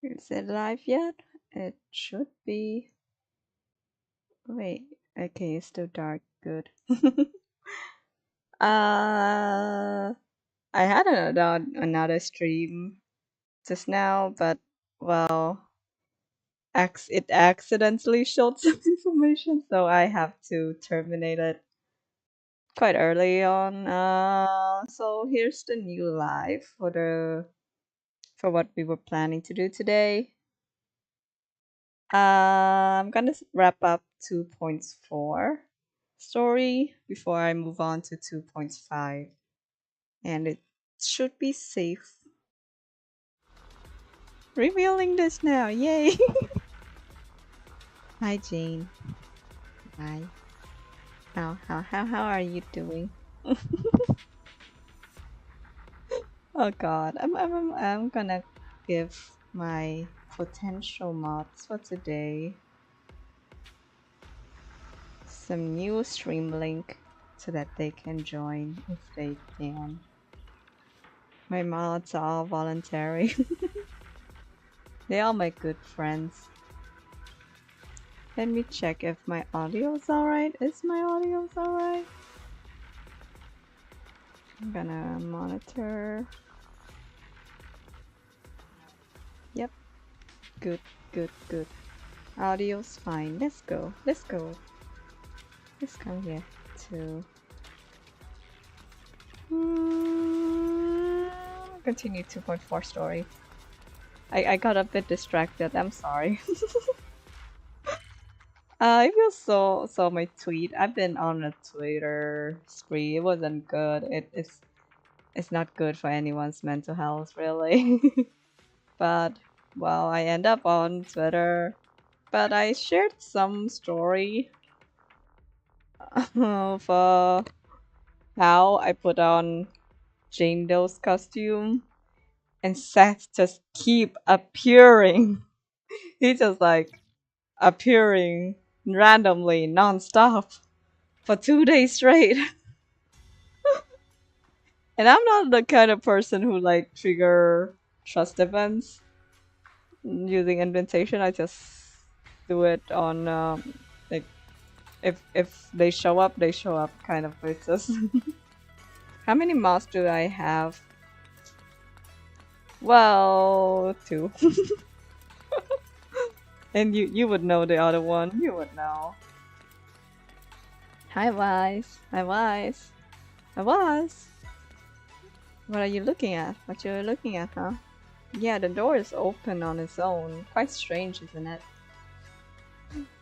Is it live yet? It should be. Wait, okay, it's still dark. Good. I had another stream just now, but well, it accidentally showed some information, so I have to terminate it quite early on. So here's the new live for what we were planning to do today. I'm gonna wrap up 2.4 story before I move on to 2.5, and it should be safe. Revealing this now, yay! Hi Jane. Hi. How are you doing? Oh God, I'm gonna give my potential mods for today some new stream link so that they can join if they can. My mods are all voluntary. They all my good friends. Let me check if my audio's alright. Is my audio's alright? I'm gonna monitor. Yep. Good, good, good. Audio's fine. Let's go. Let's go. Let's come here to continue 2.4 story. I got a bit distracted. I'm sorry. If you saw my tweet, I've been on a Twitter spree. It wasn't good. It's not good for anyone's mental health, really. But well, I end up on Twitter. But I shared some story of how I put on Jane Doe's costume, and Seth just keep appearing. He just like appearing randomly, non-stop for 2 days straight. And I'm not the kind of person who like trigger trust events using indentation. I just do it on like if they show up, they show up kind of basis. How many mods do I have? Well, 2. And you would know the other one. You would know. Hi Wise. Hi Wise. Hi Wise. What are you looking at? What you're looking at, huh? Yeah, the door is open on its own. Quite strange, isn't it?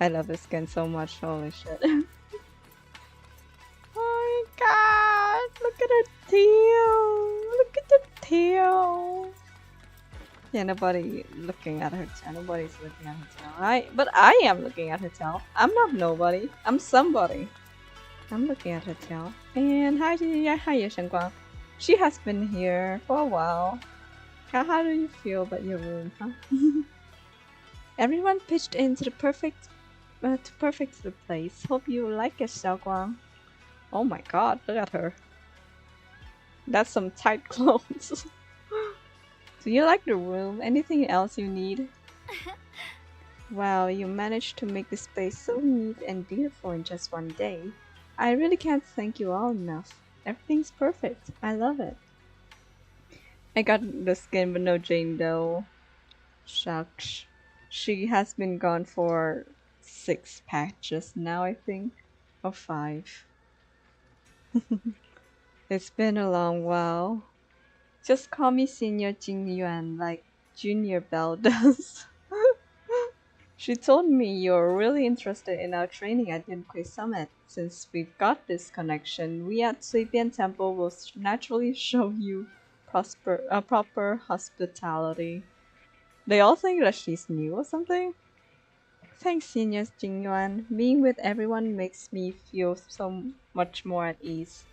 I love this skin so much. Holy shit. Oh my god! Look at her tail! Look at the tail! Yeah, nobody looking at her tail. Nobody's looking at her tail. But I am looking at her tail. I'm not nobody. I'm somebody. I'm looking at her tail. And hi, Shenguang. She has been here for a while. How do you feel about your room, huh? Everyone pitched into the perfect the place. Hope you like it, Xiaoguang. Oh my god, look at her. That's some tight clothes. Do you like the room? Anything else you need? Wow, you managed to make the space so neat and beautiful in just one day. I really can't thank you all enough. Everything's perfect. I love it. I got the skin but no Jane Doe. Shucks. She has been gone for 6 patches now, I think. Or 5. It's been a long while. Just call me Senior Jing Yuan like Junior Bell does. She told me you're really interested in our training at Yunhui Summit. Since we've got this connection, we at Suibian Temple will naturally show you proper hospitality. They all think that she's new or something? Thanks, Senior Jingyuan. Being with everyone makes me feel so much more at ease.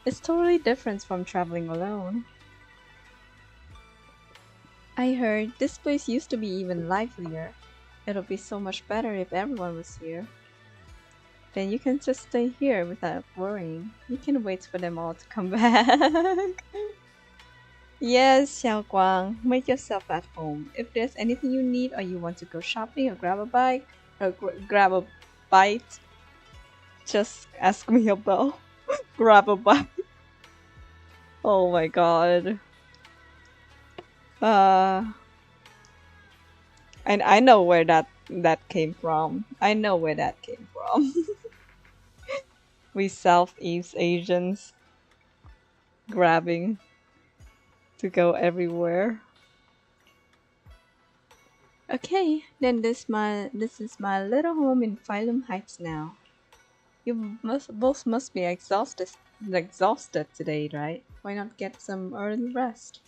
It's totally different from traveling alone. I heard this place used to be even livelier. It'll be so much better if everyone was here. Then you can just stay here without worrying. You can wait for them all to come back. Yes, Xiaoguang, make yourself at home. If there's anything you need or you want to go shopping or grab a bite, or grab a bite, just ask me about. Grab a bite. Oh my god. And I know where that came from. I know where that came from. We Southeast Asians grabbing to go everywhere. Okay, then this is my little home in Phylum Heights now. You both must be exhausted today, right? Why not get some early rest?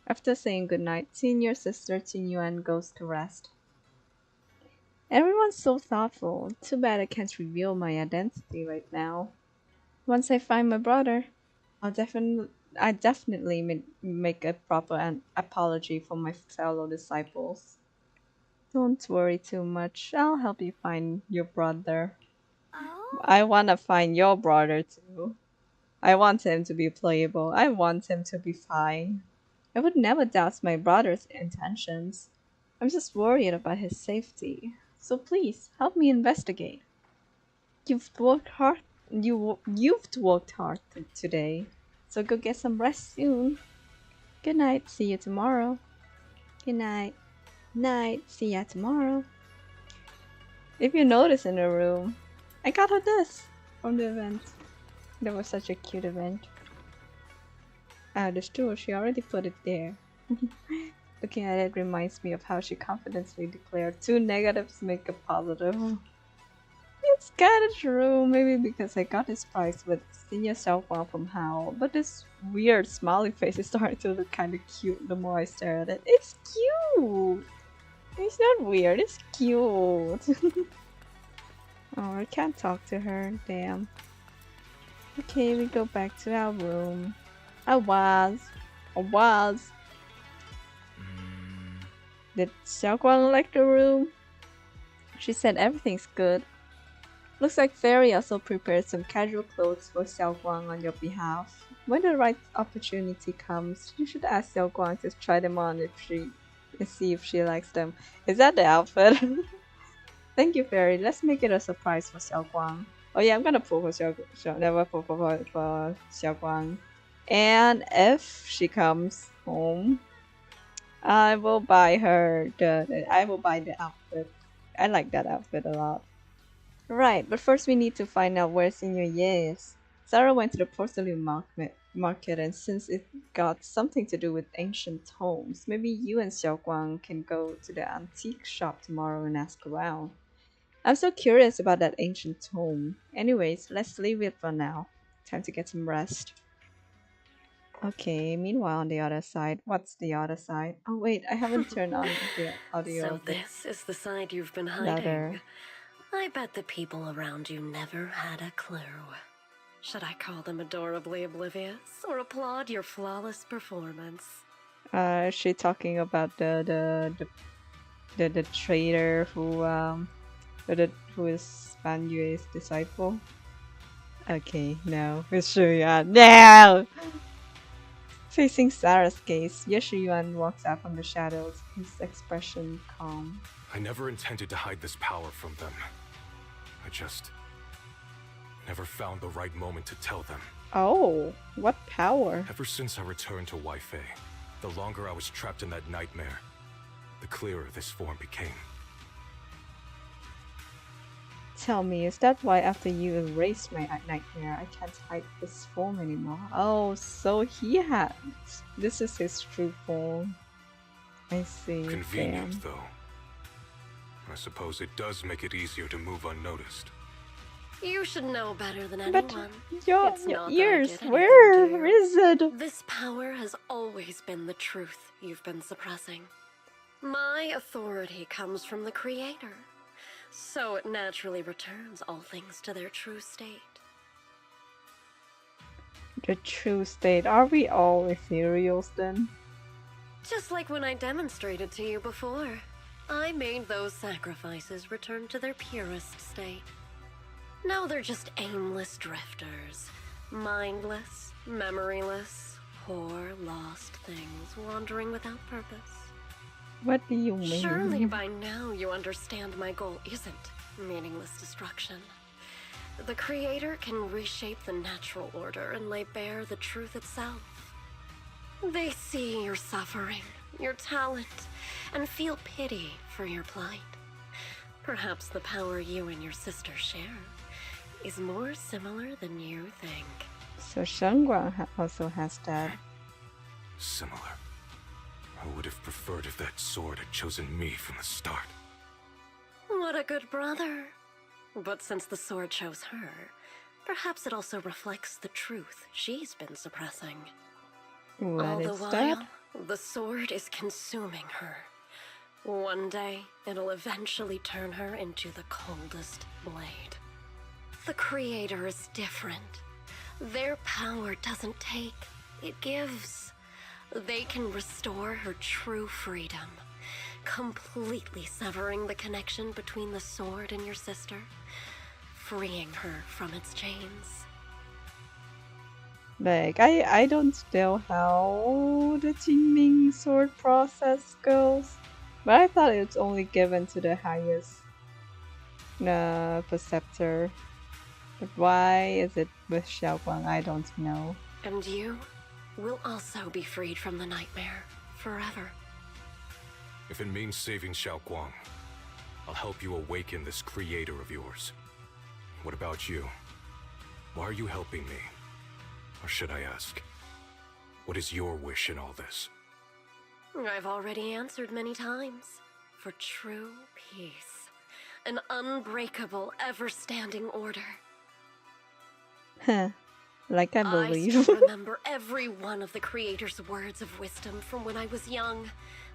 After saying goodnight, senior sister Yuan goes to rest. Everyone's so thoughtful. Too bad I can't reveal my identity right now. Once I find my brother, I definitely make a proper apology for my fellow disciples. Don't worry too much. I'll help you find your brother. Oh. I wanna find your brother too. I want him to be playable. I want him to be fine. I would never doubt my brother's intentions. I'm just worried about his safety. So please help me investigate. You've worked hard. You've worked hard today. So go get some rest soon. Good night. See you tomorrow. Good night. Night. See ya tomorrow. If you notice in the room, I got her this from the event. That was such a cute event. Ah, the stool, she already put it there. Looking at it reminds me of how she confidently declared 2 negatives make a positive. It's kinda true, maybe because I got this prize with Senior Xiaoguang from Hao, but this weird smiley face is starting to look kinda cute the more I stare at it. It's cute! It's not weird, it's cute! Oh, I can't talk to her, damn. Okay, we go back to our room. I was. Did Xiaoguang like the room? She said everything's good. Looks like Fairy also prepared some casual clothes for Xiaoguang on your behalf. When the right opportunity comes, you should ask Xiaoguang to try them on and see if she likes them. Is that the outfit? Thank you, Fairy. Let's make it a surprise for Xiaoguang. Oh yeah, I'm gonna pull for Xiaoguang. And if she comes home, I will buy her the outfit. I like that outfit a lot. Right, but first we need to find out where Senior Ye is. Sarah went to the porcelain market, and since it got something to do with ancient homes, maybe you and Xiaoguang can go to the antique shop tomorrow and ask around. I'm so curious about that ancient home. Anyways, let's leave it for now. Time to get some rest. Okay, meanwhile on the other side, what's the other side? Oh wait, I haven't turned on the audio. So this is the side you've been hiding. Louder. I bet the people around you never had a clue. Should I call them adorably oblivious or applaud your flawless performance? Is she talking about the traitor who is Ban Yue's disciple? Okay, no, it's Shu Yuan. No! Facing Sarah's gaze, Ye Shiyuan walks out from the shadows, his expression calm. I never intended to hide this power from them. I just never found the right moment to tell them. Oh, what power? Ever since I returned to Weifei, the longer I was trapped in that nightmare, the clearer this form became. Tell me, is that why after you erased my nightmare, I can't hide this form anymore? Oh, so this is his true form. I see. Convenient, damn. though. I suppose it does make it easier to move unnoticed. You should know better than But anyone. your It's not that I ears, did anything where to you. is it? This power has always been the truth you've been suppressing. My authority comes from the Creator, so it naturally returns all things to their true state. The true state. Are we all ethereals then? Just like when I demonstrated to you before. I made those sacrifices return to their purest state. Now they're just aimless drifters. Mindless, memoryless, Poor lost things wandering without purpose. What do you mean? Surely by now you understand my goal isn't meaningless destruction. The Creator can reshape the natural order and lay bare the truth itself. They see your suffering, your talent, and feel pity for your plight. Perhaps the power you and your sister share is more similar than you think. So 𝙚𙚚 also has that. Similar. I would have preferred if that sword had chosen me from the start. What a good brother. But since the sword chose her, perhaps it also reflects the truth she's been suppressing. What All the is while, that? the sword is consuming her. One day, it'll eventually turn her into the coldest blade. The Creator is different. Their power doesn't take, it gives. They can restore her true freedom, completely severing the connection between the sword and your sister, freeing her from its chains. Like, I don't know how the teaming sword process goes, but I thought it's only given to the highest preceptor. But why is it with 𝙚�? I don't know. And you will also be freed from the nightmare forever. If it means saving 𝙚�, I'll help you awaken this creator of yours. What about you? Why are you helping me? Or should I ask, what is your wish in all this? I've already answered many times. For true peace. An unbreakable, ever-standing order. Huh. Like I I believe. still remember every one of the Creator's words of wisdom from when I was young,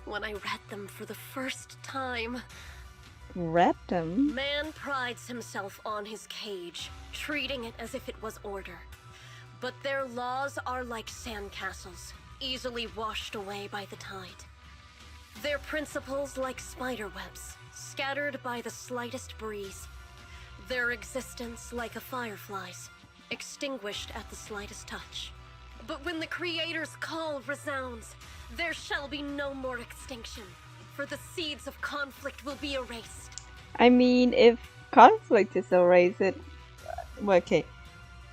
when I read them for the first time. Read them? Man prides himself on his cage, treating it as if it was order. But their laws are like sandcastles, easily washed away by the tide. Their principles like spiderwebs, scattered by the slightest breeze. Their existence like a firefly's, extinguished at the slightest touch. But when the Creator's call resounds, there shall be no more extinction, for the seeds of conflict will be erased. I mean, if conflict is erased, okay.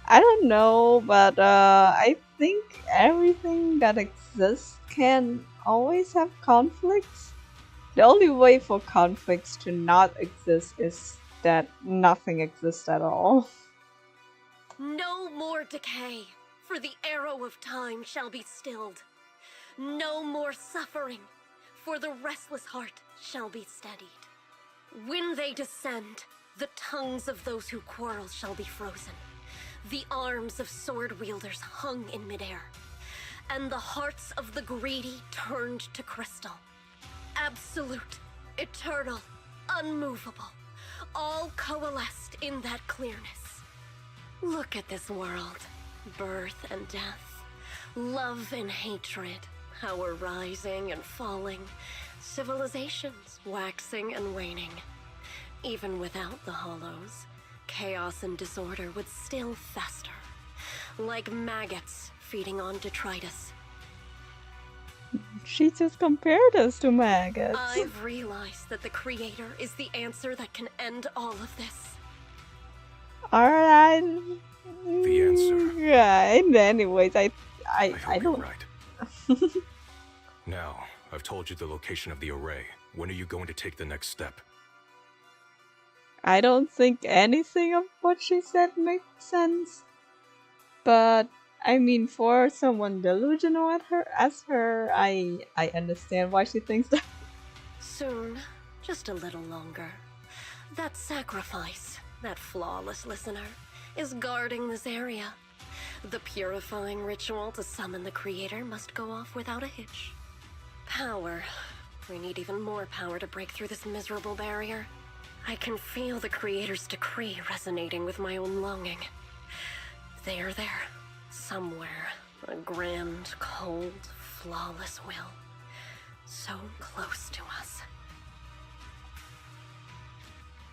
I don't know, but I think everything that exists can always have conflicts. The only way for conflicts to not exist is that nothing exists at all. No more decay, for the arrow of time shall be stilled. No more suffering, for the restless heart shall be steadied. When they descend, the tongues of those who quarrel shall be frozen. The arms of sword wielders hung in midair, and the hearts of the greedy turned to crystal. Absolute, eternal, unmovable, all coalesced in that clearness. Look at this world, birth and death, love and hatred, power rising and falling, civilizations waxing and waning. Even without the hollows, chaos and disorder would still fester, like maggots feeding on detritus. She just compared us to maggots. I've realized that the Creator is the answer that can end all of this. Alright. The answer. Yeah, anyways, I hope don't... you're right. Now, I've told you the location of the array. When are you going to take the next step? I don't think anything of what she said makes sense. But, I mean, for someone delusional as her, I understand why she thinks that. Soon, just a little longer. That sacrifice, that flawless listener, is guarding this area. The purifying ritual to summon the Creator must go off without a hitch. Power. We need even more power to break through this miserable barrier. I can feel the Creator's decree resonating with my own longing. They are there, somewhere. A grand, cold, flawless will. So close to us.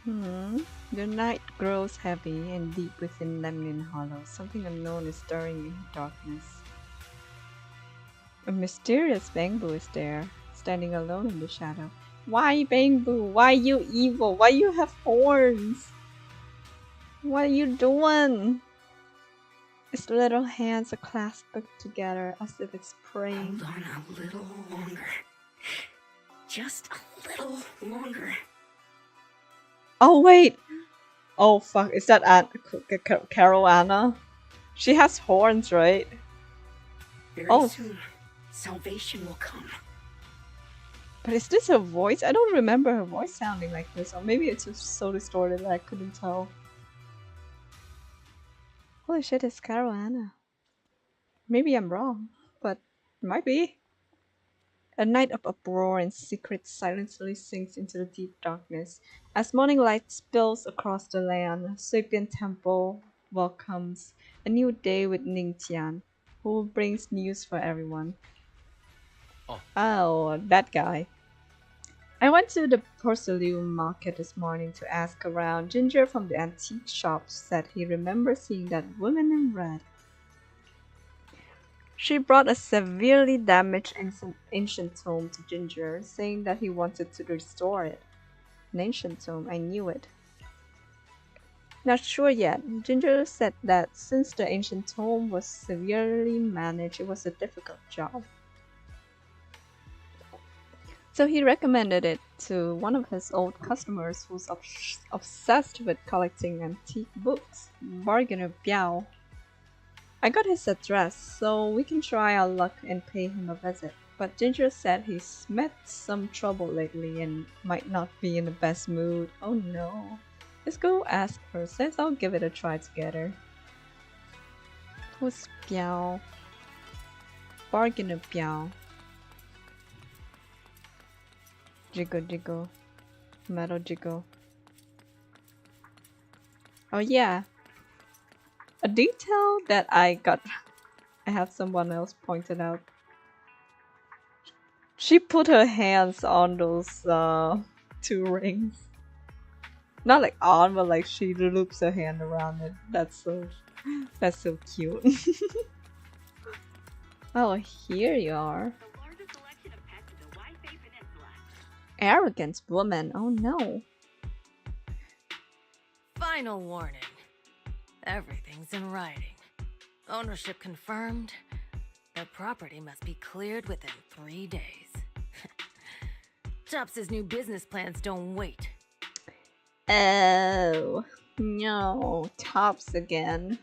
The night grows heavy and deep within Lemnian Hollow. Something unknown is stirring in darkness. A mysterious bamboo is there, standing alone in the shadow. Why bamboo? Why you evil? Why you have horns? What are you doing? Its little hands are clasped together as if it's praying. Hold on a little longer. Just a little longer. Oh wait! Oh fuck, is that Carol Anna? She has horns, right? Very soon, salvation will come. But is this her voice? I don't remember her voice sounding like this, or maybe it's just so distorted that I couldn't tell. Holy shit, it's Carol Anna. Maybe I'm wrong, but it might be. A night of uproar and secret silently sinks into the deep darkness. As morning light spills across the land, Suipian Temple welcomes a new day with Ningtian, who brings news for everyone. Oh, that guy. I went to the porcelain market this morning to ask around. Ginger from the antique shop said he remembers seeing that woman in red. She brought a severely damaged ancient tome to Ginger, saying that he wanted to restore it. An ancient tome, I knew it. Not sure yet. Ginger said that since the ancient tome was severely managed, it was a difficult job. So he recommended it to one of his old customers who's obsessed with collecting antique books, Bargainer Biao. I got his address, so we can try our luck and pay him a visit. But Ginger said he's met some trouble lately and might not be in the best mood. Oh no. Let's go ask her. Says I'll give it a try together. Who's Biao? Bargainer Biao. Jiggle jiggle. Metal jiggle. Oh yeah. A detail that I have someone else pointed out. She put her hands on those 2 rings. Not like on, but like she loops her hand around it. That's so cute. Oh, here you are. Arrogant woman, oh no. Final warning. Everything's in writing. Ownership confirmed. The property must be cleared within 3 days. Tops' new business plans don't wait. Oh, no. Tops again.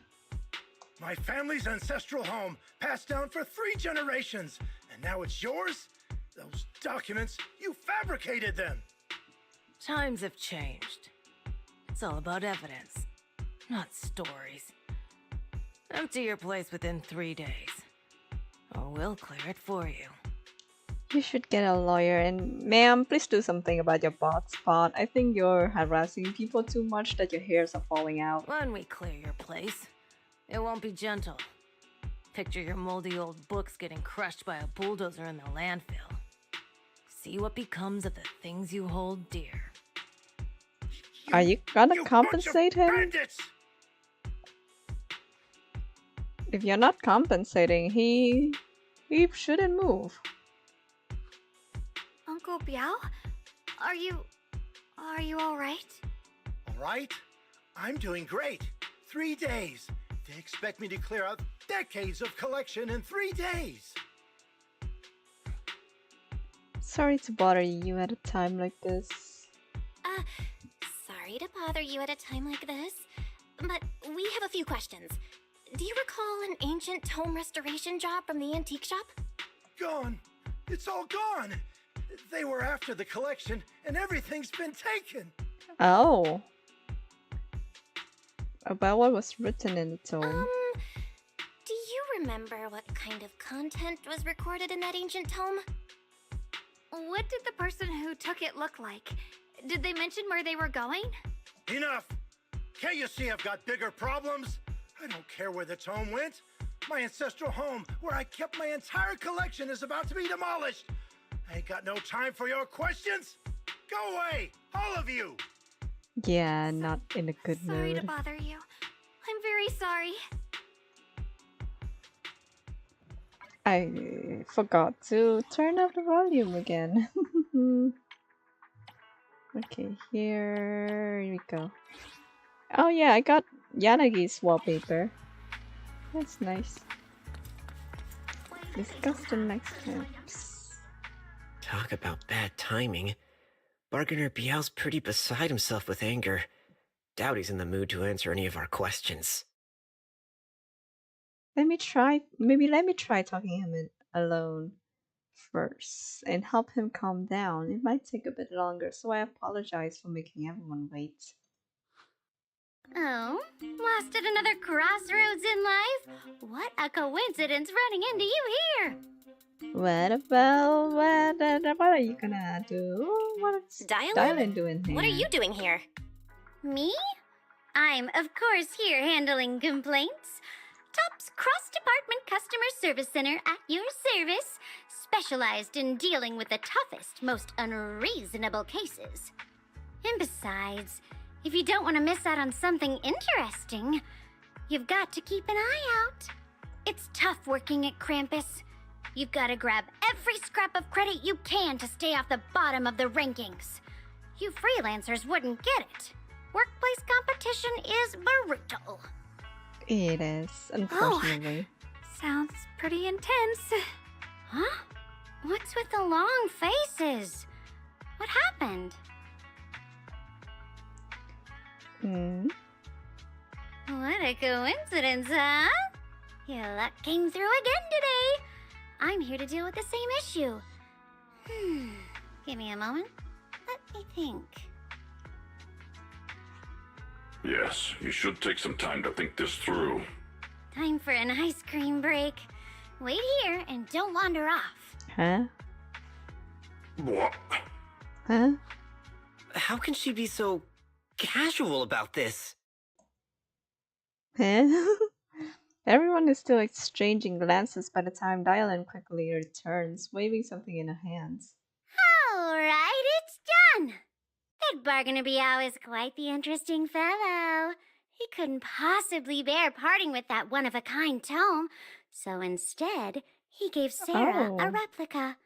My family's ancestral home, passed down for 3 generations, and now it's yours? Those documents, you fabricated them! Times have changed. It's all about evidence, not stories. Empty your place within 3 days, or we'll clear it for you. You should get a lawyer, and ma'am, please do something about your bald spot. I think you're harassing people too much that your hairs are falling out. When we clear your place, it won't be gentle. Picture your moldy old books getting crushed by a bulldozer in the landfill. See what becomes of the things you hold dear. Are you gonna compensate him? Bandits! If you're not compensating, he shouldn't move. Uncle Biao? Are you all right? All right? I'm doing great. 3 days. They expect me to clear out decades of collection in 3 days. Sorry to bother you at a time like this. Sorry to bother you at a time like this, but we have a few questions. Do you recall an ancient tome restoration job from the antique shop? Gone. It's all gone. They were after the collection, and everything's been taken. Oh. About what was written in the tome. Do you remember what kind of content was recorded in that ancient tome? What did the person who took it look like? Did they mention where they were going? Enough! Can't you see I've got bigger problems? I don't care where the tome went. My ancestral home, where I kept my entire collection, is about to be demolished. I ain't got no time for your questions. Go away, all of you! Yeah, not in a good Sorry to mood. bother you. I'm very sorry. I forgot to turn up the volume again. Okay, here we go. Oh yeah, I got Yanagi's wallpaper. That's nice. Discuss the next steps. Talk about bad timing. Bargainer Bial's pretty beside himself with anger. Doubt he's in the mood to answer any of our questions. Let me try talking him in alone first and help him calm down. It might take a bit longer, so I apologize for making everyone wait. Oh, lost at another crossroads in life? What a coincidence running into you here! What are you gonna do? What's Dylan? doing here? What are you doing here? Me? I'm, of course, here handling complaints. TOP's cross-department customer service center at your service, specialized in dealing with the toughest, most unreasonable cases. And besides, if you don't want to miss out on something interesting, you've got to keep an eye out. It's tough working at Krampus. You've got to grab every scrap of credit you can to stay off the bottom of the rankings. You freelancers wouldn't get it. Workplace competition is brutal. It is, unfortunately. Sounds pretty intense. Huh? What's with the long faces? What happened? What a coincidence, huh? Your luck came through again today. I'm here to deal with the same issue. Give me a moment. Let me think. Yes, you should take some time to think this through. Time for an ice cream break. Wait here and don't wander off. Huh? What? Huh? How can she be so casual about this? Huh? Everyone is still exchanging glances by the time Dylan quickly returns, waving something in her hands. All right, it's done. That Bargainer Biao is quite the interesting fellow. He couldn't possibly bear parting with that one-of-a-kind tome, so instead, he gave Sarah a replica.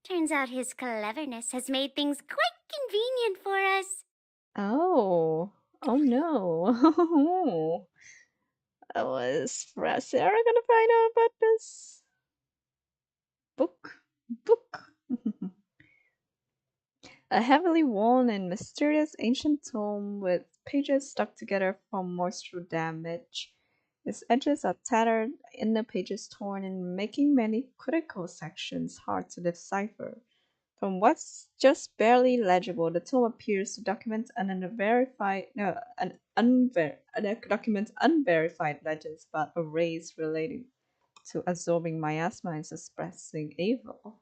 Turns out his cleverness has made things quite convenient for us. Oh no. Was Sarah gonna find out about this? Book. A heavily worn and mysterious ancient tome with pages stuck together from moisture damage. Its edges are tattered, inner pages torn, and making many critical sections hard to decipher. From what's just barely legible, the tome appears to document unverified legends about a race relating to absorbing miasma and suppressing evil.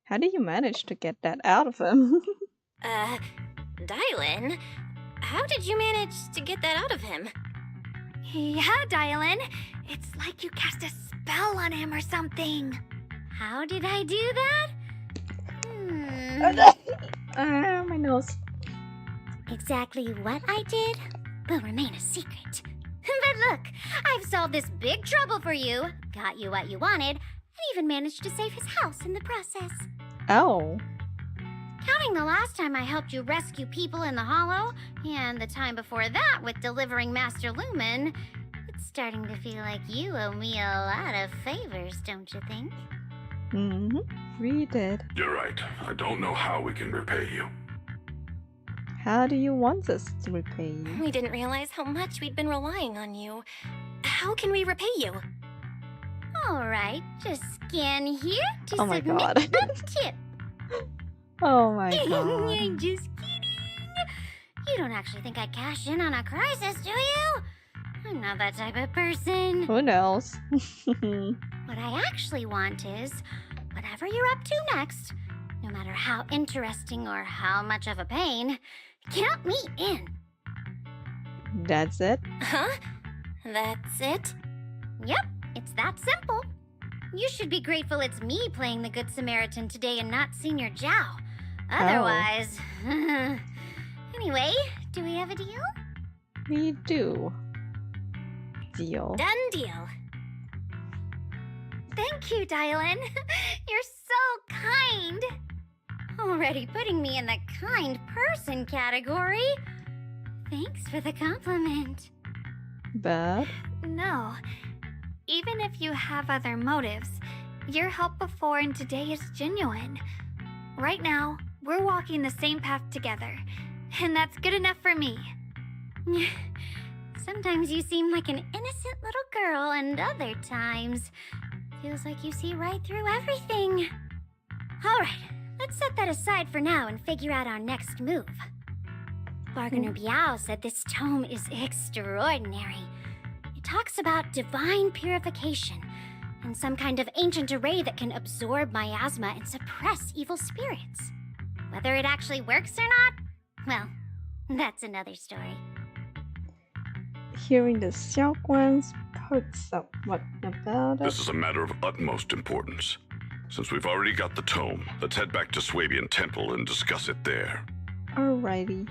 How did you manage to get that out of him? Dylan? How did you manage to get that out of him? Yeah, Dylan. It's like you cast a spell on him or something. How did I do that? My nose. Exactly what I did will remain a secret. But look, I've solved this big trouble for you, got you what you wanted, and even managed to save his house in the process. Oh. Counting the last time I helped you rescue people in the Hollow, and the time before that with delivering Master Lumen, it's starting to feel like you owe me a lot of favors, don't you think? We did. You're right. I don't know how we can repay you. How do you want us to repay you? We didn't realize how much we'd been relying on you. How can we repay you? Alright, just scan here to Oh my submit God. a tip. Oh my god. I'm just kidding. You don't actually think I'd cash in on a crisis, do you? I'm not that type of person. Who knows? What I actually want is, whatever you're up to next, no matter how interesting or how much of a pain, count me in. That's it? Huh? That's it? Yep, it's that simple. You should be grateful it's me playing the Good Samaritan today and not Senior Zhao. Otherwise... Anyway, do we have a deal? We do. Deal. Done deal. Thank you, Dylan. You're so kind. Already putting me in the kind person category. Thanks for the compliment. Bad? No. Even if you have other motives, your help before and today is genuine. Right now, we're walking the same path together, and that's good enough for me. Sometimes you seem like an innocent little girl, and other times, feels like you see right through everything. Alright, let's set that aside for now and figure out our next move. Bargainer Biao said this tome is extraordinary. It talks about divine purification and some kind of ancient array that can absorb miasma and suppress evil spirits. Whether it actually works or not, well, that's another story. Hearing the Xiaoguan's perks up. What about it? This is a matter of utmost importance. Since we've already got the tome, let's head back to Swabian Temple and discuss it there. Alrighty.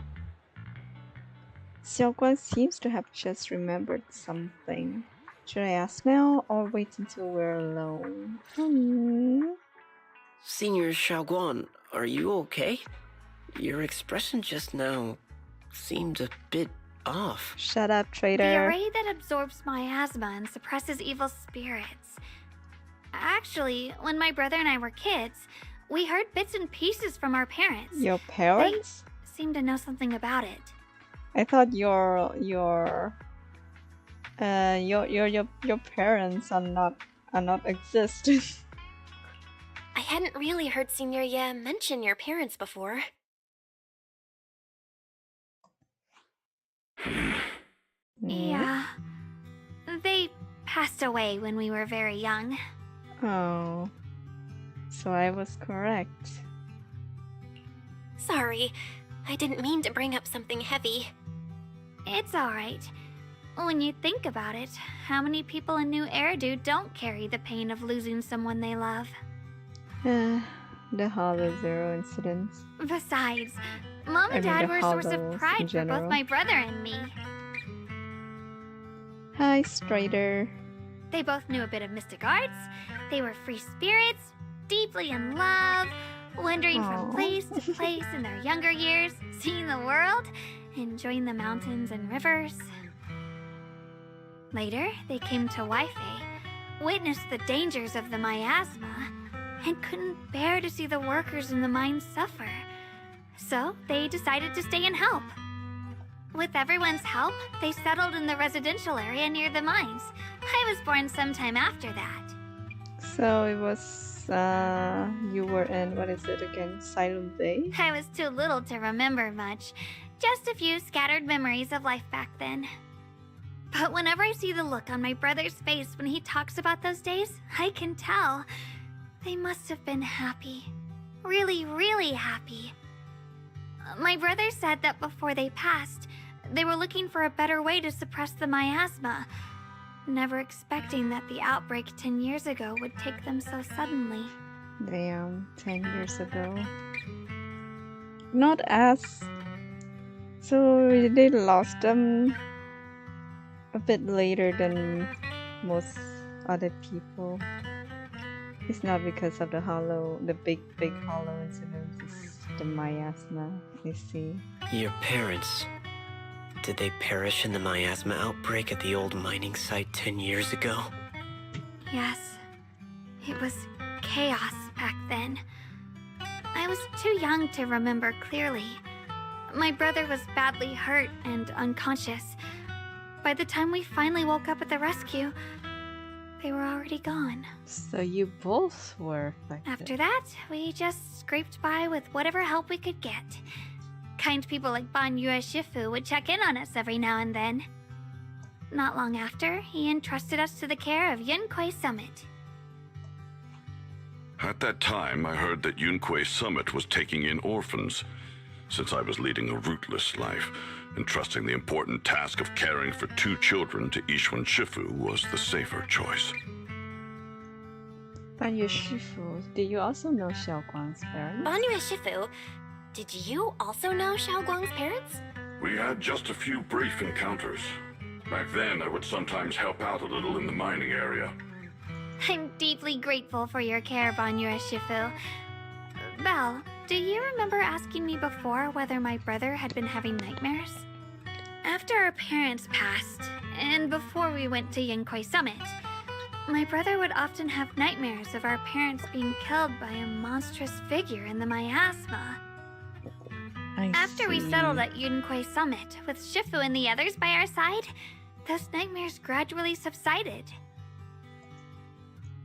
Xiaoguan seems to have just remembered something. Should I ask now or wait until we're alone? Senior Xiaoguan, are you okay? Your expression just now seemed a bit off. Shut up, The traitor. array that absorbs miasma and suppresses evil spirits. Actually, when my brother and I were kids, we heard bits and pieces from our parents. Your parents? They seem to know something about it. I thought your parents are not exist. I hadn't really heard Senior Ye mention your parents before. Yeah. They passed away when we were very young. Oh. So I was correct. Sorry, I didn't mean to bring up something heavy. It's alright. When you think about it, how many people in New Eridu don't carry the pain of losing someone they love? The Hollow Zero incidents. Besides, Mom and Dad the were a source of Hollows in pride for general. both my brother and me. Hi, Strider. They both knew a bit of mystic arts, they were free spirits, deeply in love, wandering from Aw. place to place in their younger years, seeing the world, enjoying the mountains and rivers. Later, they came to Waifei, witnessed the dangers of the miasma, and couldn't bear to see the workers in the mines suffer. So they decided to stay and help. With everyone's help, they settled in the residential area near the mines. I was born sometime after that. So it was you were in, what is it again, Silent Bay? I was too little to remember much. Just a few scattered memories of life back then. But whenever I see the look on my brother's face when he talks about those days, I can tell. They must have been happy. Really, really happy. My brother said that before they passed, they were looking for a better way to suppress the miasma, never expecting that the outbreak 10 years ago would take them so suddenly. Damn, 10 years ago. Not as... So they lost them a bit later than most other people. It's not because of the big hollow incident, it's the miasma, I see. Your parents, did they perish in the miasma outbreak at the old mining site 10 years ago? Yes, it was chaos back then. I was too young to remember clearly. My brother was badly hurt and unconscious. By the time we finally woke up at the rescue, they were already gone. So you both were affected. After that, we just scraped by with whatever help we could get. Kind people like Ban Yue Shifu would check in on us every now and then. Not long after, he entrusted us to the care of Yunquei Summit. At that time, I heard that Yunquei Summit was taking in orphans. Since I was leading a rootless life, entrusting the important task of caring for 2 children to Yixuan Shifu was the safer choice. Ban Yue Shifu, did you also know Xiao Guang's parents? Ban Yue Shifu, did you also know Xiao Guang's parents? We had just a few brief encounters. Back then, I would sometimes help out a little in the mining area. I'm deeply grateful for your care, Banyue Shifu. Belle, do you remember asking me before whether my brother had been having nightmares? After our parents passed, and before we went to Yinkoi Summit, my brother would often have nightmares of our parents being killed by a monstrous figure in the miasma. After we settled at Yinkoi Summit, with Shifu and the others by our side, those nightmares gradually subsided.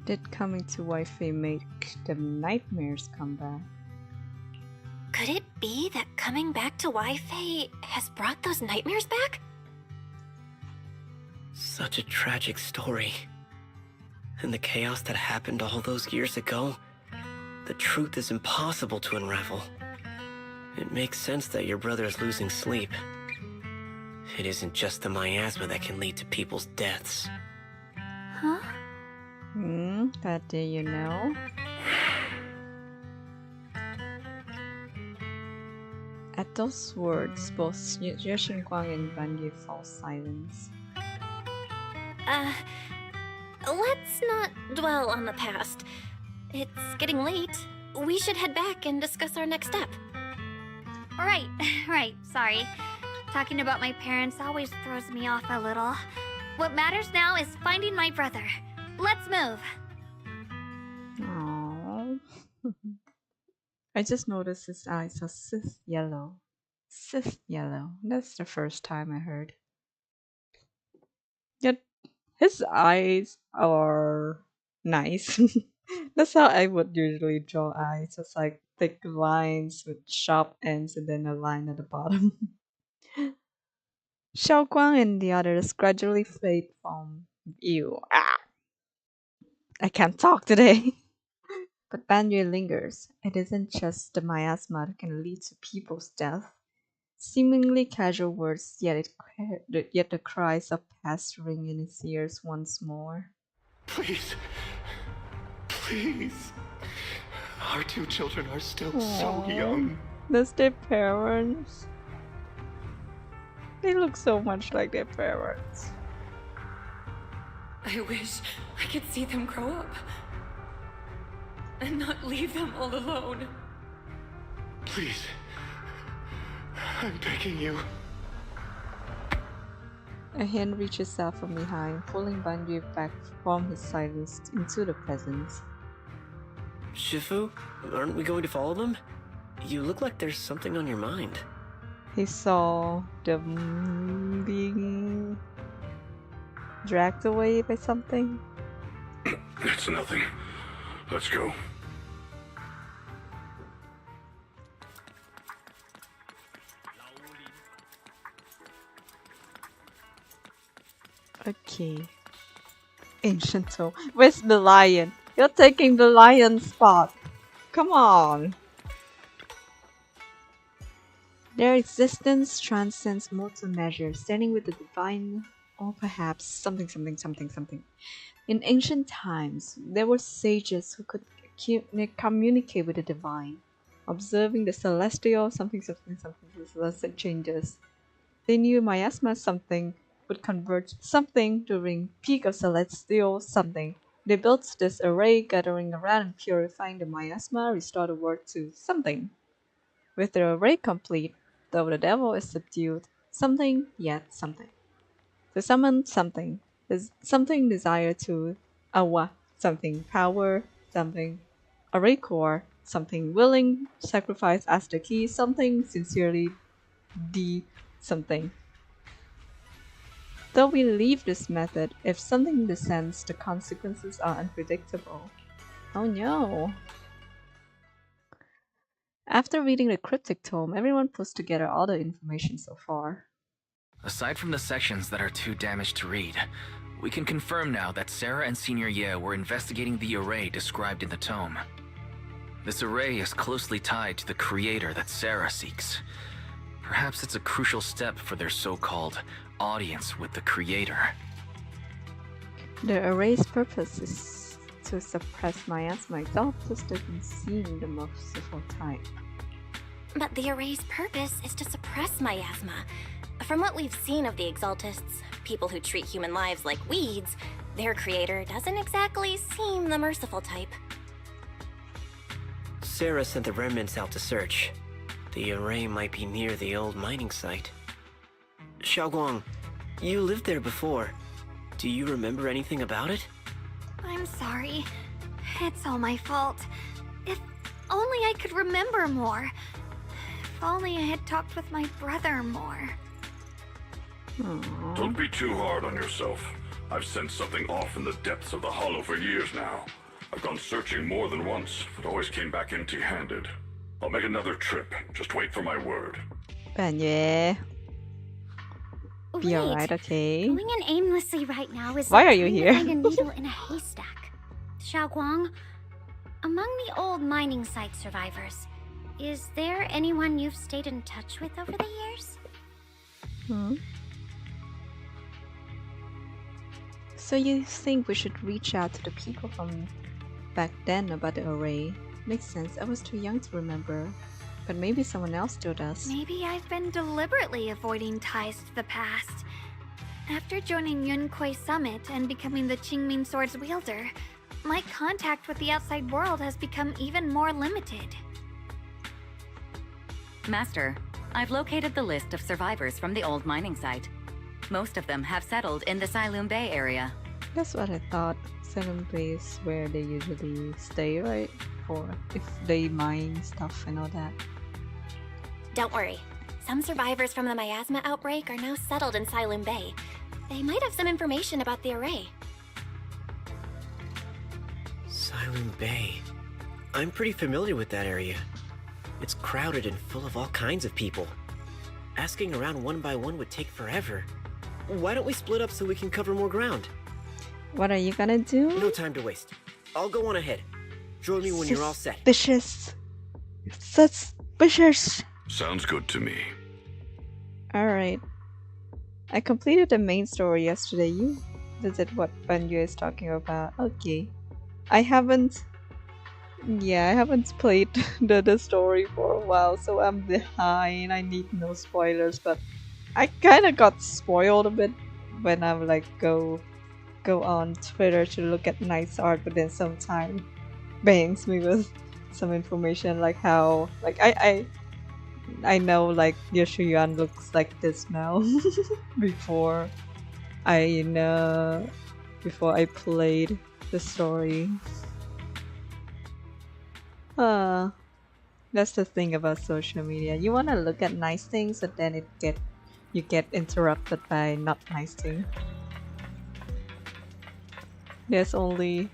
Did coming to Wi-Fi make the nightmares come back? Could it be that coming back to Wi-Fi has brought those nightmares back? Such a tragic story. And the chaos that happened all those years ago, the truth is impossible to unravel. It makes sense that your brother is losing sleep. It isn't just the miasma that can lead to people's deaths. Huh? That do you know? At those words, both Xuexingguang and Banyue fall silence. Let's not dwell on the past. It's getting late. We should head back and discuss our next step. Right, sorry. Talking about my parents always throws me off a little. What matters now is finding my brother. Let's move. Aww. I just noticed his eyes are Sith yellow. Sith yellow. That's the first time I heard. Yet his eyes are nice. That's how I would usually draw eyes. Just like thick lines with sharp ends and then a line at the bottom. Xiaoguang and the others gradually fade from view. I can't talk today. But Banyue lingers. It isn't just the miasma that can lead to people's death. Seemingly casual words, yet the cries of past ring in his ears once more. Please. Our two children are still so young. That's their parents. They look so much like their parents. I wish I could see them grow up. And not leave them all alone. Please. I'm begging you. A hand reaches out from behind, pulling Banyue back from his silence into the present. Shifu, aren't we going to follow them? You look like there's something on your mind. He saw them being dragged away by something. It's nothing. Let's go. Okay. Ancient Tome. Where's the lion? You're taking the lion's spot. Come on. Their existence transcends mortal measure, standing with the divine, or perhaps something. In ancient times, there were sages who could communicate with the divine, observing the celestial something, the celestial changes. They knew miasma something would converge something during peak of celestial something. They built this array, gathering around and purifying the miasma, restore the world to something. With the array complete, though the devil is subdued, something yet something. To summon something, there's something desire to awa, something power, something array core, something willing, sacrifice as the key, something sincerely something. Though we leave this method, if something descends, the consequences are unpredictable. Oh no! After reading the cryptic tome, everyone puts together all the information so far. Aside from the sections that are too damaged to read, we can confirm now that Sarah and Senior Ye were investigating the array described in the tome. This array is closely tied to the creator that Sarah seeks. Perhaps it's a crucial step for their so-called audience with the creator. The array's purpose is to suppress miasma itself, just doesn't seem the most useful type. But the array's purpose is to suppress miasma. From what we've seen of the Exaltists, people who treat human lives like weeds, their creator doesn't exactly seem the merciful type. Sarah sent the remnants out to search. The array might be near the old mining site. Xiaoguang, you lived there before. Do you remember anything about it? I'm sorry. It's all my fault. If only I could remember more. If only I had talked with my brother more. Aww. Don't be too hard on yourself. I've sensed something off in the depths of the hollow for years now. I've gone searching more than once, but always came back empty-handed. I'll make another trip. Just wait for my word. Banye. Be Wait, alright, okay? Going in aimlessly right now is Why like are you trying to here? find a needle in a haystack. Xiaoguang, among the old mining site survivors, is there anyone you've stayed in touch with over the years? So you think we should reach out to the people from back then about the array? Makes sense. I was too young to remember. But maybe someone else still does. Maybe I've been deliberately avoiding ties to the past. After joining Yunquei Summit and becoming the Qingming Sword's wielder, my contact with the outside world has become even more limited. Master, I've located the list of survivors from the old mining site. Most of them have settled in the Silum Bay area. That's what I thought. Silum Bay is where they usually stay, right? For if they mine stuff and all that. Don't worry. Some survivors from the miasma outbreak are now settled in Silum Bay. They might have some information about the array. Silum Bay. I'm pretty familiar with that area. It's crowded and full of all kinds of people. Asking around one by one would take forever. Why don't we split up so we can cover more ground? What are you gonna do? No time to waste. I'll go on ahead. Join me when you're all set. Suspicious. Suspicious. Sounds good to me. Alright. I completed the main story yesterday. Is it what Banyu is talking about? Okay. I haven't played the story for a while, so I'm behind. I need no spoilers, but I kinda got spoiled a bit when I like go on Twitter to look at nice art, but then sometimes bangs me with some information like how like I know like Yuan looks like this now before I played the story. That's the thing about social media. You wanna look at nice things, but then you get interrupted by not nice things. There's only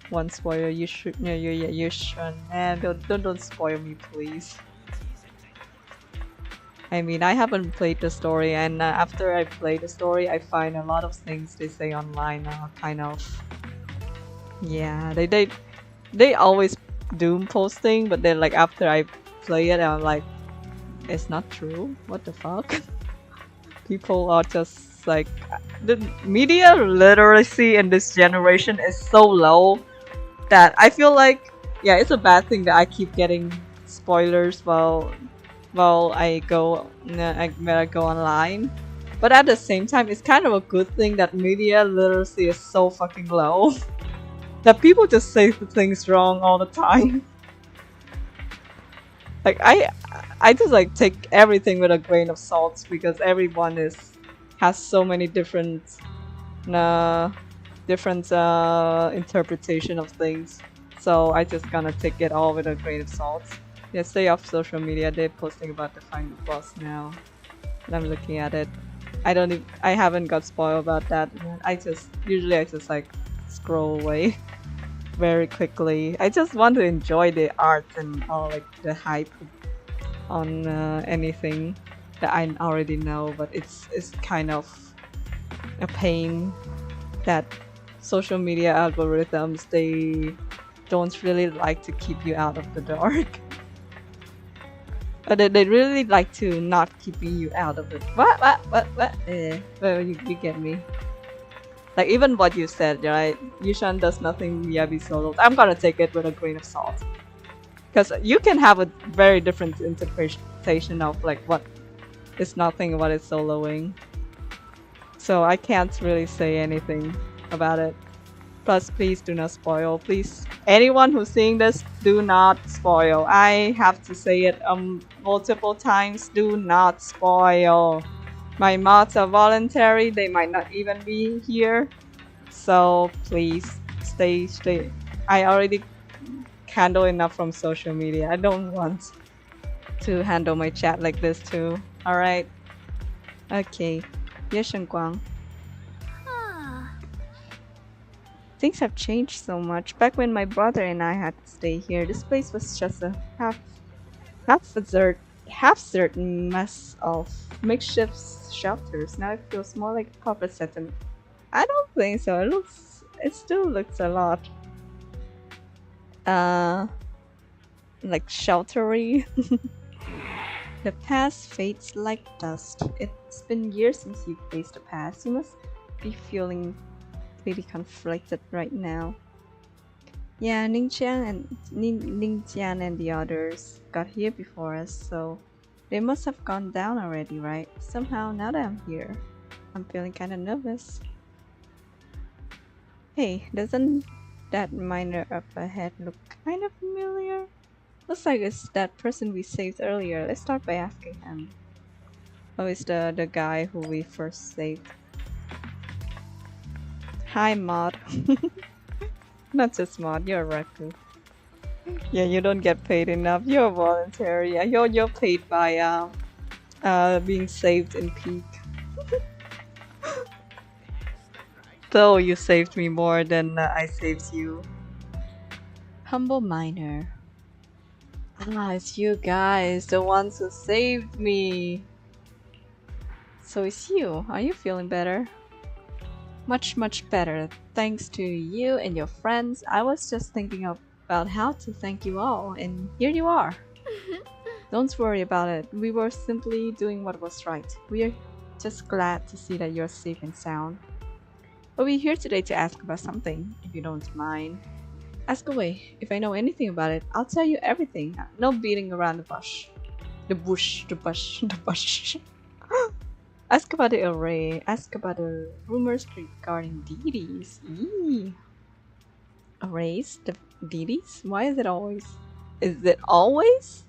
one spoiler. You should man, don't spoil me, please. I mean, I haven't played the story, and after I play the story, I find a lot of things they say online are kind of, yeah, they always doom posting, but then like after I play it, I'm like, it's not true. What the fuck? People are just like, the media literacy in this generation is so low that I feel like, yeah, it's a bad thing that I keep getting spoilers while I go online. But at the same time, it's kind of a good thing that media literacy is so fucking low that people just say things wrong all the time. Like I just like take everything with a grain of salt because everyone has so many different interpretation of things. So I just gonna take it all with a grain of salt. Yeah, stay off social media. They're posting about the final boss now, and I'm looking at it. I haven't got spoiled about that. Usually I just like scroll away very quickly. I just want to enjoy the art and all like the hype on anything that I already know. But it's kind of a pain that social media algorithms, they don't really like to keep you out of the dark. But they really like to not keeping you out of it. What? Well, you get me. Like even what you said, right? Yushan does nothing Miyabi solos. I'm gonna take it with a grain of salt. Because you can have a very different interpretation of like what It's nothing about it soloing. So I can't really say anything about it. Plus, please do not spoil. Please, anyone who's seeing this, do not spoil. I have to say it multiple times. Do not spoil. My mods are voluntary. They might not even be here. So please, stay. I already handle enough from social media. I don't want to handle my chat like this too. Alright. Okay. Yes, Guang. Things have changed so much. Back when my brother and I had to stay here, this place was just a half-desert mess of makeshift shelters. Now it feels more like a corporate settlement. I don't think so. It still looks a lot like sheltery. The past fades like dust. It's been years since you faced the past. You must be feeling pretty conflicted right now. Yeah, Ningqiang and the others got here before us, so they must have gone down already, right? Somehow, now that I'm here, I'm feeling kinda nervous. Hey, doesn't that miner up ahead look kinda familiar? Looks like it's that person we saved earlier. Let's start by asking him. Oh, it's the guy who we first saved. Hi, Mod. Not just Mod, you're a raccoon. Yeah, you don't get paid enough. You're voluntary. Yeah, you're paid by being saved in peak. Though you saved me more than I saved you. Humble miner. Ah, it's you guys, the ones who saved me. So it's you. Are you feeling better? Much better. Thanks to you and your friends. I was just thinking about how to thank you all, and here you are. Don't worry about it. We were simply doing what was right. We are just glad to see that you're safe and sound. But we're here today to ask about something, if you don't mind. Ask away. If I know anything about it, I'll tell you everything. No beating around the bush. The bush. Ask about the array. Ask about the rumors regarding deities. Eee. Arrays? The deities? Why is it always? Is it always?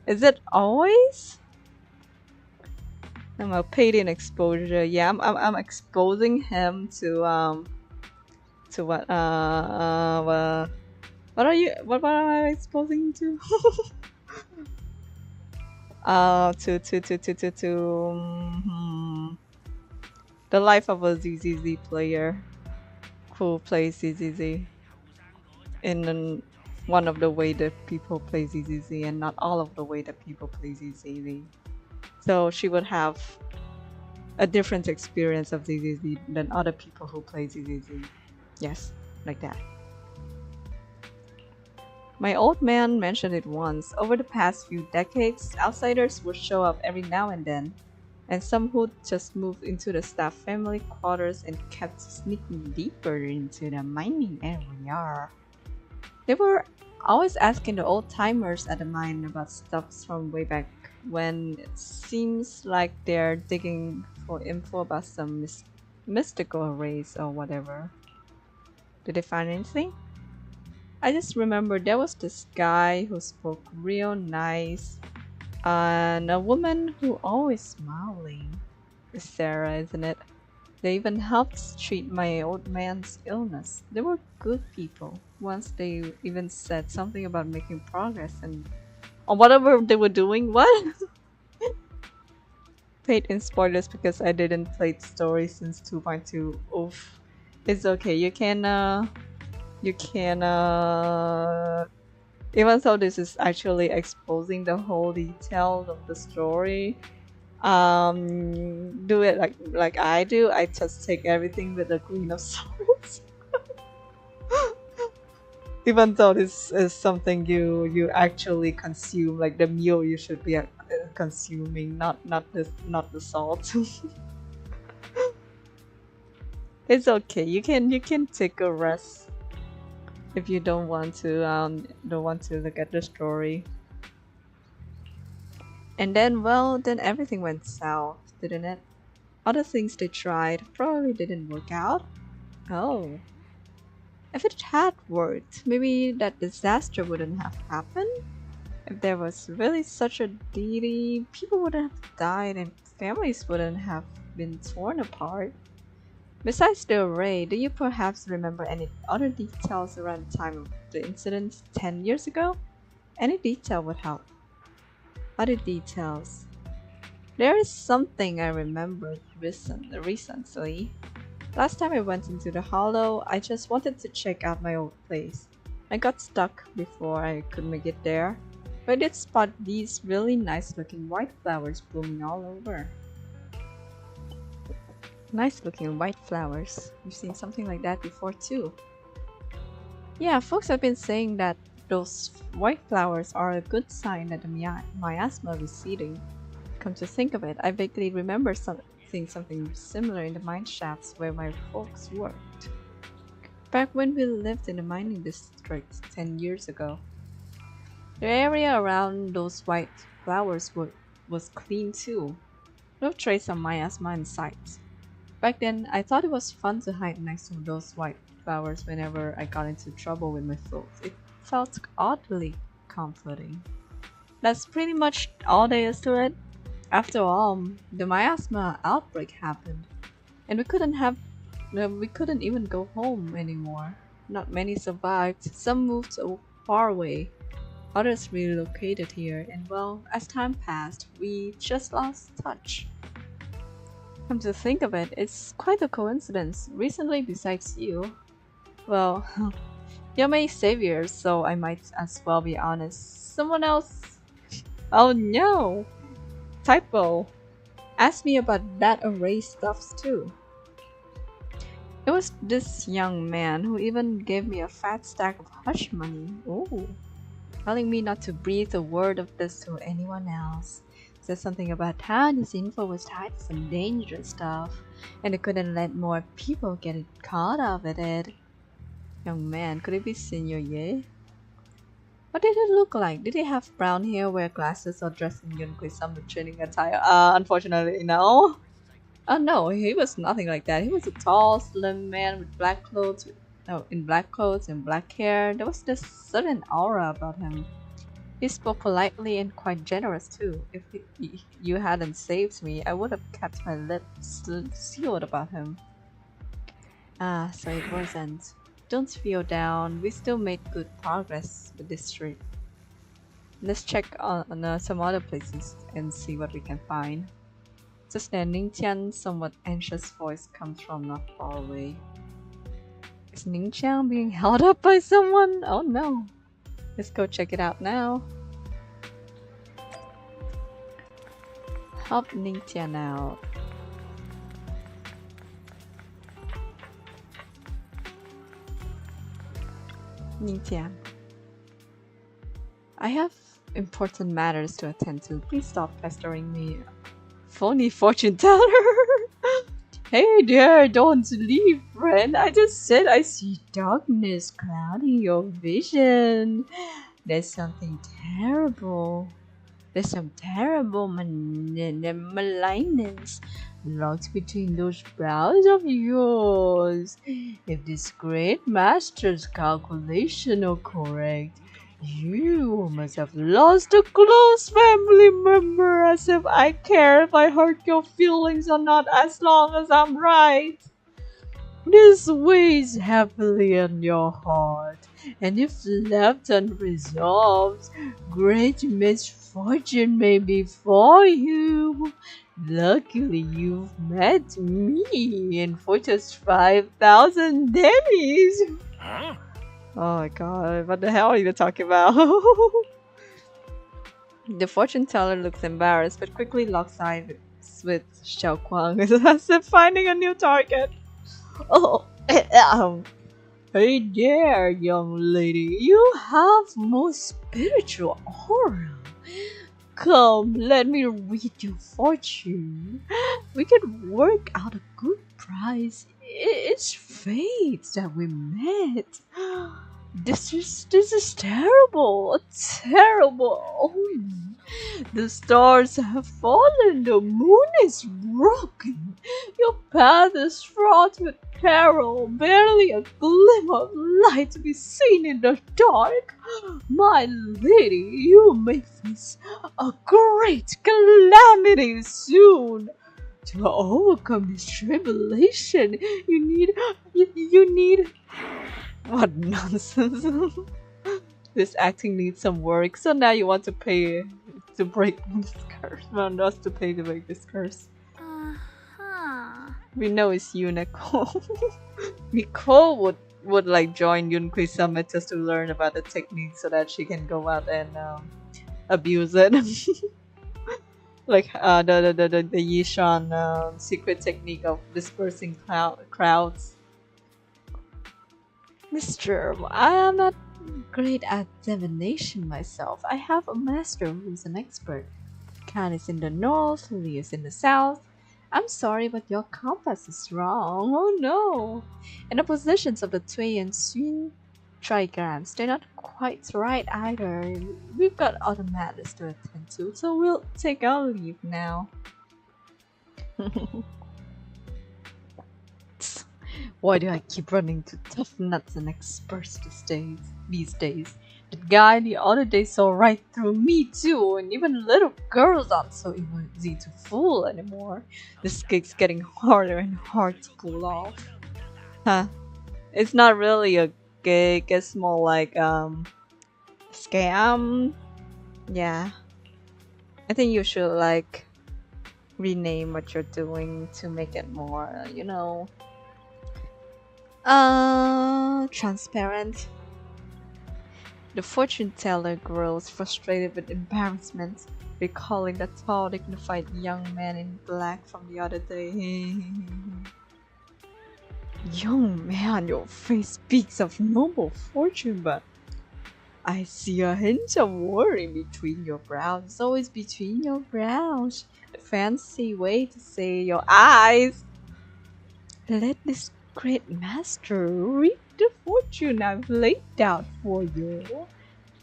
Is it always? I'm a paid in exposure. Yeah, I'm exposing him to what what am I exposing him to? The life of a ZZZ player who plays ZZZ in one of the way that people play ZZZ and not all of the way that people play ZZZ. So she would have a different experience of ZZZ than other people who play ZZZ. Yes, like that. My old man mentioned it once. Over the past few decades, outsiders would show up every now and then, and some would just move into the staff family quarters and kept sneaking deeper into the mining area. They were always asking the old-timers at the mine about stuff from way back when. It seems like they're digging for info about some mystical arrays or whatever. Did they find anything? I just remember there was this guy who spoke real nice, and a woman who always smiling. It's Sarah, isn't it? They even helped treat my old man's illness. They were good people. Once they even said something about making progress and on whatever they were doing. What? Paid in spoilers because I didn't play the story since 2.2. Oof. It's okay. You can even though this is actually exposing the whole detail of the story, do it like I do. I just take everything with a grain of salt. Even though this is something you actually consume, like the meal you should be consuming, not the salt. It's okay. You can take a rest if you don't want to look at the story. And then, well, then everything went south, didn't it? Other things they tried probably didn't work out. Oh. If it had worked, maybe that disaster wouldn't have happened? If there was really such a deity, people wouldn't have died and families wouldn't have been torn apart. Besides the array, do you perhaps remember any other details around the time of the incident 10 years ago? Any detail would help. Other details. There is something I remembered recently. Last time I went into the hollow, I just wanted to check out my old place. I got stuck before I could make it there, but I did spot these really nice looking white flowers blooming all over. Nice looking white flowers. You've seen something like that before too. Yeah, folks have been saying that those white flowers are a good sign that the miasma is receding. Come to think of it, I vaguely remember seeing something similar in the mine shafts where my folks worked. Back when we lived in the mining district 10 years ago. The area around those white flowers was clean too. No trace of miasma in sight. Back then, I thought it was fun to hide next to those white flowers whenever I got into trouble with my folks. It felt oddly comforting. That's pretty much all there is to it. After all, the miasma outbreak happened, and we couldn't even go home anymore. Not many survived. Some moved far away. Others relocated here, and well, as time passed, we just lost touch. Come to think of it, it's quite a coincidence. Recently, besides you, well, you're my savior, so I might as well be honest. Someone else. Oh no! Typo. Asked me about that array stuffs too. It was this young man who even gave me a fat stack of hush money. Ooh. Telling me not to breathe a word of this to anyone else. Said something about how this info was tied to some dangerous stuff, and I couldn't let more people get caught up with it. Young man, could it be Senior Ye? What did it look like? Did he have brown hair, wear glasses, or dress in 𝑚𝑚 summer training attire? Unfortunately, no. No, he was nothing like that. He was a tall, slim man with black clothes, in black clothes and black hair. There was this certain aura about him. He spoke politely and quite generous too. If you hadn't saved me, I would have kept my lips sealed about him. So it wasn't. Don't feel down. We still made good progress with this trip. Let's check on some other places and see what we can find. Just then, Ningqian's somewhat anxious voice comes from not far away. Is Ningqian being held up by someone? Oh no. Let's go check it out now. Help Ningqian out. Ningqian. I have important matters to attend to. Please stop pestering me. Phony fortune teller. Hey there, don't leave, friend. I just said I see darkness clouding your vision. There's something terrible. There's some terrible malignance locked between those brows of yours. If this great master's calculation are correct, you must have lost a close family member, as if I care if I hurt your feelings or not, as long as I'm right. This weighs heavily on your heart, and if left unresolved, great misfortune may befall you. Luckily, you've met me, and for just 5,000 denis. Huh? Oh my god, what the hell are you talking about? The fortune teller looks embarrassed, but quickly locks eyes with Xiaoguang as if finding a new target. Oh, hey there, young lady. You have most spiritual aura. Come, let me read your fortune. We can work out a good price. It's fate that we met. This is terrible, terrible. The stars have fallen, the moon is broken. Your path is fraught with peril, barely a glimmer of light to be seen in the dark. My lady, you may face a great calamity soon. To overcome this tribulation, you need... What nonsense. This acting needs some work, so now you want to pay to break this curse. Want us to pay to break this curse. We know it's you, Nicole. Nicole would like join Yunquei Summit just to learn about the technique so that she can go out and abuse it. Like the Yishan secret technique of dispersing crowds. Mister, I am not great at divination myself. I have a master who's an expert. Khan is in the north, Li is in the south. I'm sorry, but your compass is wrong. Oh no! And the positions of the Tui and Xun trigrams, they're not quite right either. We've got other matters to attend to, so we'll take our leave now. Why do I keep running to tough nuts and experts these days? That guy the other day saw right through me too, and even little girls aren't so easy to fool anymore. This gig's getting harder and harder to pull off. Huh. It's not really a gig, it's more like scam. Yeah. I think you should like rename what you're doing to make it more, you know, transparent. The fortune teller grows frustrated with embarrassment, recalling the tall, dignified young man in black from the other day. Young man, your face speaks of noble fortune, but I see a hint of worry between your brows. It's always between your brows. A fancy way to say your eyes. Let this great master reap the fortune I've laid out for you.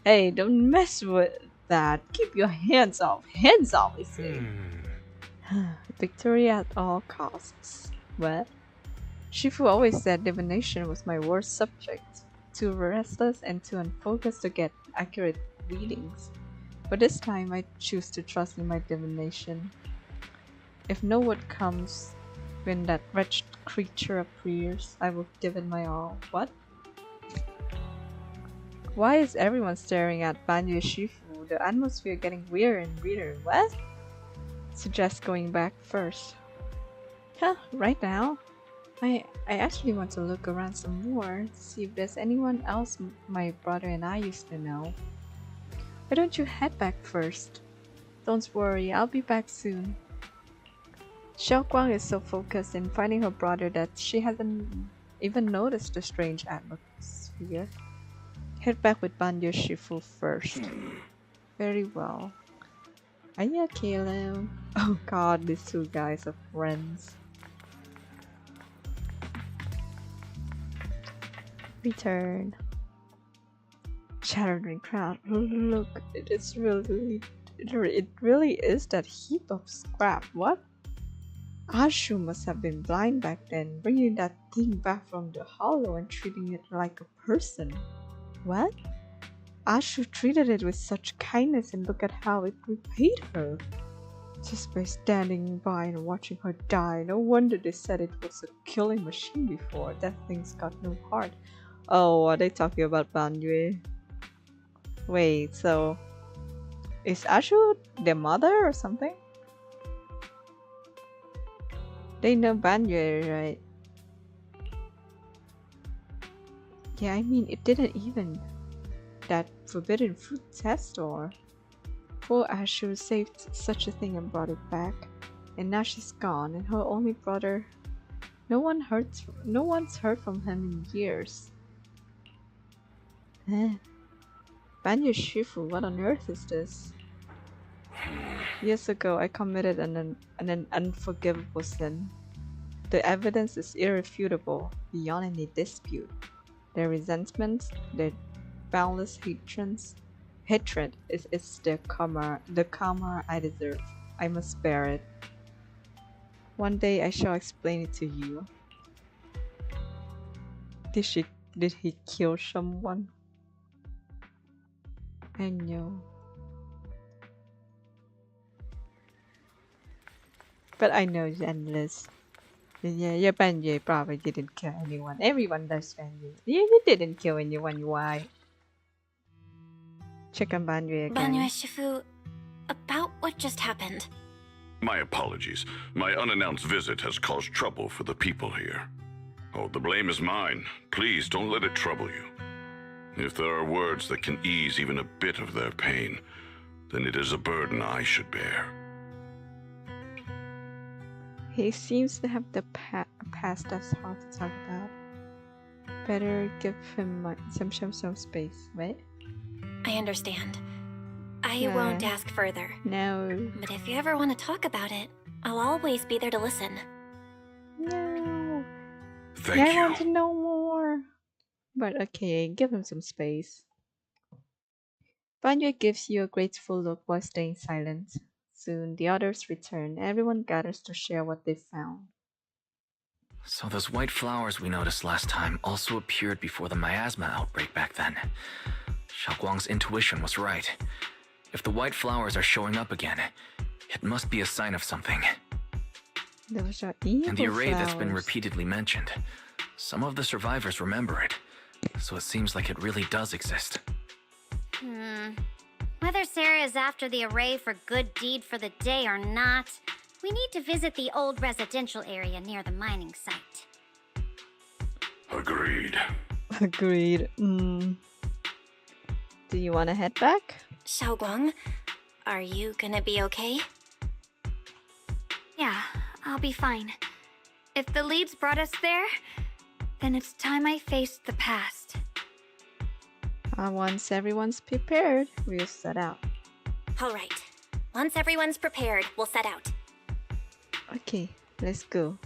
Hey, don't mess with that. Keep your hands off. Hands off, I say. Victory at all costs. What? Shifu always said divination was my worst subject. Too restless and too unfocused to get accurate readings. But this time I choose to trust in my divination. If no word comes when that wretched creature appears, I will give it my all. What? Why is everyone staring at Banyu Shifu? The atmosphere getting weirder and weirder. What? Suggest going back first. Huh, right now? I actually want to look around some more to see if there's anyone else my brother and I used to know. Why don't you head back first? Don't worry, I'll be back soon. Xiaoguang is so focused in finding her brother that she hasn't even noticed the strange atmosphere. Head back with Banyu Shifu first. Very well. Hiya, Caleb. Oh god, these two guys are friends. Return. Chattering crowd. Look, it really is that heap of scrap. What? Ashu must have been blind back then, bringing that thing back from the hollow and treating it like a person. What? Ashu treated it with such kindness, and look at how it repaid her. Just by standing by and watching her die. No wonder they said it was a killing machine before. That thing's got no heart. Oh, are they talking about Banyu? Wait, so is Ashu their mother or something? They know Banyu, right? Yeah, I mean, it didn't even that forbidden fruit test, or poor Ashu saved such a thing and brought it back, and now she's gone, and her only brother. No one's heard from him in years. Banyu Shifu, what on earth is this? Years ago, I committed an unforgivable sin. The evidence is irrefutable, beyond any dispute. Their resentment, their boundless hatred is the karma I deserve. I must bear it. One day I shall explain it to you. Did he kill someone? I know. But I know Zenless. Yeah, your Banjie probably didn't kill anyone. Everyone does Banjie. You didn't kill anyone, why? Check on Banjie again. Banjie Shifu, about what just happened. My apologies. My unannounced visit has caused trouble for the people here. Oh, the blame is mine. Please don't let it trouble you. If there are words that can ease even a bit of their pain, then it is a burden I should bear. He seems to have the past that's hard to talk about. Better give him some space, right? I understand. I won't ask further. No. But if you ever want to talk about it, I'll always be there to listen. No. Thank you. I want to know more. But okay, give him some space. Banjie gives you a grateful look while staying silent. Soon the others return. Everyone gathers to share what they found. So those white flowers we noticed last time also appeared before the miasma outbreak back then. Xiaoguang's intuition was right. If the white flowers are showing up again, it must be a sign of something. Those are evil And the array flowers. that's been repeatedly mentioned. Some of the survivors remember it, so it seems like it really does exist. Whether Sarah is after the array for good deed for the day or not, we need to visit the old residential area near the mining site. Agreed. Agreed. Do you want to head back? Xiaoguang, are you gonna be okay? Yeah, I'll be fine. If the leads brought us there, then it's time I faced the past. Once everyone's prepared, we'll set out. All right. Once everyone's prepared, we'll set out. Okay, let's go.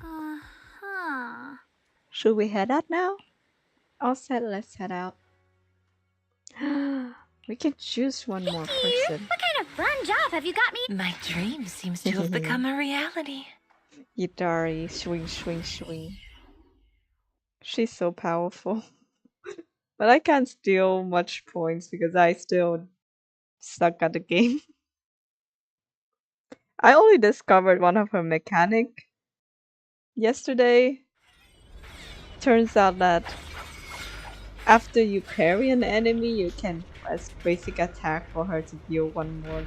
Uh-huh. Should we head out now? All set, let's head out. We can choose one more person. What kind of fun job have you got me? My dream seems to have become a reality. Yidari, swing, swing, swing. She's so powerful. But I can't steal much points because I still suck at the game. I only discovered one of her mechanic yesterday. Turns out that after you parry an enemy, you can press basic attack for her to deal one more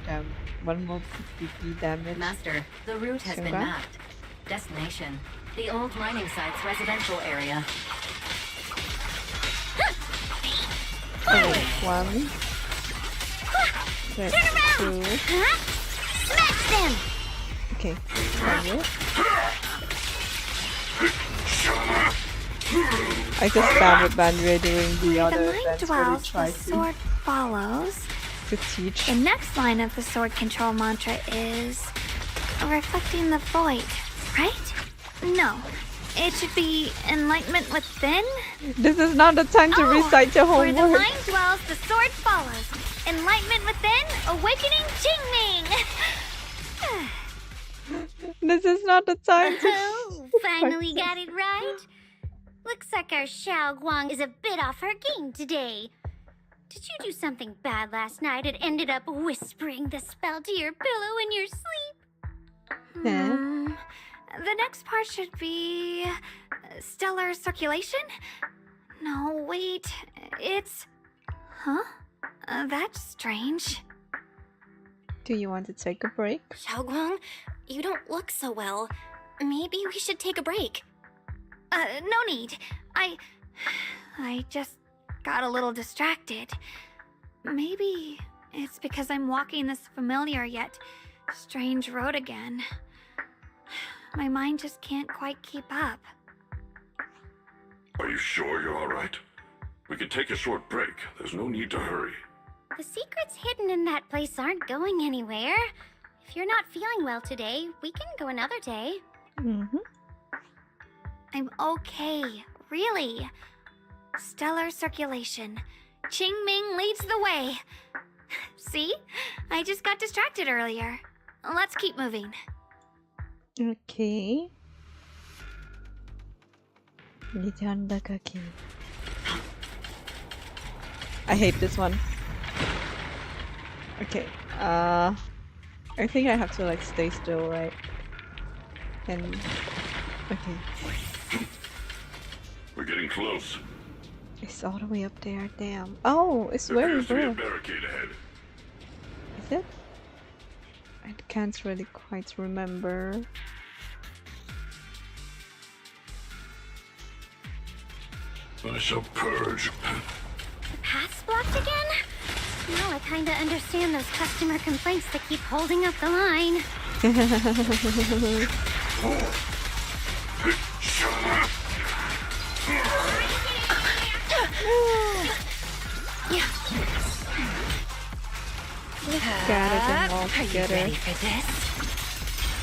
PP damage. Master, the route has been mapped. Destination, the old mining site's residential area. One. Turn around! Two. Smash them! Okay. One. I just spam with Banjie doing the other The mind events where he dwells, the tries sword follows. to teach. The next line of the sword control mantra is reflecting the void, right? No. It should be enlightenment within? This is not the time to recite your Where the homework. mind dwells, the sword follows. Enlightenment within, awakening Jingming! This is not the time to... Oh, finally got it right. Looks like our Xiaoguang is a bit off her game today. Did you do something bad last night and ended up whispering the spell to your pillow in your sleep? The next part should be stellar circulation? No, wait. It's... Huh? That's strange. Do you want to take a break? Xiaoguang, you don't look so well. Maybe we should take a break. No need. I just got a little distracted. Maybe it's because I'm walking this familiar yet strange road again. My mind just can't quite keep up. Are you sure you're all right? We can take a short break. There's no need to hurry. The secrets hidden in that place aren't going anywhere. If you're not feeling well today, we can go another day. I'm okay, really. Stellar circulation. Qingming leads the way. See? I just got distracted earlier. Let's keep moving. Okay. I hate this one. Okay. I think I have to like stay still, right? And okay. We're getting close. It's all the way up there. Damn. Oh, it's very Appears to be a low. barricade ahead. Is it? I can't really quite remember. I shall purge. The path's blocked again? Now I kinda understand those customer complaints that keep holding up the line. Gather them all Are you together. ready for this?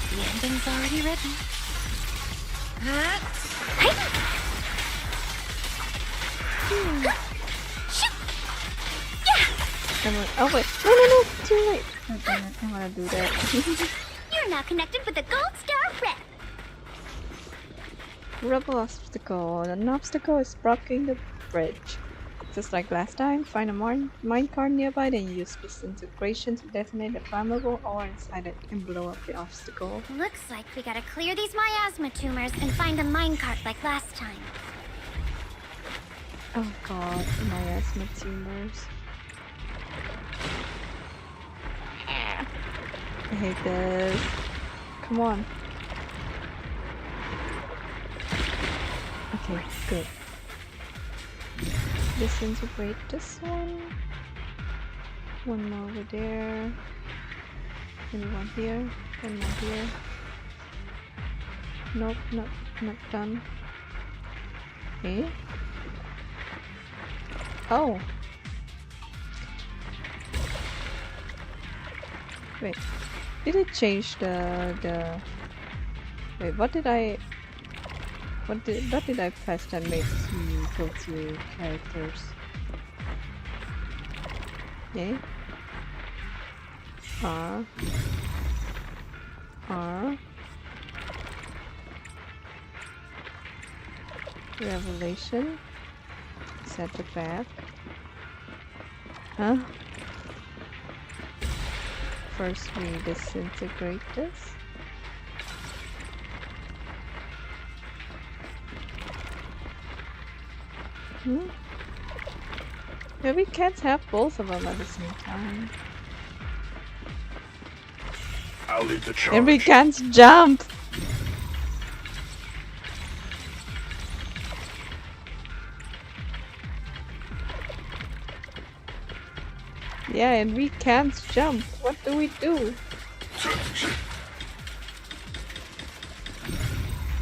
The ending's already written. Oh wait, no, too late. Oh, damn it, I wanna do that. You're now connected with the Gold Star Rep. Rebel obstacle. An obstacle is blocking the bridge. Just like last time, find a minecart nearby, then use disintegration to detonate the flammable ore inside it and blow up the obstacle. Looks like we gotta clear these miasma tumors and find a minecart like last time. Oh god, miasma tumors. I hate this. Come on. Okay, good. Disintegrate this one. One more over there. Maybe one here. One more here. Nope, not done. Okay. Oh. Wait. Did it change the wait, what did I press that makes me go to characters? Okay. R Revelation. Set the back. Huh? First we disintegrate this. Yeah, we can't have both of them at the same time. I'll lead the charge. And we can't jump! Yeah, and we can't jump. What do we do?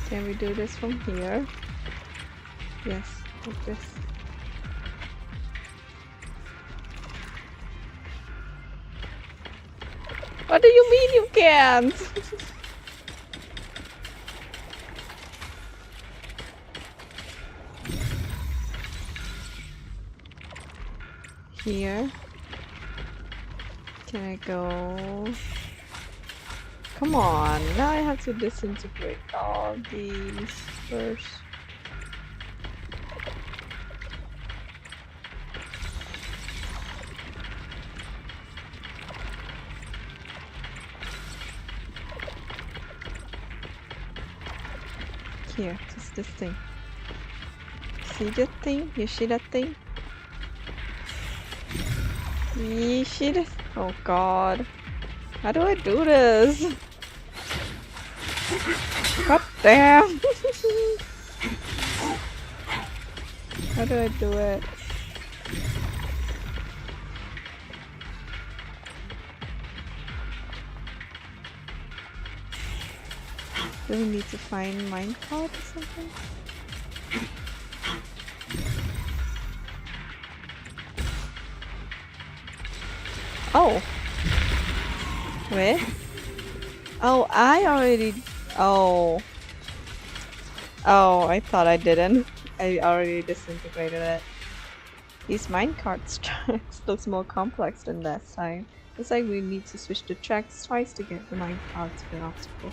Can we do this from here? Yes, like this. What do you mean you can't? Here. Can I go? Come on, now I have to disintegrate all these first. Here, just this thing. See that thing? You see that thing? You see this? Oh god. How do I do this? God damn! How do I do it? Do we need to find minecart or something? Oh! Wait. Oh, I already... Oh. Oh, I thought I didn't. I already disintegrated it. These minecart tracks looks more complex than last time. Looks like we need to switch the tracks twice to get the minecart to the obstacle.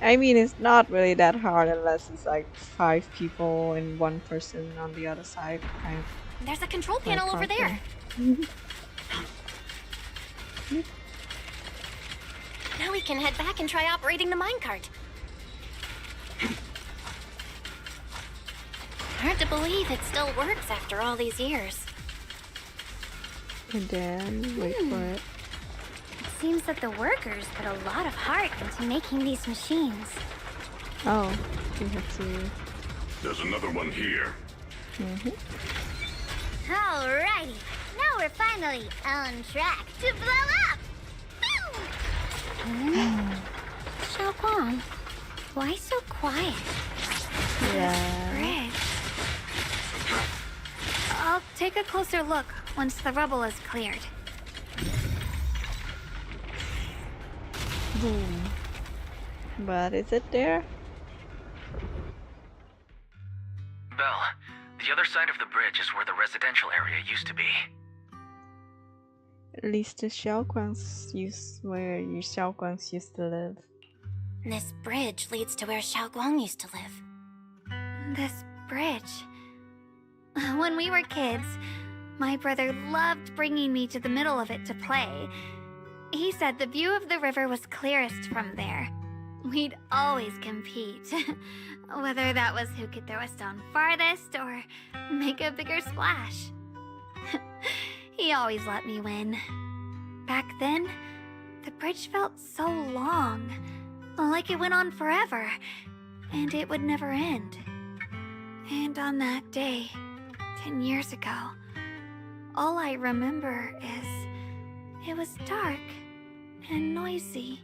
I mean, it's not really that hard unless it's like 5 people and 1 person on the other side. Kind of. There's a control panel over there. Now we can head back and try operating the minecart. Hard to believe it still works after all these years. And then, wait for it. It seems that the workers put a lot of heart into making these machines. Oh, we have to... There's another one here. Alrighty, now we're finally on track to blow up! Boom! Xiaoguang, why so quiet? Yeah. Bridge. I'll take a closer look once the rubble is cleared. Boom. But is it there? Belle, the other side of the bridge is where the residential area used to be. At least the Xiaoguangs where your Xiaoguangs used to live. This bridge leads to where Xiaoguang used to live. This bridge. When we were kids, my brother loved bringing me to the middle of it to play. He said the view of the river was clearest from there. We'd always compete, whether that was who could throw a stone farthest or make a bigger splash. He always let me win. Back then, the bridge felt so long, like it went on forever, and it would never end. And on that day, 10 years ago, all I remember is it was dark and noisy.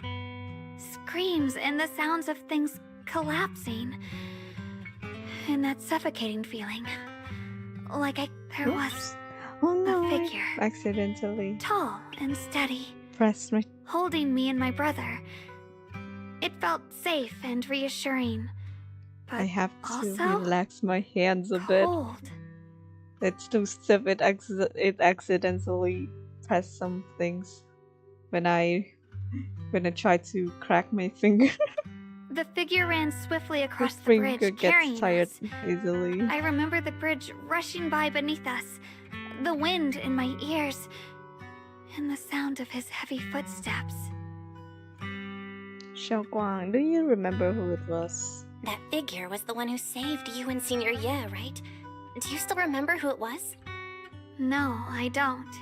Screams and the sounds of things collapsing. And that suffocating feeling. Like there was a figure. Accidentally. Tall and steady. Press me. Holding me and my brother. It felt safe and reassuring. But I have to also relax my hands a bit. cold. It's too stiff. It accidentally pressed some things when I tried to crack my finger. The figure ran swiftly across the finger bridge, gets carrying tired us. easily. I remember the bridge rushing by beneath us, the wind in my ears, and the sound of his heavy footsteps. Xiaoguang, do you remember who it was? That figure was the one who saved you and Senior Ye, right? Do you still remember who it was? No, I don't.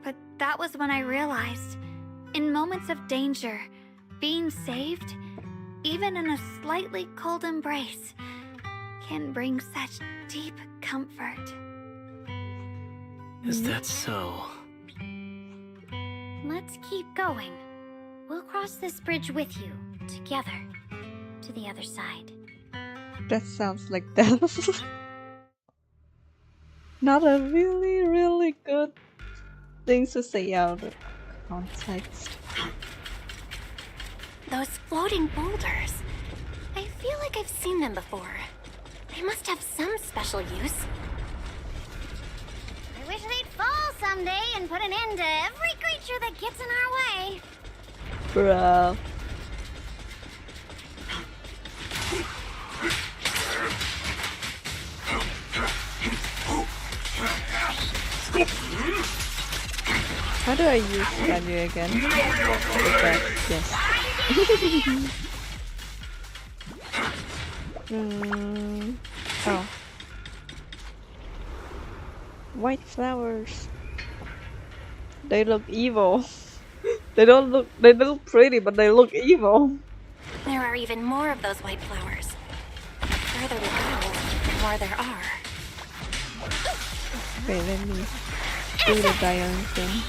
But that was when I realized, in moments of danger, being saved, even in a slightly cold embrace, can bring such deep comfort. Is that so? Let's keep going. We'll cross this bridge with you, together, to the other side. That sounds like that. Not a really good thing to say out of context. Those floating boulders. I feel like I've seen them before. They must have some special use. I wish they'd fall someday and put an end to every creature that gets in our way. Bruh. How do I use Daniel again? Yes. Oh. White flowers. They look evil. They look pretty, but they look evil. There are even more of those white flowers. The further we go, the more there are. Wait, let me do the diamond thing.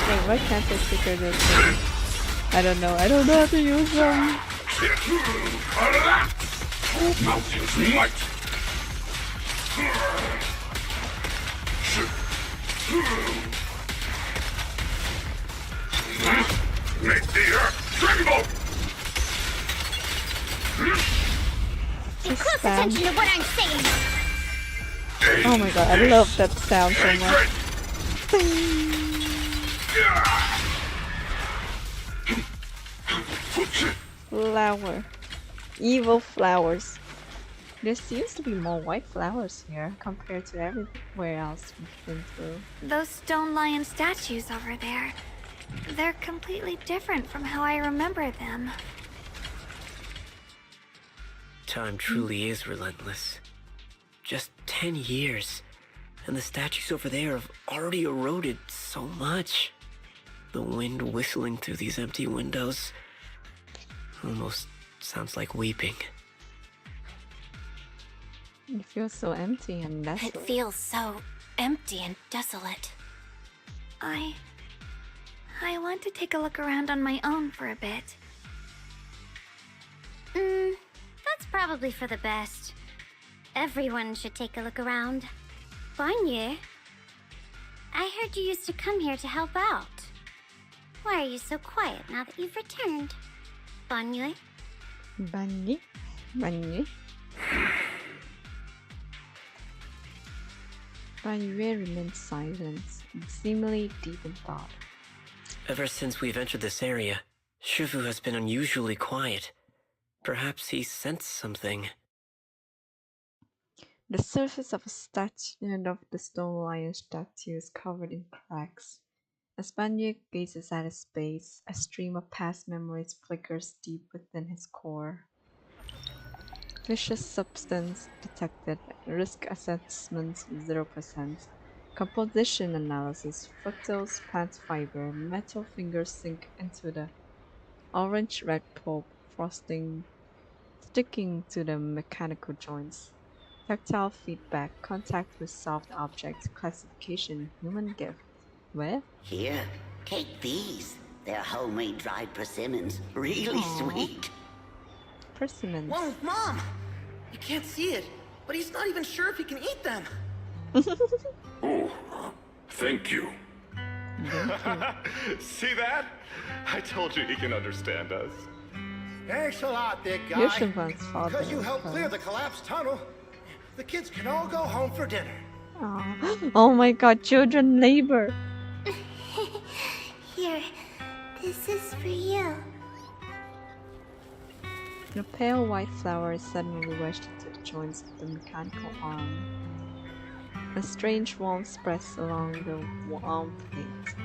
Wait, why can't I figure this thing? I don't know how to use them. Mountain's might. Make the earth tremble. sound. attention to what I'm saying. Oh my god, I love that sound so much. Flower. Evil flowers. There seems to be more white flowers here compared to everywhere else we've been through. Those stone lion statues over there, they're completely different from how I remember them. Time truly is relentless. Just 10 years, and the statues over there have already eroded so much. The wind whistling through these empty windows almost sounds like weeping. It feels so empty and desolate. It feels so empty and desolate. I want to take a look around on my own for a bit. That's probably for the best. Everyone should take a look around. Banye, I heard you used to come here to help out. Why are you so quiet now that you've returned? Banye? Banye? Banye? Banye remained silent, seemingly deep in thought. Ever since we've entered this area, Shifu has been unusually quiet. Perhaps he sensed something. The surface of the stone lion statue is covered in cracks. As Banye gazes at his base, a stream of past memories flickers deep within his core. Vicious substance detected. Risk assessment 0%. Composition analysis. Fructose plant fiber. Metal fingers sink into the orange-red pulp frosting, sticking to the mechanical joints. Tactile feedback. Contact with soft objects. Classification. Human gift. Where? Here, take these. They're homemade dried persimmons. Really sweet. Persimmons. Whoa, Mom! You can't see it, but he's not even sure if he can eat them. Oh, thank you. See that? I told you he can understand us. Thanks a lot, big guy. Yoshivan's father. Because you helped clear the collapsed tunnel, the kids can all go home for dinner. Aww. Oh my god, children labor. Here, this is for you. The pale white flower is suddenly wedged into the joints of the mechanical arm. A strange warmth spreads along the arm plate.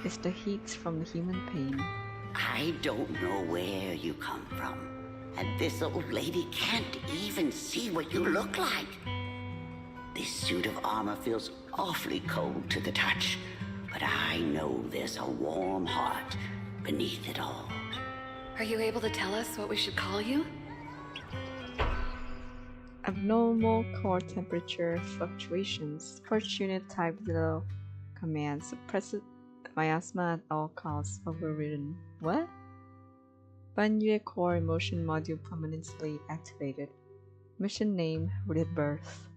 It's the heat from the human pain. I don't know where you come from, and this old lady can't even see what you look like. This suit of armor feels awfully cold to the touch, but I know there's a warm heart beneath it all. Are you able to tell us what we should call you? Abnormal core temperature fluctuations. First unit type 0 command. Suppress miasma at all costs. Overridden. What? Banye core emotion module permanently activated. Mission name Rebirth.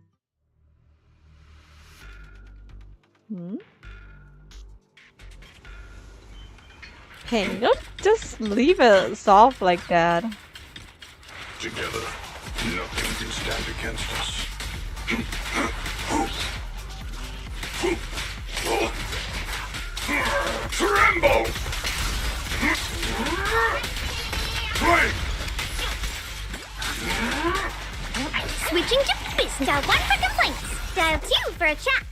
Hey, don't just leave it off like that. Together, nothing can stand against us. Tremble! Switching to Biz. Dial 1 for complaints. Dial 2 for a chat.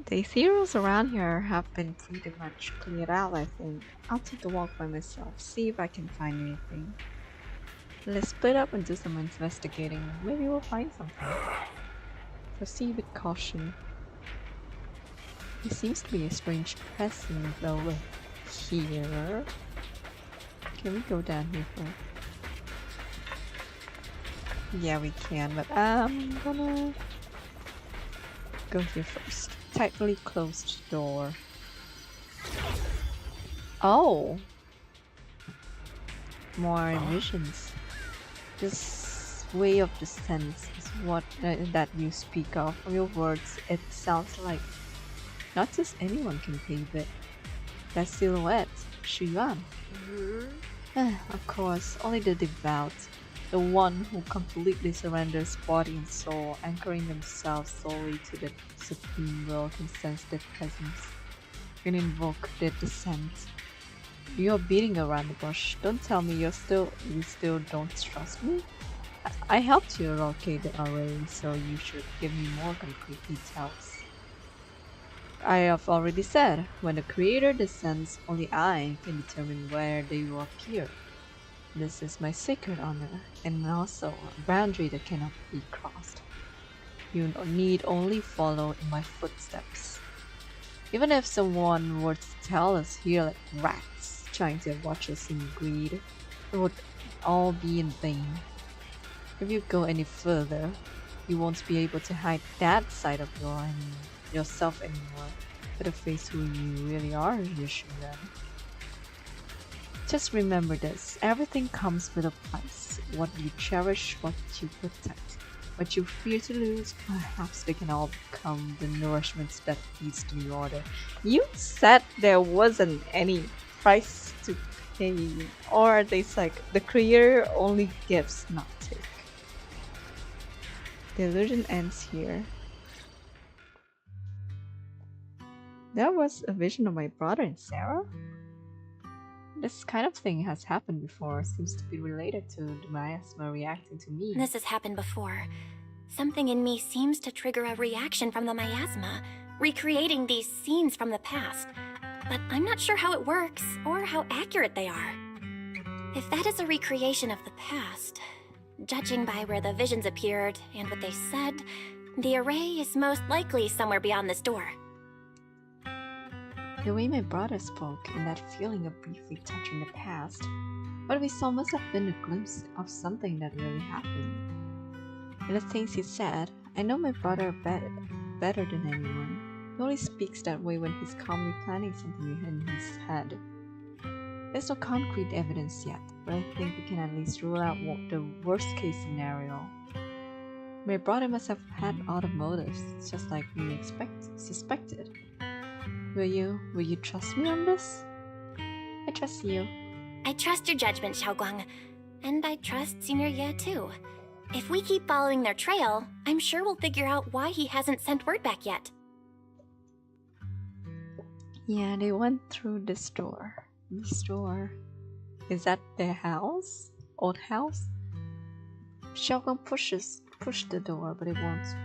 The zeros around here have been pretty much cleared out, I think. I'll take a walk by myself, see if I can find anything. Let's split up and do some investigating. Maybe we'll find something. Proceed with caution. There seems to be a strange presence over here. Can we go down here first? Yeah, we can, but I'm gonna go here first. Tightly closed door. Oh! More visions. This way of descent is what that you speak of. From your words, it sounds like not just anyone can pave it. That silhouette, Shuyuan. Of course, only the devout. The one who completely surrenders body and soul, anchoring themselves solely to the supreme will, can sense their presence, can invoke their descent. You're beating around the bush. Don't tell me you still don't trust me? I helped you locate the array, so you should give me more concrete details. I have already said, when the creator descends, only I can determine where they will appear. This is my sacred honor, and also a boundary that cannot be crossed. You need only follow in my footsteps. Even if someone were to tell us here like rats, trying to watch us in greed, it would all be in vain. If you go any further, you won't be able to hide that side of yourself anymore, but to face who you really are, you should then. Just remember this, everything comes with a price. What you cherish, what you protect, what you fear to lose, perhaps they can all become the nourishment that feeds the new order. You said there wasn't any price to pay, or they like the creator only gives, not take. The illusion ends here. That was a vision of my brother and Sarah? This kind of thing has happened before, seems to be related to the miasma reacting to me. This has happened before. Something in me seems to trigger a reaction from the miasma, recreating these scenes from the past. But I'm not sure how it works, or how accurate they are. If that is a recreation of the past, judging by where the visions appeared and what they said, the array is most likely somewhere beyond this door. The way my brother spoke and that feeling of briefly touching the past, what we saw must have been a glimpse of something that really happened. And the things he said, I know my brother better than anyone. He only speaks that way when he's calmly planning something in his head. There's no concrete evidence yet, but I think we can at least rule out the worst case scenario. My brother must have had other motives, just like we suspected. Will you trust me on this? I trust you. I trust your judgment, Xiaoguang. And I trust Senior Ye too. If we keep following their trail, I'm sure we'll figure out why he hasn't sent word back yet. Yeah, they went through this door. This door. Is that their house? Old house? Xiaoguang pushed the door, but it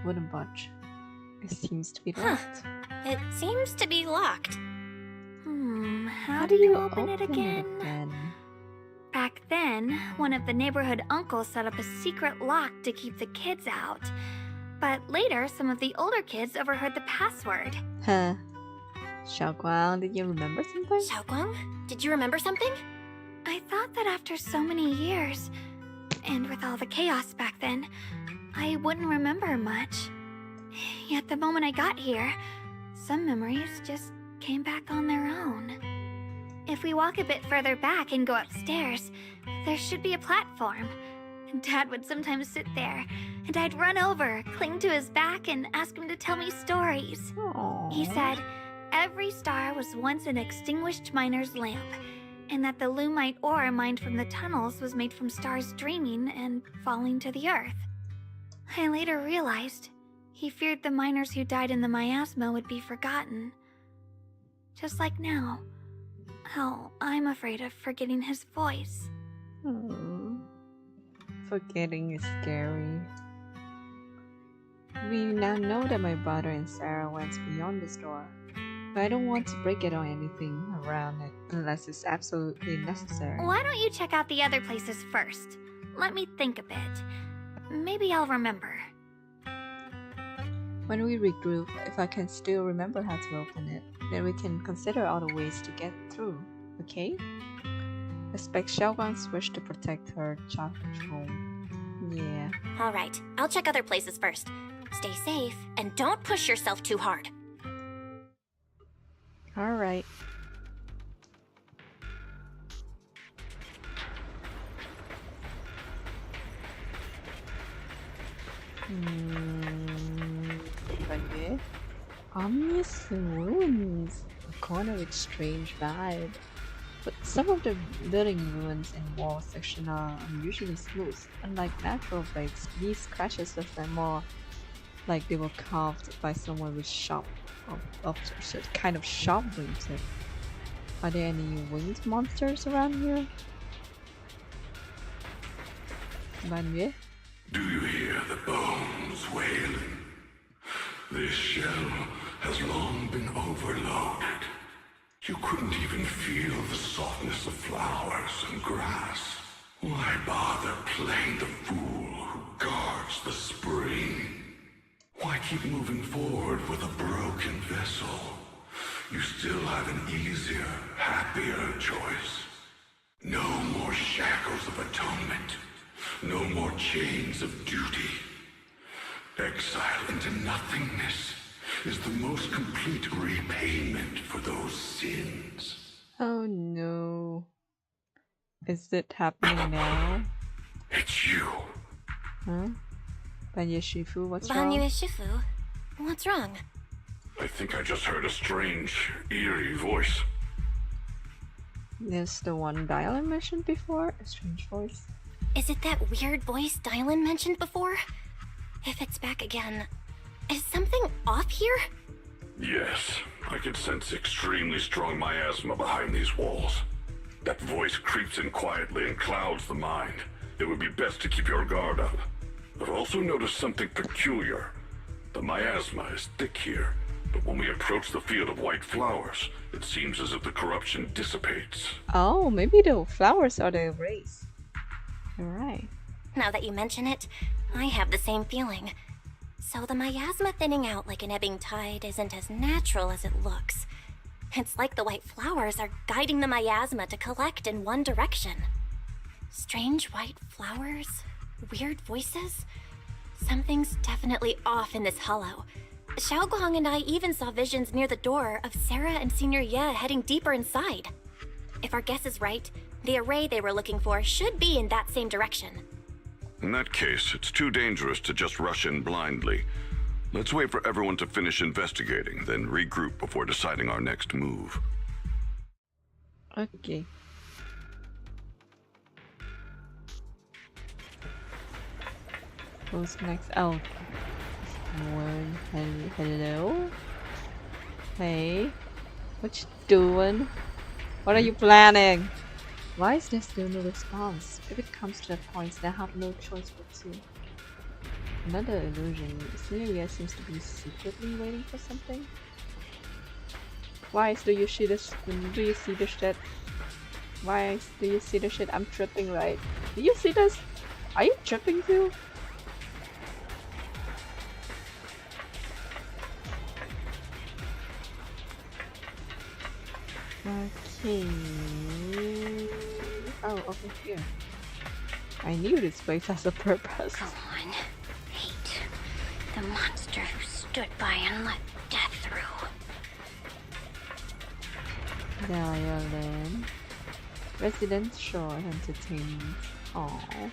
wouldn't budge. It seems to be locked. It seems to be locked. How do you open it again? Back then, one of the neighborhood uncles set up a secret lock to keep the kids out. But later, some of the older kids overheard the password. Huh. Xiaoguang, did you remember something? Xiaoguang, did you remember something? I thought that after so many years, and with all the chaos back then, I wouldn't remember much. Yet the moment I got here, some memories just came back on their own. If we walk a bit further back and go upstairs, there should be a platform. Dad would sometimes sit there, and I'd run over, cling to his back, and ask him to tell me stories. Aww. He said every star was once an extinguished miner's lamp, and that the lumite ore mined from the tunnels was made from stars dreaming and falling to the earth. I later realized he feared the miners who died in the miasma would be forgotten. Just like now, how I'm afraid of forgetting his voice. Forgetting is scary. We now know that my brother and Sarah went beyond this door, but I don't want to break it or anything around it unless it's absolutely necessary. Why don't you check out the other places first? Let me think a bit. Maybe I'll remember. When we regroup, if I can still remember how to open it, then we can consider other ways to get through, okay? Respect Xiaoguang's wish to protect her childhood home. Yeah. Alright, I'll check other places first. Stay safe, and don't push yourself too hard. Alright. Okay. Ominous ruins. A corner with strange vibe. But some of the building ruins in wall section are unusually smooth. Unlike natural breaks, these scratches look more like they were carved by someone with kind of sharp wingtip. Are there any winged monsters around here? Do you hear the bones wailing? This shell has long been overloaded. You couldn't even feel the softness of flowers and grass. Why bother playing the fool who guards the spring? Why keep moving forward with a broken vessel? You still have an easier, happier choice. No more shackles of atonement. No more chains of duty. Exile into nothingness is the most complete repayment for those sins. Oh no. Is it happening now? It's you. Huh? Banya Shifu, what's Banya wrong? Shifu? What's wrong? I think I just heard a strange, eerie voice. Is the one Dylan mentioned before? A strange voice? Is it that weird voice Dylan mentioned before? If it's back again, is something off here? Yes, I can sense extremely strong miasma behind these walls. That voice creeps in quietly and clouds the mind. It would be best to keep your guard up. I've also noticed something peculiar. The miasma is thick here, but when we approach the field of white flowers, it seems as if the corruption dissipates. Oh, maybe the flowers are the race. Alright. Now that you mention it, I have the same feeling. So the miasma thinning out like an ebbing tide isn't as natural as it looks. It's like the white flowers are guiding the miasma to collect in one direction. Strange white flowers? Weird voices? Something's definitely off in this hollow. Xiaoguang and I even saw visions near the door of Sarah and Senior Ye heading deeper inside. If our guess is right, the array they were looking for should be in that same direction. In that case, it's too dangerous to just rush in blindly. Let's wait for everyone to finish investigating, then regroup before deciding our next move. Okay. Who's next? Oh. Hello? Hey. What you doing? What are you planning? Why is there still no response? If it comes to that point, they have no choice but to. Another illusion. Scenario seems to be secretly waiting for something. Why do you see this? Do you see the shit? Why do you see the shit? I'm tripping, right? Do you see this? Are you tripping too? Okay. Oh, over here. I knew this place has a purpose. Go on. Hate. The monster who stood by and let death through. Dial-in. Residential entertainment. Aww.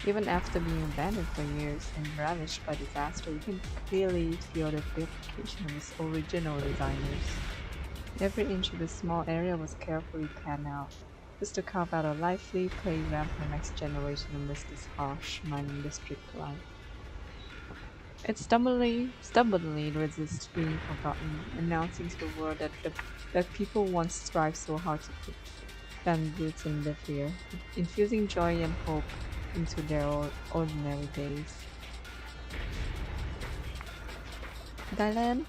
Even after being abandoned for years and ravished by disaster, you can clearly feel the dedication of its original designers. Every inch of the small area was carefully planned out, just to carve out a lively playground for the next generation amidst this harsh mining district life. It stubbornly resists being forgotten, announcing to the world that people once strived so hard to put down roots and live here, infusing joy and hope into their ordinary days. Dylan?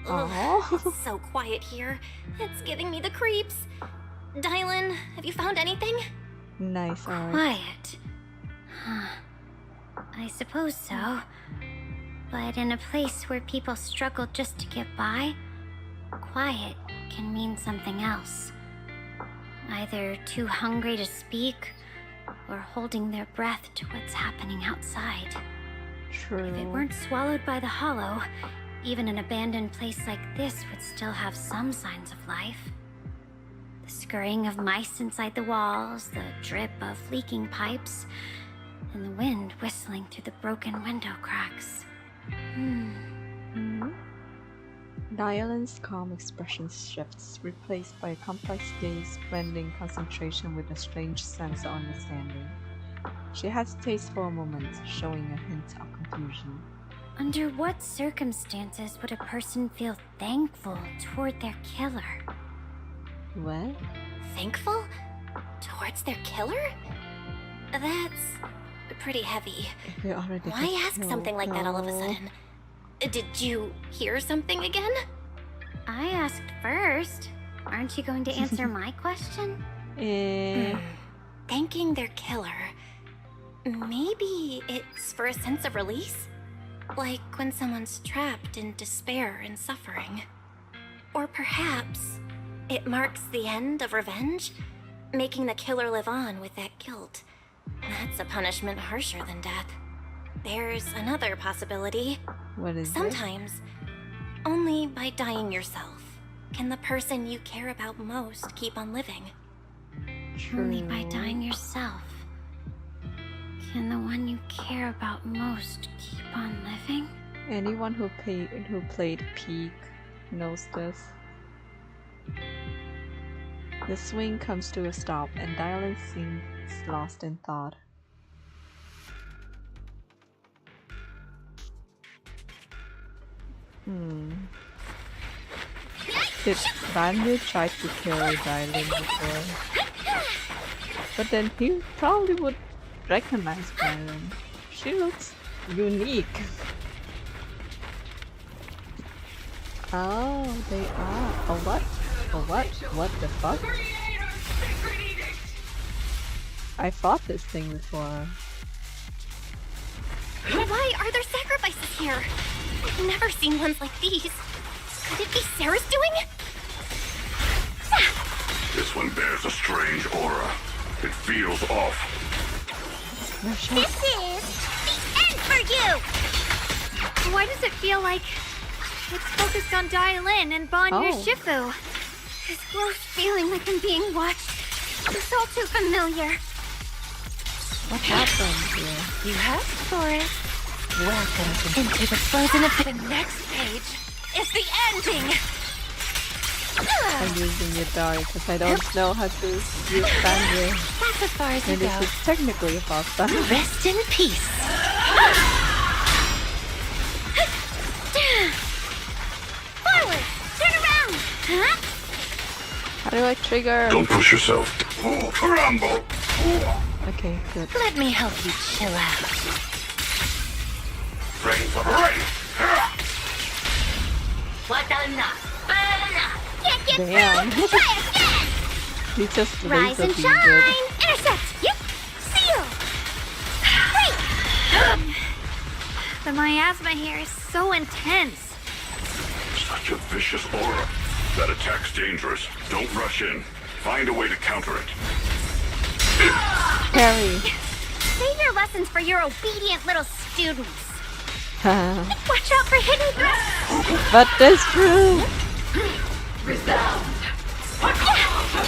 Ugh, so quiet here. It's giving me the creeps. Dylan, have you found anything? Nice, alright. Quiet. I suppose so. But in a place where people struggle just to get by, quiet can mean something else. Either too hungry to speak, or holding their breath to what's happening outside. True. If it weren't swallowed by the hollow, even an abandoned place like this would still have some signs of life. The scurrying of mice inside the walls, the drip of leaking pipes, and the wind whistling through the broken window cracks. Dialen's calm expression shifts, replaced by a complex gaze blending concentration with a strange sense of understanding. She hesitates for a moment, showing a hint of confusion. Under what circumstances would a person feel thankful toward their killer? What? Thankful? Towards their killer? That's pretty heavy. Why ask something like that all of a sudden? Did you hear something again? I asked first. Aren't you going to answer my question? Thanking their killer. Maybe it's for a sense of release? Like when someone's trapped in despair and suffering. Or perhaps it marks the end of revenge, making the killer live on with that guilt. That's a punishment harsher than death. There's another possibility. What is Sometimes, only by dying yourself can the person you care about most keep on living. Only by dying yourself can the one you care about most keep on living? Anyone who played Peak knows this. The swing comes to a stop, and Dialen seems lost in thought. Did Bandu try to kill Dialen before? But then he probably would recognize Dialen. She looks unique. Oh, they are. Oh, what? Oh, what? What the fuck? I fought this thing before. Why are there sacrifices here? I've never seen ones like these. Could it be Sarah's doing? This one bears a strange aura. It feels off. This is the end for you! Why does it feel like it's focused on Dialin and Banyu Shifu? This close feeling like I'm being watched. It's all too familiar. What happened here? You asked for it. Welcome into the frozen of the next page is the ending. I'm using your die because I don't know how to use Banjo. That's as far as you and go. this is technically a boss battle. Rest in peace. Forward! Turn around! Huh? How do I trigger? Don't push yourself. Oh, crumble! Okay, good. Let me help you chill out. Brains are ready! Damn. He just Rise and laser shine! beamed. Intercept! Yep! Seal! The miasma here is so intense. Such a vicious aura. That attack's dangerous. Don't rush in. Find a way to counter it. Parry. Save your lessons for your obedient little students. Watch out for hidden threats! But that's true. Resound!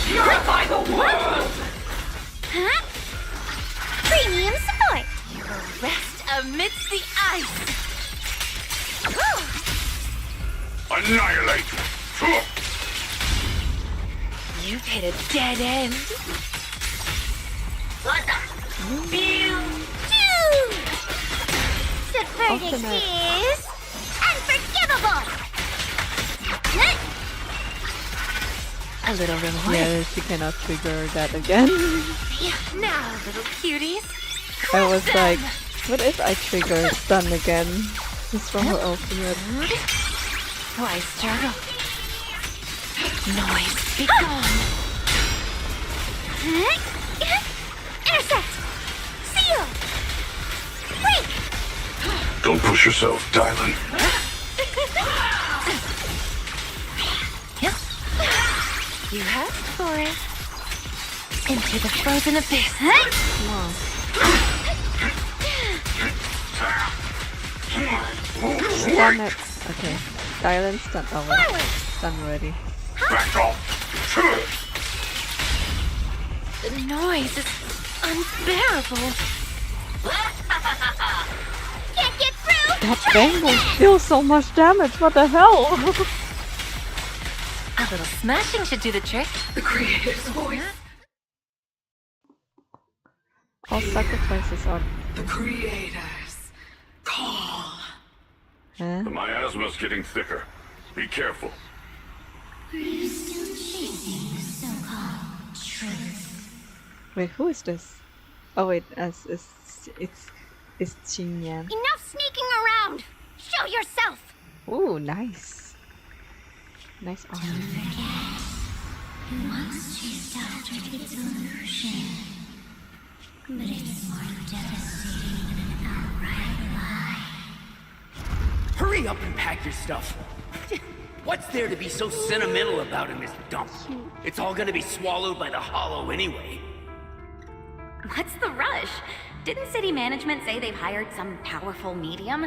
Purify the world! Huh? Premium support! You will rest amidst the ice! Annihilate! You've hit a dead end. Subverted is unforgivable! A little reward. Yeah, she cannot trigger that again. Now, little cuties. I was like, what if I trigger stun again? Just from her ultimate. Why struggle? Noise be gone. Intercept! Seal! Break! Don't push yourself, Dylan. You asked for it. Into the frozen abyss. Come on. Stun it. Okay. Dylan stun over. Stun ready. Back off! The noise is unbearable. Can't get through! That bang will deal so much damage. What the hell? Little smashing should do the trick. The creator's voice. All sacrifices are... The creators call. Huh? The miasma's getting thicker. Be careful. Are you still chasing the so-called truth? Wait, who is this? Oh wait, it's Qingyan. Enough sneaking around! Show yourself! Ooh, nice. Nice armor. Don't forget, you once chased after its illusion. But it's more devastating than an outright lie. Hurry up and pack your stuff. What's there to be so sentimental about in this dump? It's all gonna be swallowed by the hollow anyway. What's the rush? Didn't city management say they've hired some powerful medium?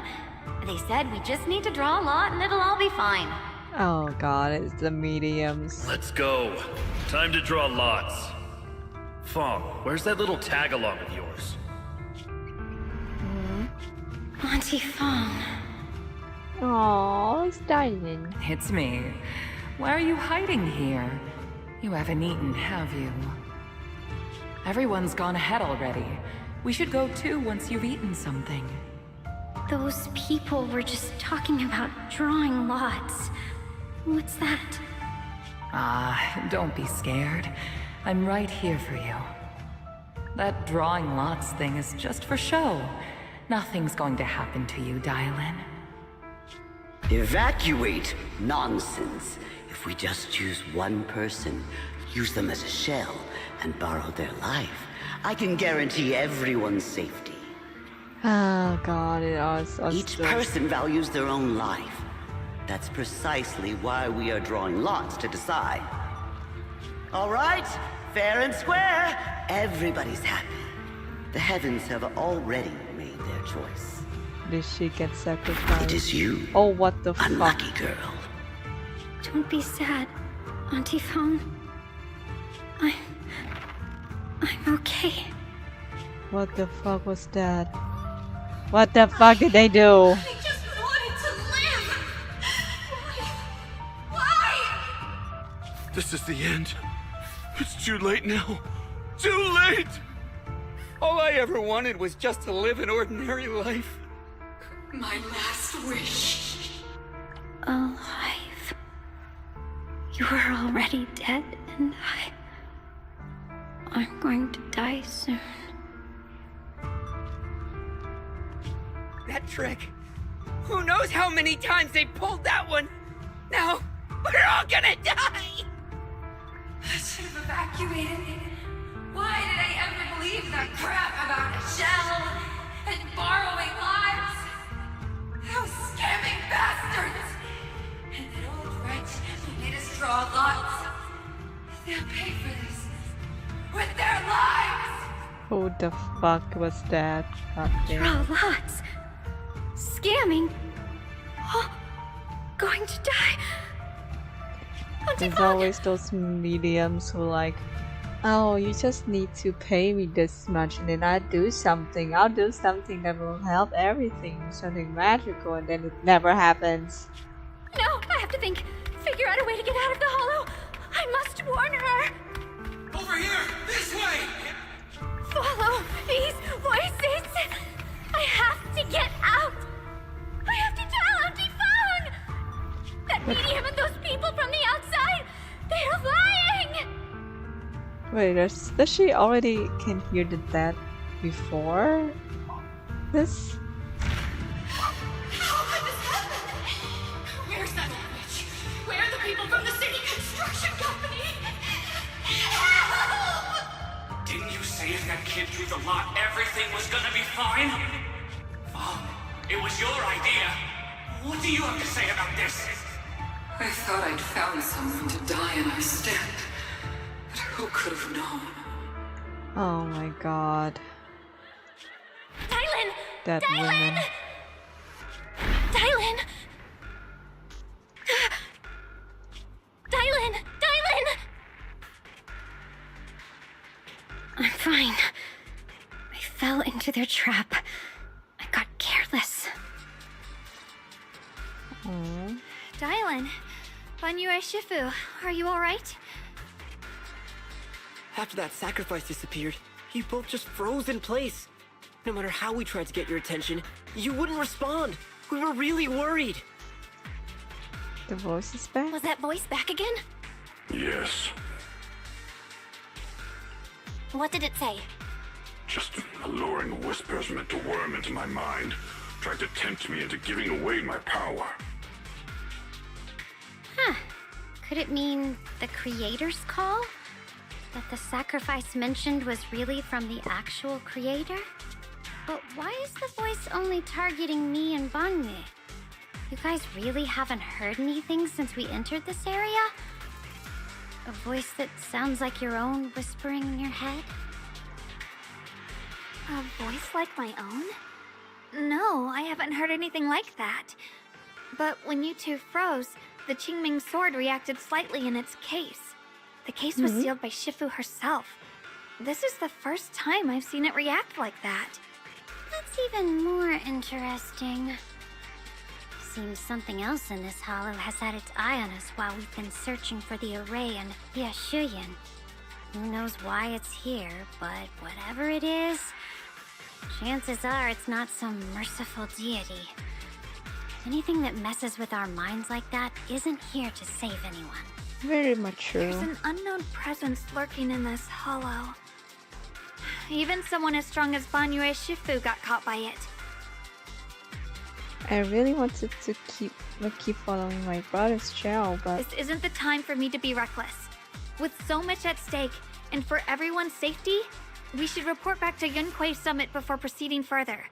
They said we just need to draw a lot and it'll all be fine. Oh god, it's the mediums. Let's go. Time to draw lots. Fong, where's that little tag-along of yours? Auntie Fong. Aww, it's Diamond. It's me. Why are you hiding here? You haven't eaten, have you? Everyone's gone ahead already. We should go too once you've eaten something. Those people were just talking about drawing lots. What's that? Ah, don't be scared. I'm right here for you. That drawing lots thing is just for show. Nothing's going to happen to you, Dylan. Evacuate? Nonsense. If we just choose one person, use them as a shell, and borrow their life, I can guarantee everyone's safety. Oh god, it is. Each person values their own life. That's precisely why we are drawing lots to decide. All right, fair and square. Everybody's happy. The heavens have already made their choice. Did she get sacrificed? It is you. Oh, what the fuck? Unlucky girl. Don't be sad, Auntie Fong. I'm okay. What the fuck was that? What the fuck did they do? I just wanted to live! Why? This is the end. It's too late now. Too late! All I ever wanted was just to live an ordinary life. My last wish. Alive. You were already dead, and I'm going to die soon. That trick. Who knows how many times they pulled that one? Now, we're all gonna die! I should have evacuated. Why did I ever believe that crap about a shell and borrowing lives? Those scamming bastards! And that old wretch who made us draw lots. They'll pay for this with their lives! Who the fuck was that? Draw lots. Scamming. Oh, going to die. There's always those mediums who like, oh, you just need to pay me this much and then I'll do something that will help everything, something magical, and then it never happens. No, I have to think. Figure out a way to get out of the hollow. I must warn her. Over here! This way! Follow these voices. I have to get out. I have to tell Auntie Fong. That medium and those people from the outside, they are lying. Wait, does she already can hear the dead before this? How could this happen? Where's that witch? Where are the people from the city construction company? Help! Didn't you say if that kid drew the lot, everything was gonna be fine? It was your idea. What do you have to say about this? I thought I'd found someone to die in our stead. But who could have known? Oh my god. Dylan! That Dylan! woman. Dylan! Dylan! Dylan! I'm fine. I fell into their trap. I got careless. Aww. Dylan, Banyue Shifu, are you alright? After that sacrifice disappeared, you both just froze in place. No matter how we tried to get your attention, you wouldn't respond. We were really worried. The voice is back? Was that voice back again? Yes. What did it say? Just alluring whispers meant to worm into my mind, tried to tempt me into giving away my power. Huh. Could it mean the creator's call? That the sacrifice mentioned was really from the actual creator? But why is the voice only targeting me and Banyue? You guys really haven't heard anything since we entered this area? A voice that sounds like your own whispering in your head? A voice like my own? No, I haven't heard anything like that. But when you two froze, the Qingming sword reacted slightly in its case. The case was sealed by Shifu herself. This is the first time I've seen it react like that. That's even more interesting. Seems something else in this hollow has had its eye on us while we've been searching for the array and Yashuyan. Who knows why it's here, but whatever it is, chances are it's not some merciful deity. Anything that messes with our minds like that isn't here to save anyone. Very mature. There's an unknown presence lurking in this hollow. Even someone as strong as Banyue Shifu got caught by it. I really wanted to keep following my brother's trail, but this isn't the time for me to be reckless. With so much at stake, and for everyone's safety, we should report back to Yunquay Summit before proceeding further.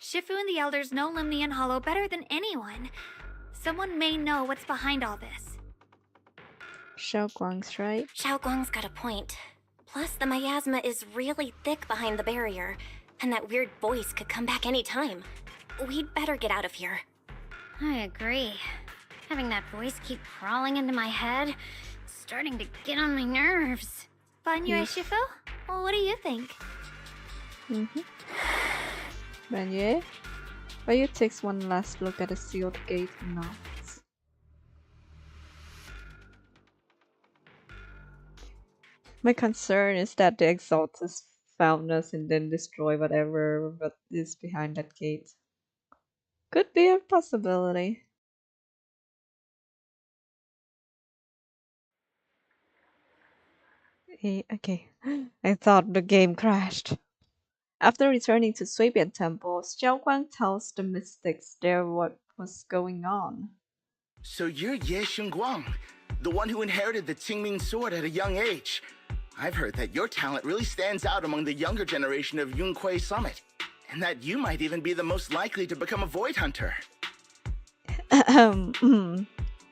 Shifu and the elders know Limnian Hollow better than anyone. Someone may know what's behind all this. Xiaoguang's right. Xiaoguang's got a point. Plus, the miasma is really thick behind the barrier, and that weird voice could come back any time. We'd better get out of here. I agree. Having that voice keep crawling into my head, it's starting to get on my nerves. Banyue Shifu, what do you think? Banyue, Ryu takes one last look at the sealed gate and nods. My concern is that the Exaltus found us and then destroy whatever is behind that gate. Could be a possibility. Okay, I thought the game crashed. After returning to Suibian Temple, Xiaoguang tells the mystics there what was going on. So you're Ye Xingguang, the one who inherited the Qingming sword at a young age. I've heard that your talent really stands out among the younger generation of Yunquay Summit, and that you might even be the most likely to become a void hunter.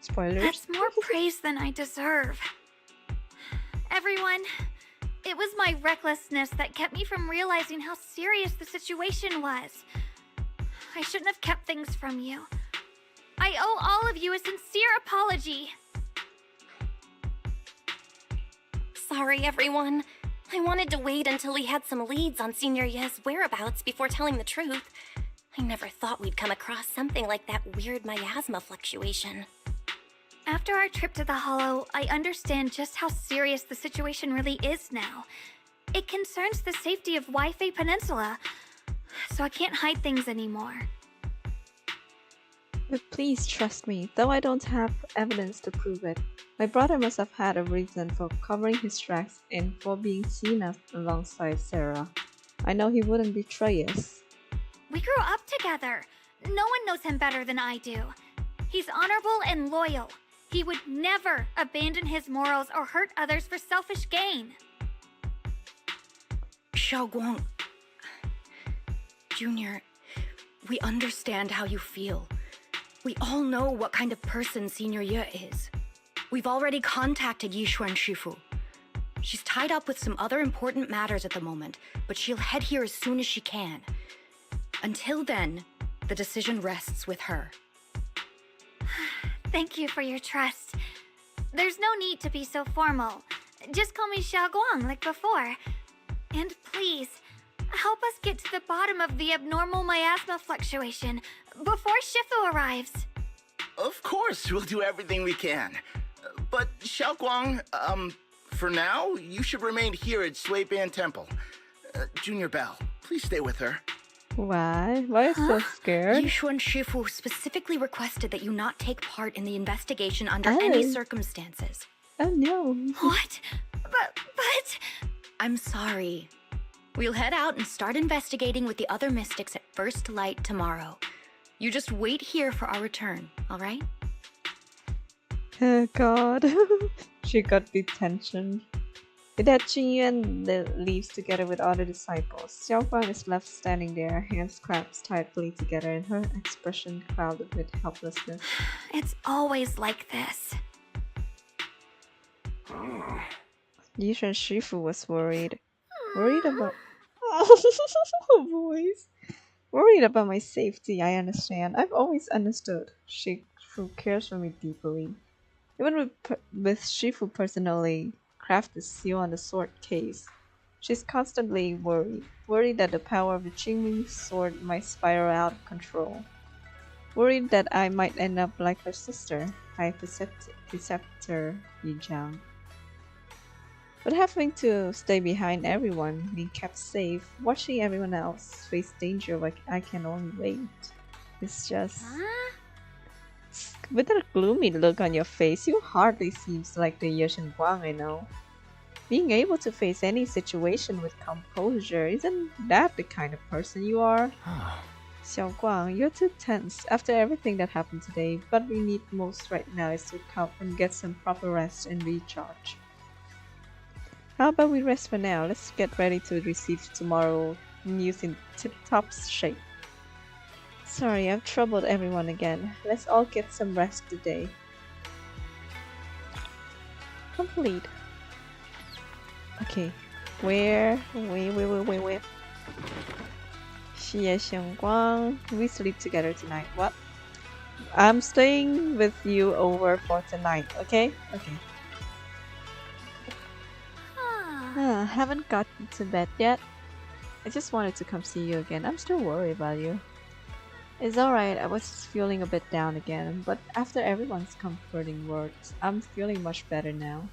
Spoilers. That's more praise than I deserve. Everyone, it was my recklessness that kept me from realizing how serious the situation was. I shouldn't have kept things from you. I owe all of you a sincere apology. Sorry, everyone. I wanted to wait until we had some leads on Senior Ye's whereabouts before telling the truth. I never thought we'd come across something like that weird miasma fluctuation. After our trip to the Hollow, I understand just how serious the situation really is now. It concerns the safety of Waifei Peninsula, so I can't hide things anymore. But please trust me, though I don't have evidence to prove it. My brother must have had a reason for covering his tracks and for being seen alongside Sarah. I know he wouldn't betray us. We grew up together. No one knows him better than I do. He's honorable and loyal. He would never abandon his morals or hurt others for selfish gain. Xiaoguang, Junior, we understand how you feel. We all know what kind of person Senior Ye is. We've already contacted Yishuan Shifu. She's tied up with some other important matters at the moment, but she'll head here as soon as she can. Until then, the decision rests with her. Thank you for your trust. There's no need to be so formal. Just call me Xiaoguang like before. And please, help us get to the bottom of the abnormal miasma fluctuation before Shifu arrives. Of course, we'll do everything we can. But Xiaoguang, for now, you should remain here at Suiban Temple. Junior Bell, please stay with her. Why? Why are you so scared? Yishuan Shifu specifically requested that you not take part in the investigation under any circumstances. Oh no. What? But... I'm sorry. We'll head out and start investigating with the other mystics at first light tomorrow. You just wait here for our return, alright? Oh god. She got detention. With that, Qingyuan leaves together with other disciples. Xiaoguang is left standing there, hands clasped tightly together and her expression clouded with helplessness. It's always like this. Yishan Shifu was worried. Worried about... voice. Worried about my safety, I understand. I've always understood. Shifu cares for me deeply. Even with Shifu personally craft the seal on the sword case, she's constantly worried that the power of the Qingming sword might spiral out of control. Worried that I might end up like her sister, High Preceptor Yijiang. But having to stay behind everyone, being kept safe, watching everyone else face danger like I can only wait. It's just... With that gloomy look on your face, you hardly seems like the Yeshen Guang I know. Being able to face any situation with composure, isn't that the kind of person you are? Xiao Guang, you're too tense after everything that happened today. What we need most right now is to come and get some proper rest and recharge. How about we rest for now? Let's get ready to receive tomorrow news in tip-top shape. Sorry, I've troubled everyone again. Let's all get some rest today. Complete. Okay, where? Xie Xiangguang, we sleep together tonight. What? I'm staying with you over for tonight, okay? Okay. Haven't gotten to bed yet. I just wanted to come see you again. I'm still worried about you. It's alright, I was feeling a bit down again, but after everyone's comforting words, I'm feeling much better now.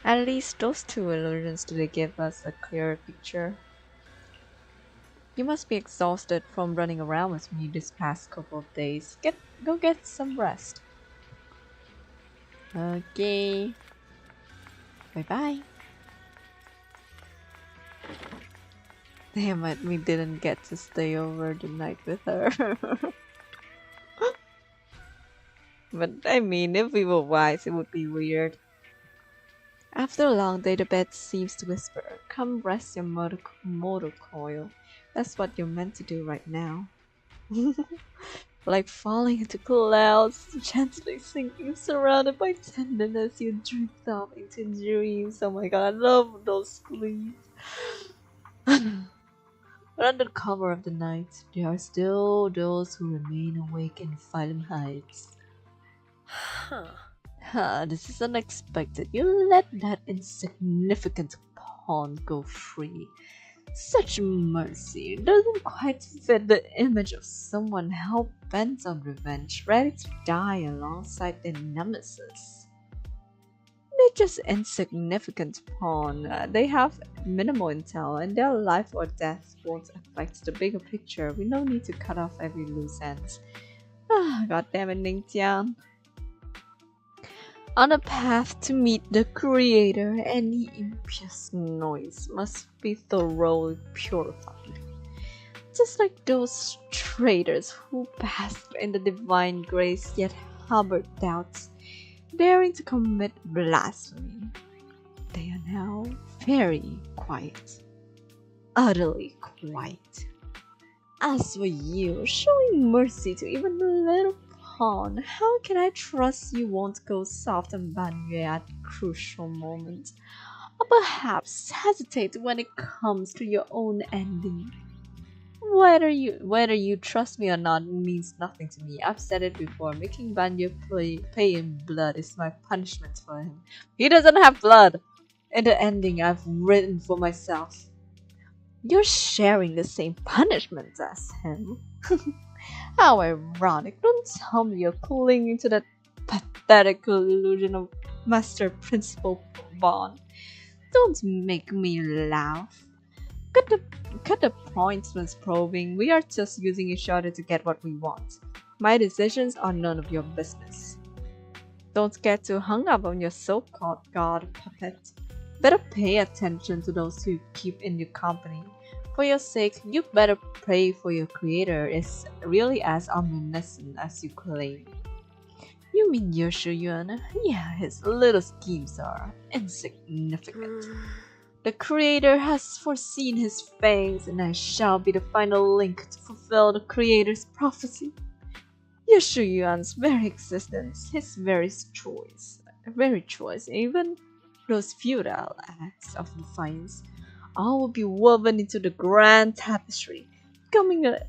At least those two illusions today give us a clearer picture. You must be exhausted from running around with me this past couple of days. Go get some rest. Okay. Bye-bye. Damn it, we didn't get to stay over the night with her. But I mean, if we were wise, it would be weird. After a long day, the bed seems to whisper, "Come rest your motor coil. That's what you're meant to do right now." Like falling into clouds, gently sinking, surrounded by tenderness, you drift off into dreams. Oh my god, I love those sleeps. But under the cover of the night, there are still those who remain awake in Phylum Heights. This is unexpected. You let that insignificant pawn go free. Such mercy doesn't quite fit the image of someone hell-bent on revenge, ready to die alongside their nemesis. They're just insignificant pawn. They have minimal intel, and their life or death won't affect the bigger picture. We no need to cut off every loose end. God damn it, Ningjiang. On a path to meet the Creator, any impious noise must be thoroughly purified. Just like those traitors who basked in the divine grace yet harbored doubts, daring to commit blasphemy. They are now very quiet. Utterly quiet. As for you, showing mercy to even the little pawn, how can I trust you won't go soft on Banyue at a crucial moment? Or perhaps hesitate when it comes to your own ending? Whether you trust me or not means nothing to me. I've said it before. Making Banyu pay in blood is my punishment for him. He doesn't have blood. In the ending I've written for myself. You're sharing the same punishment as him. How ironic. Don't tell me you're clinging to that pathetic illusion of master-principal bond. Don't make me laugh. Cut the pointless probing. We are just using each other to get what we want. My decisions are none of your business. Don't get too hung up on your so-called god puppet. Better pay attention to those who keep in your company. For your sake, you better pray for your creator is really as omniscient as you claim. You mean Yoshu Yuan? Yeah, his little schemes are insignificant. The creator has foreseen his fangs, and I shall be the final link to fulfill the creator's prophecy. Yoshu Yuan's very existence, his very choice, even those futile acts of defiance, all will be woven into the grand tapestry, becoming a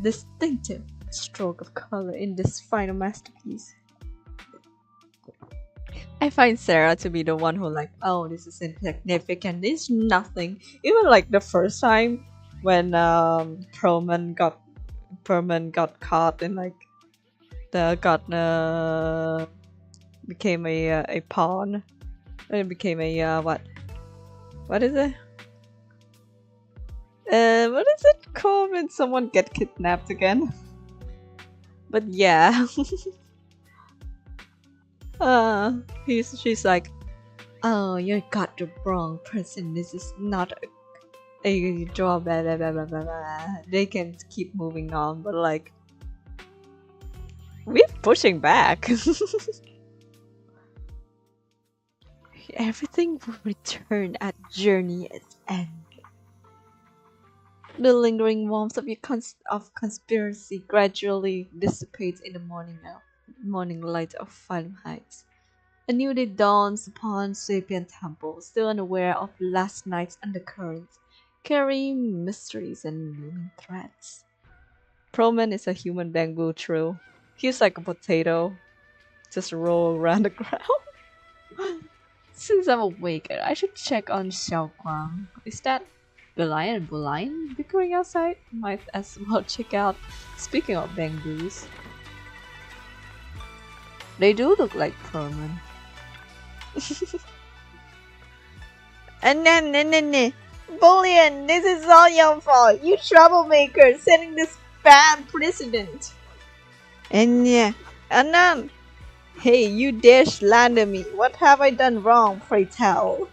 distinctive stroke of color in this final masterpiece. I find Sarah to be the one who oh, this is insignificant, this is nothing. Even the first time when Perman got caught and became a pawn. It became a what is it? What is it called when someone get kidnapped again? But yeah. She's like, oh, you got the wrong person. This is not a job. Blah, blah, blah, blah, blah, blah. They can keep moving on, but we're pushing back. Everything will return at journey's end. The lingering warmth of your conspiracy gradually dissipates in the morning light of Phylum Heights. A new day dawns upon Sapient Temple, still unaware of last night's undercurrents, carrying mysteries and looming threats. Proman is a human bamboo tree. He's like a potato, just roll around the ground. Since I'm awake, I should check on Xiaoguang. Is that Belian and Bolian bickering outside? Might as well check out. Speaking of bamboos, they do look like Perman. Bolian, this is all your fault. You troublemaker, setting this bad precedent. Anand, hey, you dare slander me. What have I done wrong, pray tell?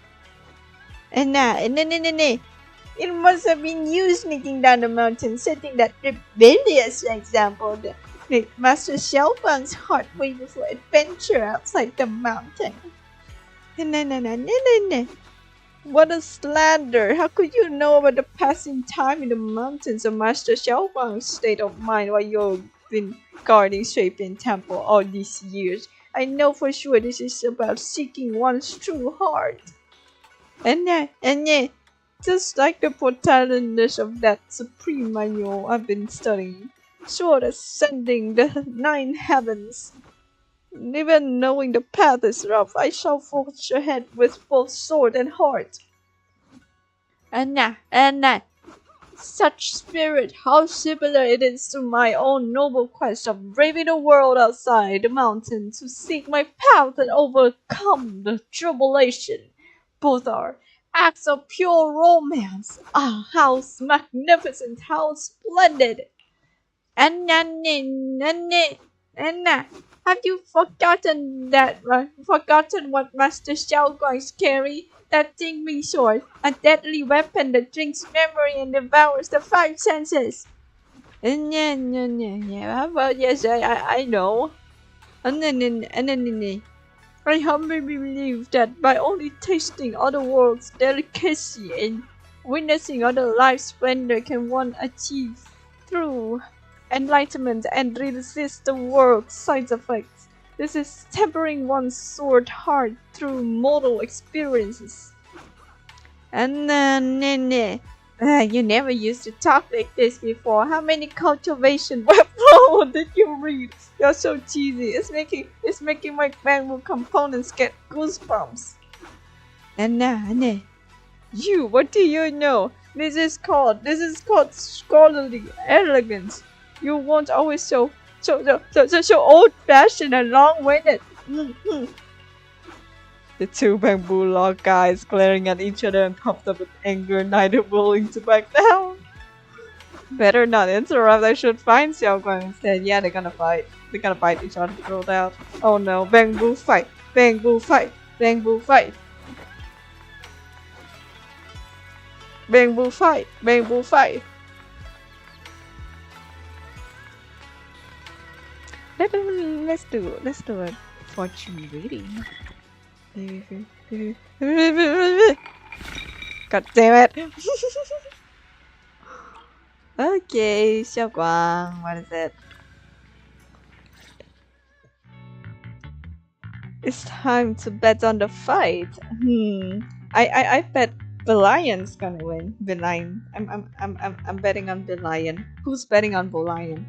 It must have been you sneaking down the mountain, setting that rebellious example that made Master Xiaoguang's heart waver for adventure outside the mountain. What a slander! How could you know about the passing time in the mountains of Master Xiaoguang's state of mind while you've been guarding Sapient Temple all these years? I know for sure this is about seeking one's true heart. Just like the portentous of that supreme manual I've been studying, sword ascending the 9 heavens. Even knowing the path is rough, I shall forge ahead with both sword and heart. Such spirit, how similar it is to my own noble quest of braving the world outside the mountain to seek my path and overcome the tribulation. Both are acts of pure romance. Ah, how magnificent, how splendid! Anna, have you forgotten what Master Xiaoguang's carry? That Jingming sword, a deadly weapon that drinks memory and devours the 5 senses. Well, yes, I know. I humbly believe that by only tasting other world's delicacy and witnessing other life's splendor can one achieve true enlightenment and resist the world's side effects. This is tempering one's sword heart through mortal experiences. You never used to talk like this before. How many cultivation webtoons did you read? You're so cheesy. It's making my bamboo components get goosebumps. What do you know? This is called scholarly elegance. You won't always so old-fashioned and long-winded. The two bamboo log guys glaring at each other and puffed up with anger, neither willing to back down. Better not interrupt. I should find Xiaoguang instead. Yeah, they're gonna fight. They're gonna bite each other throat out. Oh no! Bamboo fight! Bamboo fight! Bamboo fight! Bamboo fight! Bamboo fight! Let's do a fortune reading. God damn it! Okay, Xiaoguang, what is it? It's time to bet on the fight. I bet the lion's gonna win. The lion. I'm betting on the lion. Who's betting on the lion?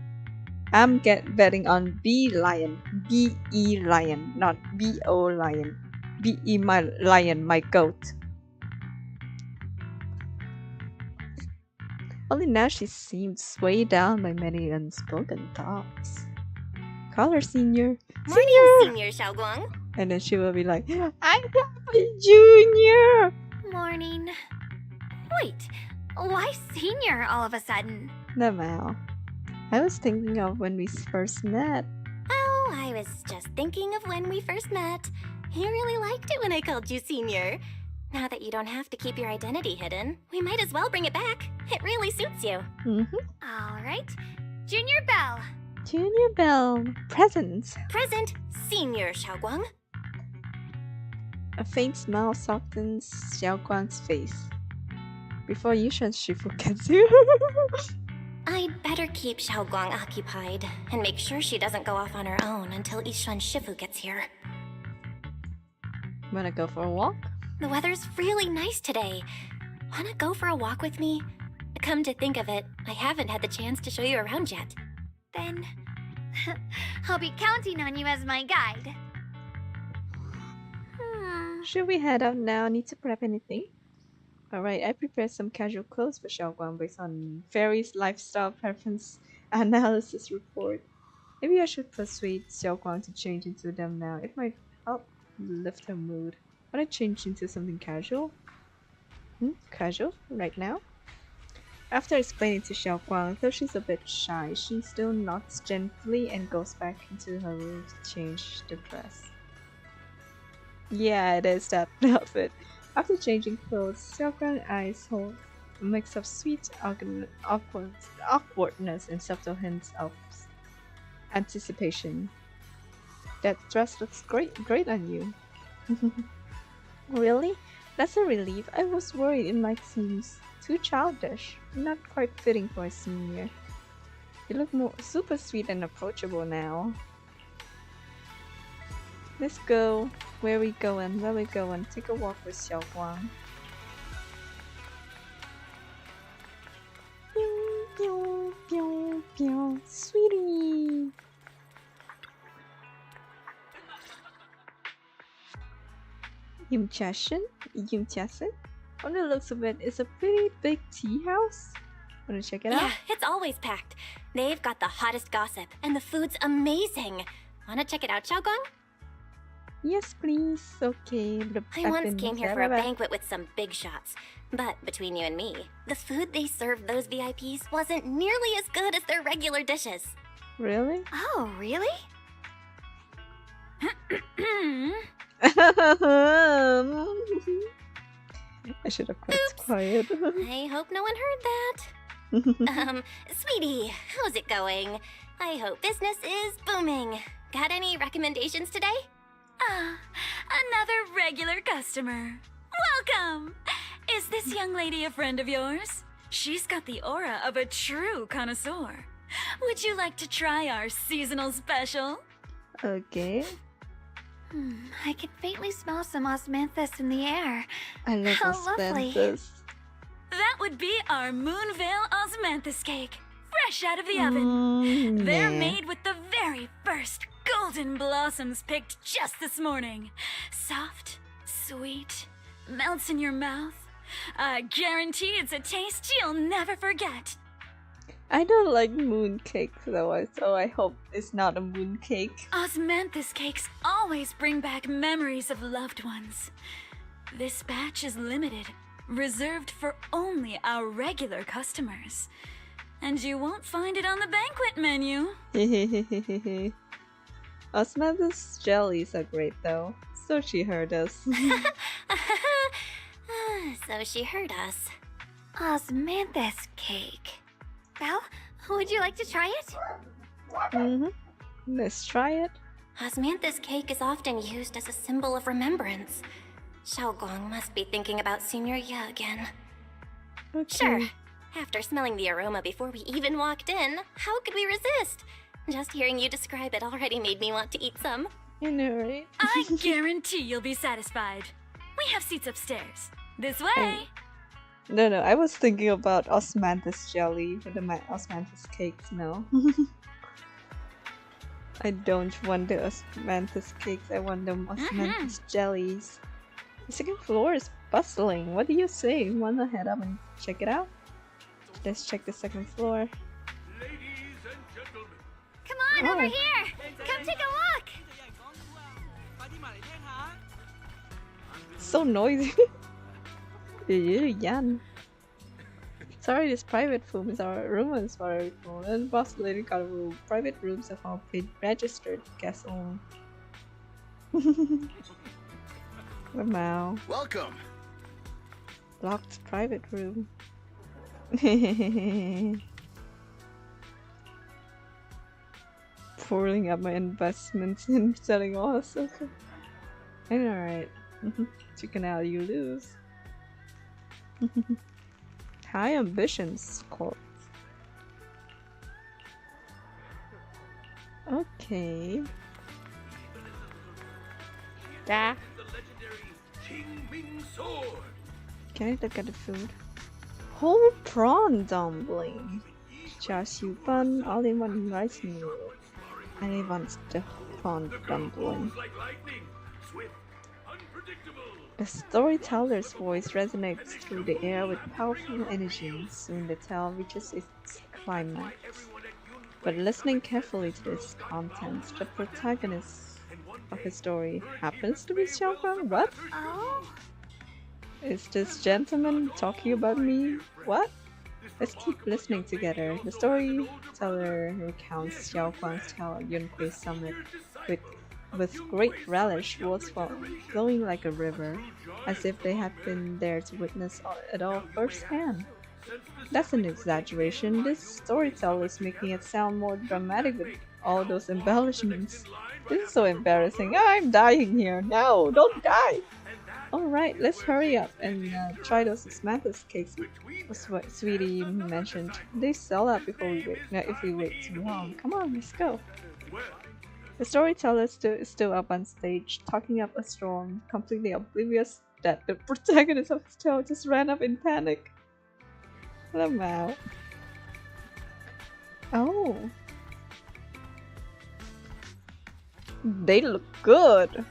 I'm betting on B lion. B-E lion, not B-O lion. B-E my lion, my goat. Only now she seemed swayed down by many unspoken thoughts. Call her Senior. Morning, Senior Xiaoguang. And then she will be like, I'm Junior. Morning. Wait, why Senior all of a sudden? No, I was thinking of when we first met. Oh, I was just thinking of when we first met. You really liked it when I called you Senior. Now that you don't have to keep your identity hidden, we might as well bring it back. It really suits you. All right. Junior Bell. Junior Bell. Present. Present, Senior Xiaoguang. A faint smile softens Xiaoguang's face. Before Yishan Shifu gets here. I'd better keep Xiaoguang occupied and make sure she doesn't go off on her own until Yishan Shifu gets here. Wanna go for a walk? The weather's really nice today. Wanna go for a walk with me? Come to think of it, I haven't had the chance to show you around yet. Then I'll be counting on you as my guide. Should we head out now? Need to prep anything? Alright, I prepared some casual clothes for Xiaoguang based on Fairy's lifestyle preference analysis report. Maybe I should persuade Xiaoguang to change into them now. It might help lift her mood. Wanna change into something casual? Casual? Right now? After explaining to Xiaoguang, though she's a bit shy, she still nods gently and goes back into her room to change the dress. Yeah, it is that outfit. After changing clothes, Xiaoguang's eyes hold a mix of sweet awkwardness and subtle hints of anticipation. That dress looks great on you. Really? That's a relief. I was worried it might seem too childish, not quite fitting for a senior. You look more super sweet and approachable now. Let's go. Where we going? Where we going? Take a walk with Xiaoguang. Pew, pew, pew, pew. Sweetie. Yumchasen? On the looks of it, it's a pretty big tea house. Wanna check it out? Yeah, it's always packed. They've got the hottest gossip, and the food's amazing. Wanna check it out, Xiaoguang? Yes, please. Okay. I once came here for a banquet with some big shots. But between you and me, the food they served those VIPs wasn't nearly as good as their regular dishes. Really? Oh, really? I should have kept quiet. I hope no one heard that. Sweetie, how's it going? I hope business is booming. Got any recommendations today? Another regular customer. Welcome! Is this young lady a friend of yours? She's got the aura of a true connoisseur. Would you like to try our seasonal special? Okay. I can faintly smell some osmanthus in the air. I love How osmanthus. lovely. That would be our Moonvale osmanthus cake, fresh out of the oven. They're made with the very first golden blossoms picked just this morning. Soft, sweet, melts in your mouth. I guarantee it's a taste you'll never forget. I don't like mooncake though, so I hope it's not a mooncake. Osmanthus cakes always bring back memories of loved ones. This batch is limited, reserved for only our regular customers. And you won't find it on the banquet menu. Osmanthus jellies are great though, so she heard us. So she heard us. Osmanthus cake. Well, would you like to try it? Let's try it. Osmanthus cake is often used as a symbol of remembrance. Xiaoguang must be thinking about Senior Ye again. Okay. Sure. After smelling the aroma before we even walked in, how could we resist? Just hearing you describe it already made me want to eat some. You know, right? I guarantee you'll be satisfied. We have seats upstairs. This way! No, I was thinking about Osmanthus jelly for the Osmanthus cakes, no. I don't want the Osmanthus cakes, I want the Osmanthus jellies. The second floor is bustling, what do you say? Wanna head up and check it out? Let's check the second floor. Come on, over here! Come take a look! So noisy. Yan. Sorry, this private room is our room is very full and bustling got a room. Private rooms have all been registered guests only. Wow. Welcome. Locked private room. Pouring up my investments in selling also. Alright. Chicken out, you lose. High ambitions, Corp. Okay. Yeah. Can I look at the food? Whole prawn dumpling. Char siu bun, all-in-one rice noodle. I want the prawn dumpling. The storyteller's voice resonates through the air with powerful energy. Soon the tale reaches its climax. But listening carefully to its contents, the protagonist of the story happens to be Xiaoguang. What? Oh? Is this gentleman talking about me? What? Let's keep listening together. The storyteller recounts Xiaoguang's tale at Yunhui Summit with great relish, words flowing like a river, as if they had been there to witness it all firsthand. That's an exaggeration. This storyteller is making it sound more dramatic with all those embellishments. This is so embarrassing. I'm dying here. No, don't die! Alright, let's hurry up and try those Osmanthus cakes Sweetie mentioned. They sell out before we wait. If we wait too long. Come on, let's go. The storyteller is still up on stage, talking up a storm, completely oblivious that the protagonist of his tale just ran up in panic. Let him out. Oh. They look good.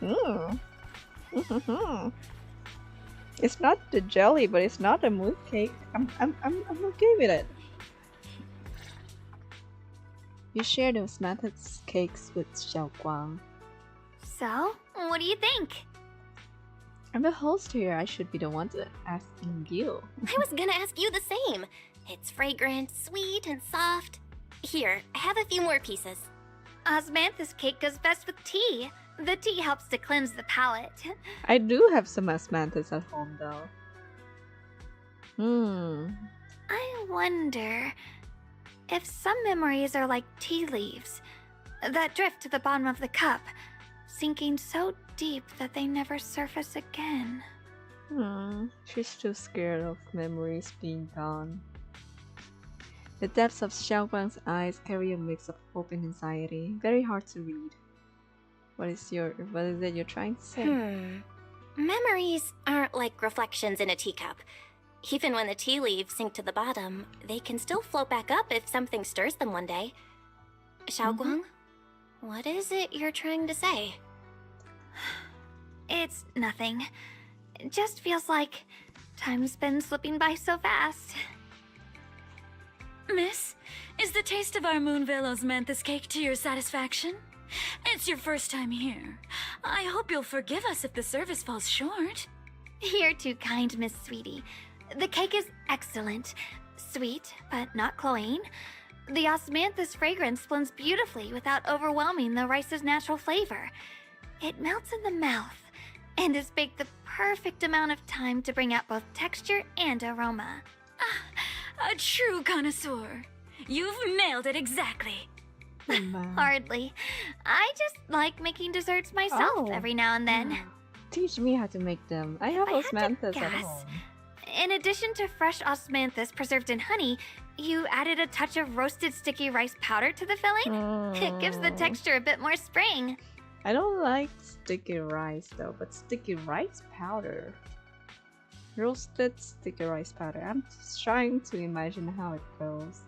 It's not the jelly, but it's not a mooncake. I'm okay with it. You share those Osmanthus cakes with Xiaoguang. So, what do you think? I'm the host here. I should be the one to asking you. I was gonna ask you the same. It's fragrant, sweet, and soft. Here, have a few more pieces. Osmanthus cake goes best with tea. The tea helps to cleanse the palate. I do have some Osmanthus at home though. I wonder if some memories are like tea leaves that drift to the bottom of the cup, sinking so deep that they never surface again. She's too scared of memories being gone. The depths of Xiaoguang's eyes carry a mix of hope and anxiety. Very hard to read. What is it you're trying to say? Memories aren't like reflections in a teacup. Even when the tea leaves sink to the bottom, they can still float back up if something stirs them one day. Xiaoguang, what is it you're trying to say? It's nothing. It just feels like time's been slipping by so fast. Miss, is the taste of our Moonvale Osmanthus cake to your satisfaction? It's your first time here. I hope you'll forgive us if the service falls short. You're too kind, Miss Sweetie. The cake is excellent. Sweet, but not cloying. The osmanthus fragrance blends beautifully without overwhelming the rice's natural flavor. It melts in the mouth and is baked the perfect amount of time to bring out both texture and aroma. A true connoisseur. You've nailed it exactly. Hardly. I just like making desserts myself every now and then. Teach me how to make them. I have osmanthus at Guess. home. In addition to fresh osmanthus preserved in honey, you added a touch of roasted sticky rice powder to the filling. It gives the texture a bit more spring. I don't like sticky rice though, but sticky rice powder. Roasted sticky rice powder. I'm just trying to imagine how it goes.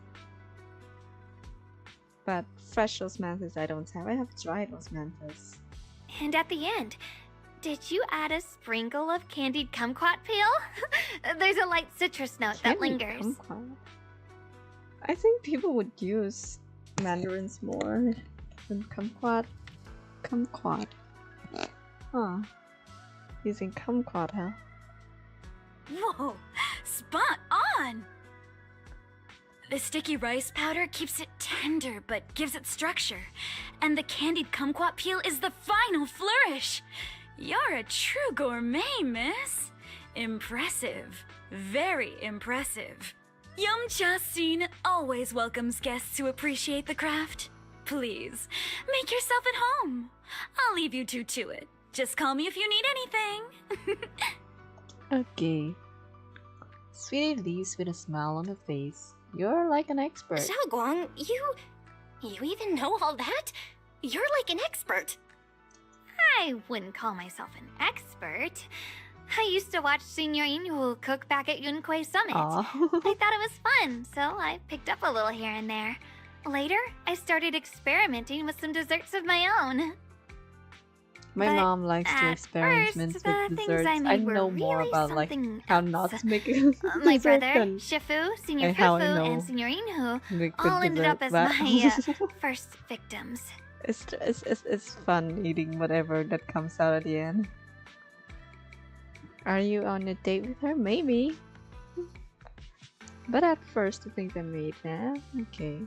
But fresh osmanthus I don't have. I have dried osmanthus. And at the end, did you add a sprinkle of candied kumquat peel? There's a light citrus note that lingers. Kumquat. I think people would use mandarins more than kumquat. Kumquat. Huh. Using kumquat, huh? Whoa, spot on! The sticky rice powder keeps it tender but gives it structure. And the candied kumquat peel is the final flourish. You're a true gourmet, miss. Impressive. Very impressive. Yum-Cha Scene always welcomes guests who appreciate the craft. Please, make yourself at home. I'll leave you two to it. Just call me if you need anything. Okay. Sweetie leaves with a smile on her face. You're like an expert. Xiaoguang, you even know all that? You're like an expert. I wouldn't call myself an expert. I used to watch Senior Inhu cook back at Yunkui Summit. I thought it was fun, so I picked up a little here and there. Later, I started experimenting with some desserts of my own. My mom likes to experiment with desserts. I know more about like how not to make it. My brother, Shifu, Senior Fufu, and Senior Inhu all ended up as my first victims. It's fun eating whatever that comes out at the end. Are you on a date with her? Maybe. But at first, the things I made, nah? Okay.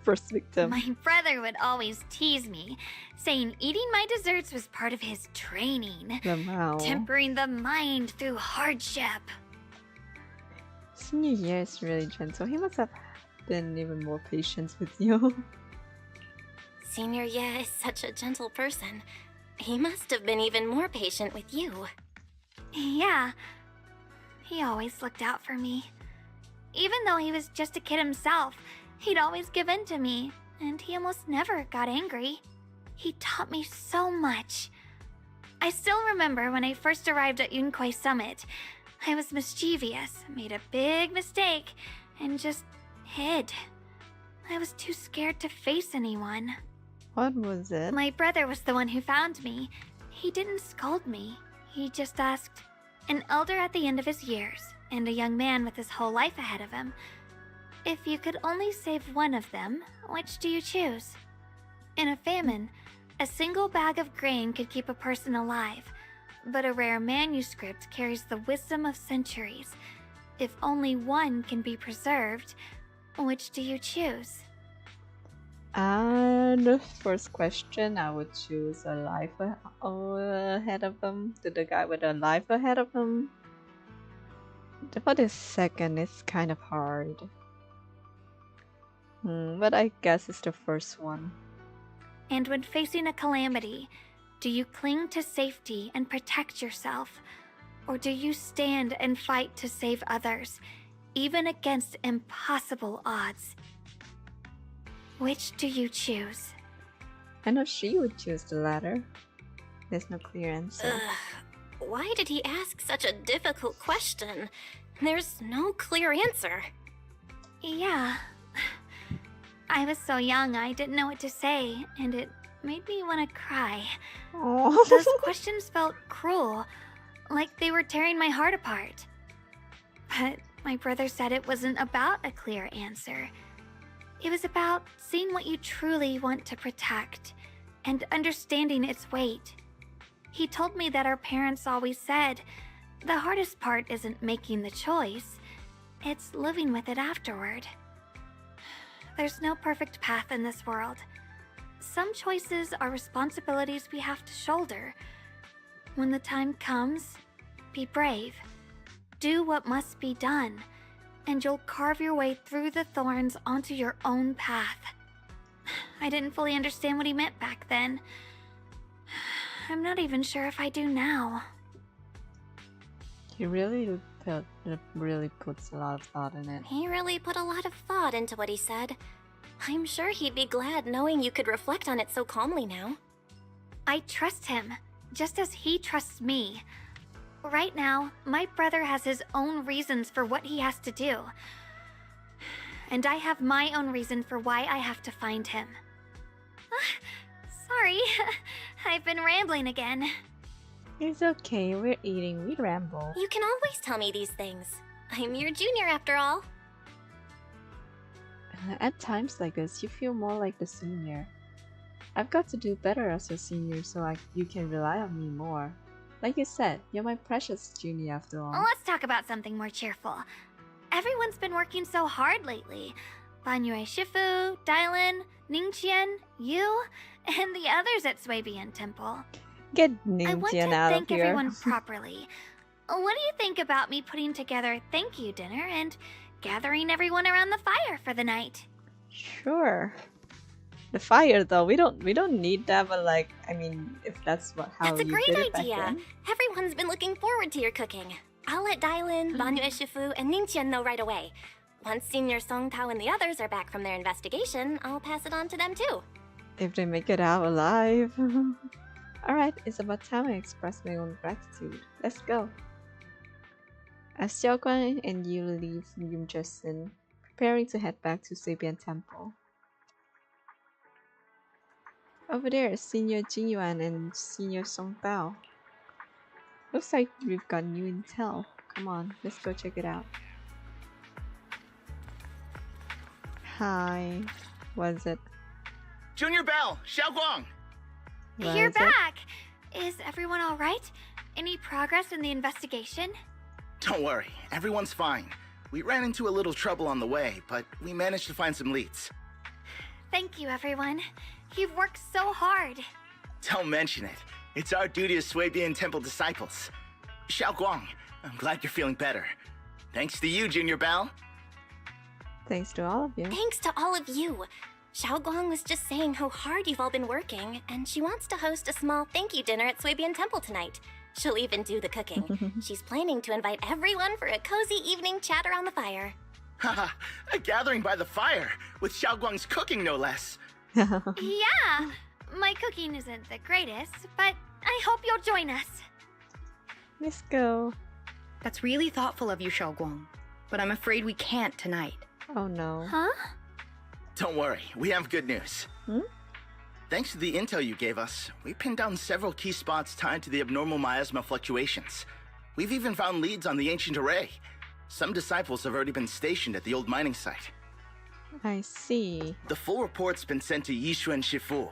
First victim. My brother would always tease me, saying eating my desserts was part of his training. Tempering the mind through hardship. Senior Ye is really gentle. He must have been even more patient with you. Senior Ye is such a gentle person. He must have been even more patient with you. Yeah. He always looked out for me. Even though he was just a kid himself, he'd always give in to me, and he almost never got angry. He taught me so much. I still remember when I first arrived at Yunkui Summit. I was mischievous, made a big mistake, and just hid. I was too scared to face anyone. What was it? My brother was the one who found me. He didn't scold me. He just asked, an elder at the end of his years, and a young man with his whole life ahead of him, if you could only save one of them, which do you choose? In a famine, a single bag of grain could keep a person alive, but a rare manuscript carries the wisdom of centuries. If only one can be preserved, which do you choose? And first question, I would choose a life ahead of him. To the guy with a life ahead of him. For the second, it's kind of hard. But I guess it's the first one. And when facing a calamity, do you cling to safety and protect yourself? Or do you stand and fight to save others, even against impossible odds? Which do you choose? I know she would choose the latter. There's no clear answer. Why did he ask such a difficult question? There's no clear answer. Yeah. I was so young I didn't know what to say, and it made me want to cry. Those questions felt cruel, like they were tearing my heart apart. But My brother said it wasn't about a clear answer. It was about seeing what you truly want to protect and understanding its weight. He told me that our parents always said, the hardest part isn't making the choice, it's living with it afterward. There's no perfect path in this world. Some choices are responsibilities we have to shoulder. When the time comes, be brave. Do what must be done, and you'll carve your way through the thorns onto your own path. I didn't fully understand what he meant back then. I'm not even sure if I do now. He really puts a lot of thought in it. He really put a lot of thought into what he said. I'm sure he'd be glad knowing you could reflect on it so calmly now. I trust him, just as he trusts me. Right now, my brother has his own reasons for what he has to do. And I have my own reason for why I have to find him. Sorry, I've been rambling again. It's okay, we're eating, we ramble. You can always tell me these things. I'm your junior after all. At times like this, you feel more like the senior. I've got to do better as your senior so you can rely on me more. Like you said, you're my precious junior after all. Let's talk about something more cheerful. Everyone's been working so hard lately. Banyue Shifu, Dylan, Ningqian, you, and the others at Swabian Temple. Get I want to Ningqian out of thank here. everyone properly. What do you think about me putting together a thank you dinner and gathering everyone around the fire for the night? Sure. The fire though, we don't need that, but like, I mean, if that's how That's a you great did it back idea. then. Everyone's been looking forward to your cooking. I'll let Dylan, Banyue Shifu, and Ningqian know right away. Once Senior Song Tao and the others are back from their investigation, I'll pass it on to them too. If they make it out alive. Alright, it's about time I express my own gratitude. Let's go. As Xiaoguang and Yu leave Yunjia, preparing to head back to Swabian Temple. Over there is Senior Jinyuan and Senior Song Tao. Looks like we've got new intel. Come on, let's go check it out. Hi. What is it? Junior Bell, Xiaoguang! What You're is it? back! Is everyone alright? Any progress in the investigation? Don't worry, everyone's fine. We ran into a little trouble on the way, but we managed to find some leads. Thank you, everyone. You've worked so hard. Don't mention it. It's our duty as Swabian Temple disciples. Xiaoguang, I'm glad you're feeling better. Thanks to you, Junior Bell. Thanks to all of you. Thanks to all of you. Xiaoguang was just saying how hard you've all been working, and she wants to host a small thank you dinner at Swabian Temple tonight. She'll even do the cooking. She's planning to invite everyone for a cozy evening chat around the fire. Haha, a gathering by the fire, with Xiaoguang's cooking no less. Yeah! My cooking isn't the greatest, but I hope you'll join us. Let's go. That's really thoughtful of you, Xiaoguang. But I'm afraid we can't tonight. Oh no. Huh? Don't worry, we have good news. Thanks to the intel you gave us, we pinned down several key spots tied to the abnormal miasma fluctuations. We've even found leads on the ancient array. Some disciples have already been stationed at the old mining site. I see. The full report's been sent to Yishuan Shifu.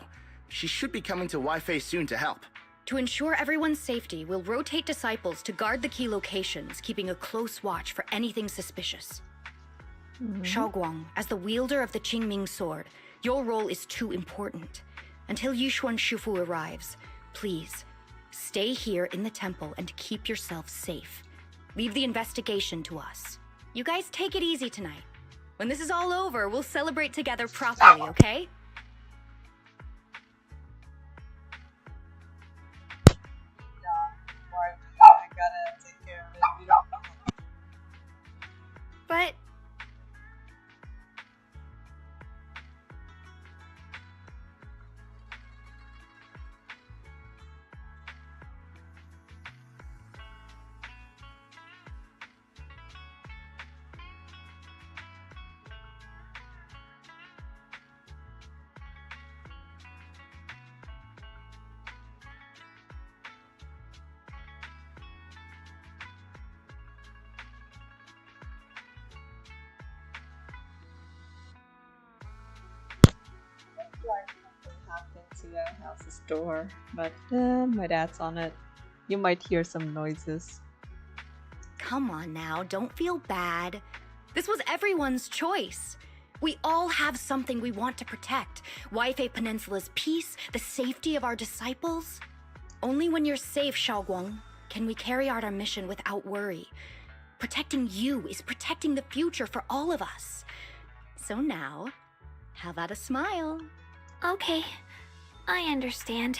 She should be coming to Wi-Fi soon to help. To ensure everyone's safety, we'll rotate disciples to guard the key locations, keeping a close watch for anything suspicious. Xiaoguang, as the wielder of the Qingming sword, your role is too important. Until Yishuan Shifu arrives, please, stay here in the temple and keep yourself safe. Leave the investigation to us. You guys take it easy tonight. When this is all over, we'll celebrate together properly, okay? But like something happened to our house's door, but my dad's on it. You might hear some noises. Come on now, don't feel bad. This was everyone's choice. We all have something we want to protect. Waifei Peninsula's peace, the safety of our disciples. Only when you're safe, Xiaoguang, can we carry out our mission without worry. Protecting you is protecting the future for all of us. So now, how about a smile? Okay, I understand.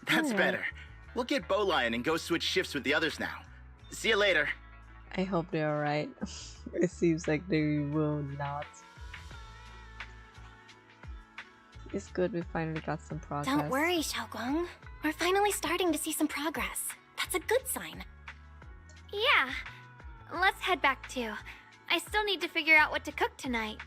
That's better. We'll get Bowlion and go switch shifts with the others now. See you later. I hope they're alright. It seems like they will not. It's good we finally got some progress. Don't worry, Xiaoguang. We're finally starting to see some progress. That's a good sign. Yeah. Let's head back too. I still need to figure out what to cook tonight.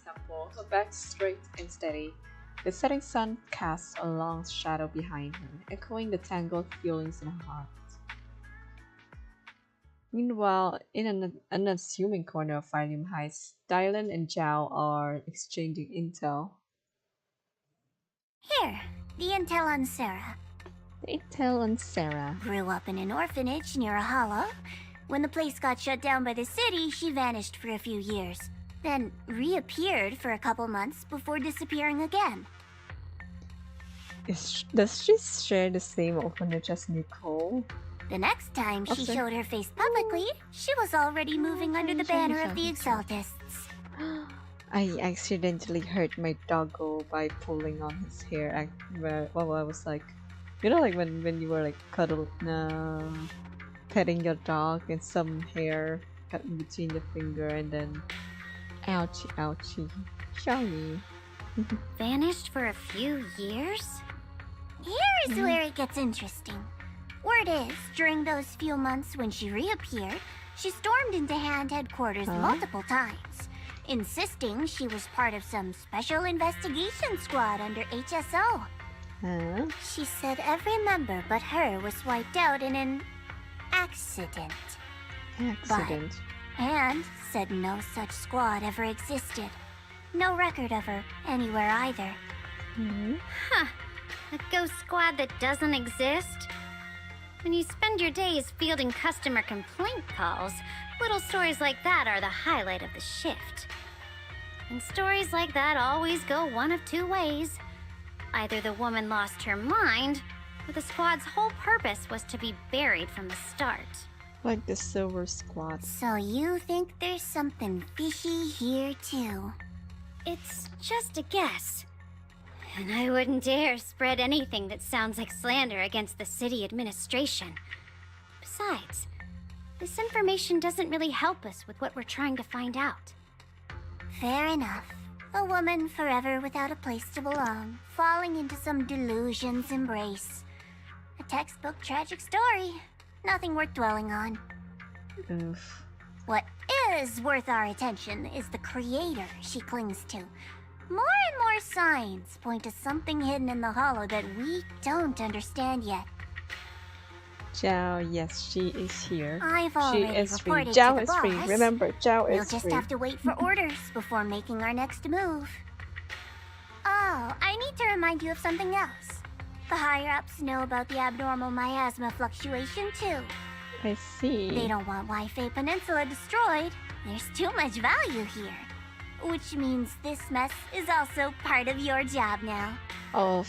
Temple, her back straight and steady. The setting sun casts a long shadow behind her, echoing the tangled feelings in her heart. Meanwhile, in an unassuming corner of Phylum Heights, Dylan and Zhao are exchanging intel. Here, the intel on Sarah. The intel on Sarah. Grew up in an orphanage near a hollow. When the place got shut down by the city, she vanished for a few years. Then reappeared for a couple months before disappearing again. Does she share the same orphanage as Nicole? The next time she showed her face publicly, she was already moving under the banner of the Exaltists. I accidentally hurt my doggo by pulling on his hair. Well, I was like, you know, like when you were like petting your dog and some hair cut in between your finger and then ouchie, ouchie, sorry. Vanished for a few years? Here's where it gets interesting. Word is, during those few months when she reappeared, she stormed into Hand headquarters multiple times, insisting she was part of some special investigation squad under HSO. She said every member but her was wiped out in an accident. And said no such squad ever existed. No record of her anywhere either. Huh. A ghost squad that doesn't exist? When you spend your days fielding customer complaint calls, little stories like that are the highlight of the shift. And stories like that always go one of two ways. Either the woman lost her mind, or the squad's whole purpose was to be buried from the start. Like the Silver Squad. So you think there's something fishy here too? It's just a guess. And I wouldn't dare spread anything that sounds like slander against the city administration. Besides, this information doesn't really help us with what we're trying to find out. Fair enough. A woman forever without a place to belong, falling into some delusion's embrace. A textbook tragic story. Nothing worth dwelling on. Oof. What is worth our attention is the creator she clings to. More and more signs point to something hidden in the hollow that we don't understand yet. Zhao, yes, she is here. I've already she is free. reported Zhao to the is boss. free. Remember, Zhao We'll is just free. have to wait for orders before making our next move. Oh, I need to remind you of something else. The higher-ups know about the abnormal miasma fluctuation, too. I see. They don't want Waifei Peninsula destroyed. There's too much value here. Which means this mess is also part of your job now. Oh.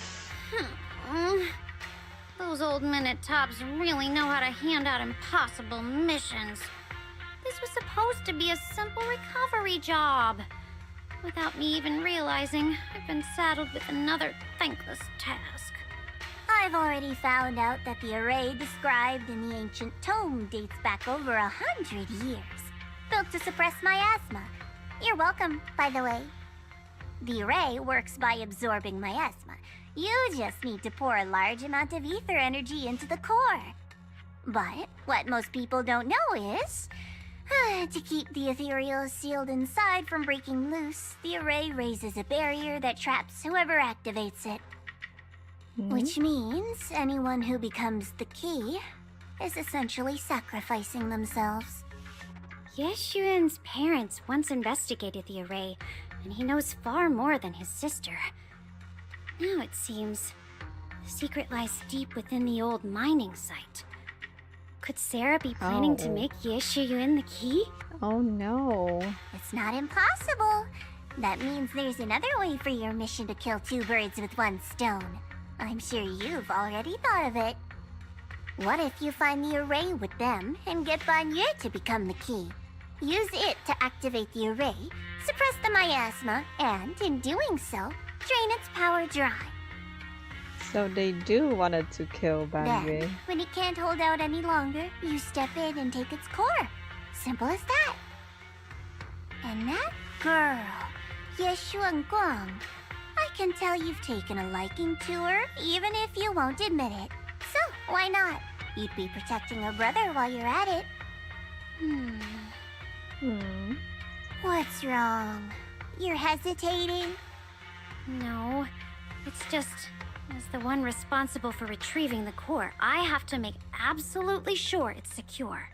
Those old minute tops really know how to hand out impossible missions. This was supposed to be a simple recovery job. Without me even realizing, I've been saddled with another thankless task. I've already found out that the array described in the ancient tome dates back over 100 years. Built to suppress miasma. You're welcome, by the way. The array works by absorbing miasma. You just need to pour a large amount of ether energy into the core. But what most people don't know is, to keep the ethereal sealed inside from breaking loose, the array raises a barrier that traps whoever activates it. Which means anyone who becomes the key is essentially sacrificing themselves. Yeshuan's parents once investigated the array, and he knows far more than his sister. Now it seems the secret lies deep within the old mining site. Could Sarah be planning to make Yeshuyun the key? Oh no. It's not impossible. That means there's another way for your mission to kill two birds with one stone. I'm sure you've already thought of it. What if you find the array with them and get Banye to become the key? Use it to activate the array, suppress the miasma, and in doing so, drain its power dry. So they do wanted to kill Banye. Then, when it can't hold out any longer, you step in and take its core. Simple as that. And that girl, Yeshuan Guang, I can tell you've taken a liking to her, even if you won't admit it. So, why not? You'd be protecting her brother while you're at it. What's wrong? You're hesitating? No, it's just, as the one responsible for retrieving the core, I have to make absolutely sure it's secure.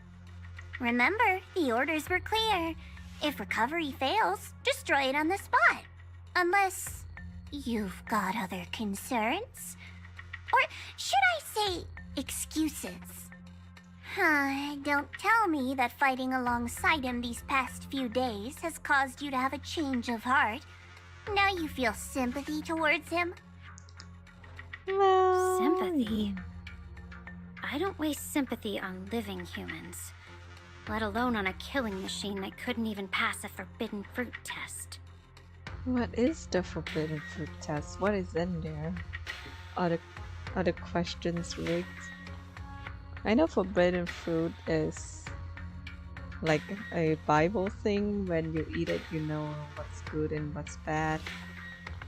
Remember, the orders were clear. If recovery fails, destroy it on the spot. Unless you've got other concerns. Or should I say excuses? Don't tell me that fighting alongside him these past few days has caused you to have a change of heart. Now you feel sympathy towards him? Sympathy? I don't waste sympathy on living humans, let alone on a killing machine that couldn't even pass a forbidden fruit test. What is the forbidden fruit test? What is in there? Other questions rigged? I know forbidden fruit is like a Bible thing. When you eat it, you know what's good and what's bad.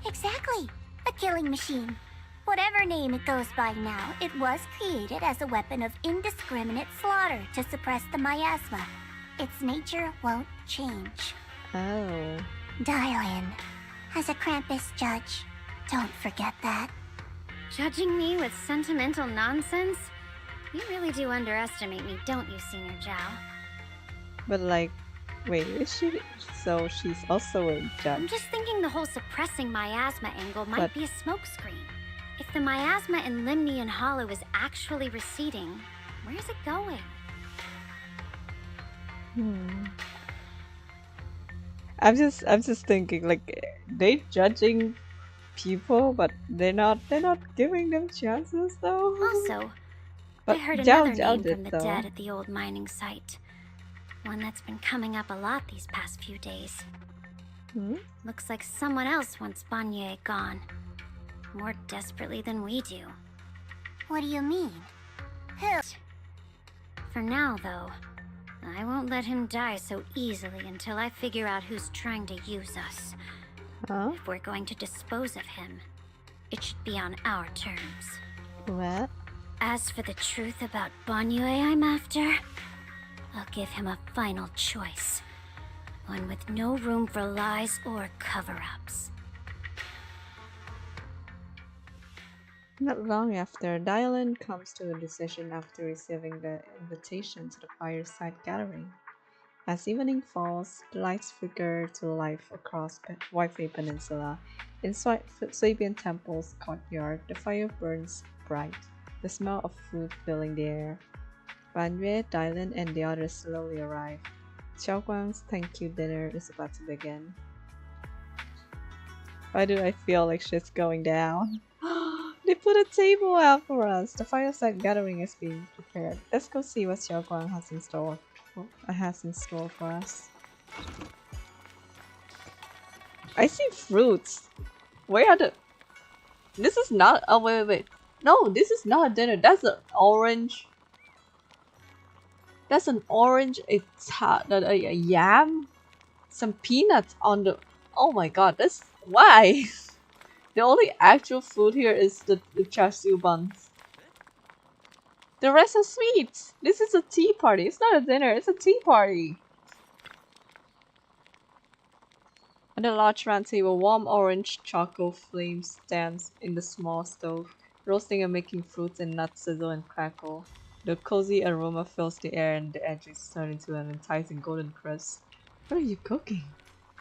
Exactly. A killing machine. Whatever name it goes by now, it was created as a weapon of indiscriminate slaughter to suppress the miasma. Its nature won't change. Oh. Dial in. As a Krampus judge, don't forget that. Judging me with sentimental nonsense? You really do underestimate me, don't you, Senior Zhao? But like, wait, is she? So she's also a judge. I'm just thinking the whole suppressing miasma angle might be a smokescreen. If the miasma in Limnian Hollow is actually receding, where's it going? I'm just thinking, like, they judging people, but they're not giving them chances though. Also, but I heard Zhao another name did, from the though. dead at the old mining site. One that's been coming up a lot these past few days. Looks like someone else wants Banye gone. More desperately than we do. What do you mean? Who? For now, though, I won't let him die so easily until I figure out who's trying to use us. If we're going to dispose of him, it should be on our terms. What? As for the truth about Banye I'm after, I'll give him a final choice. One with no room for lies or cover-ups. Not long after, Dylan comes to a decision after receiving the invitation to the fireside gathering. As evening falls, the lights flicker to life across Whitefei Peninsula. In Suibian Temple's courtyard, the fire burns bright, the smell of food filling the air. Banye, Dylan, and the others slowly arrive. Xiaoguang's thank you dinner is about to begin. Why do I feel like shit's going down? They put a table out for us. The fireside gathering is being prepared. Let's go see what Xiaoguang has in store for us. I see fruits. Where are the? This is not. Oh wait. No, this is not a dinner. That's an orange. That's an orange. A yam. Some peanuts on the. Oh my god. That's why. The only actual food here is the char siu buns. The rest are sweets. This is a tea party. It's not a dinner. It's a tea party. On the large round table, warm orange charcoal flames dance in the small stove. Roasting and making fruits and nuts sizzle and crackle. The cozy aroma fills the air and the edges turn into an enticing golden crust. What are you cooking?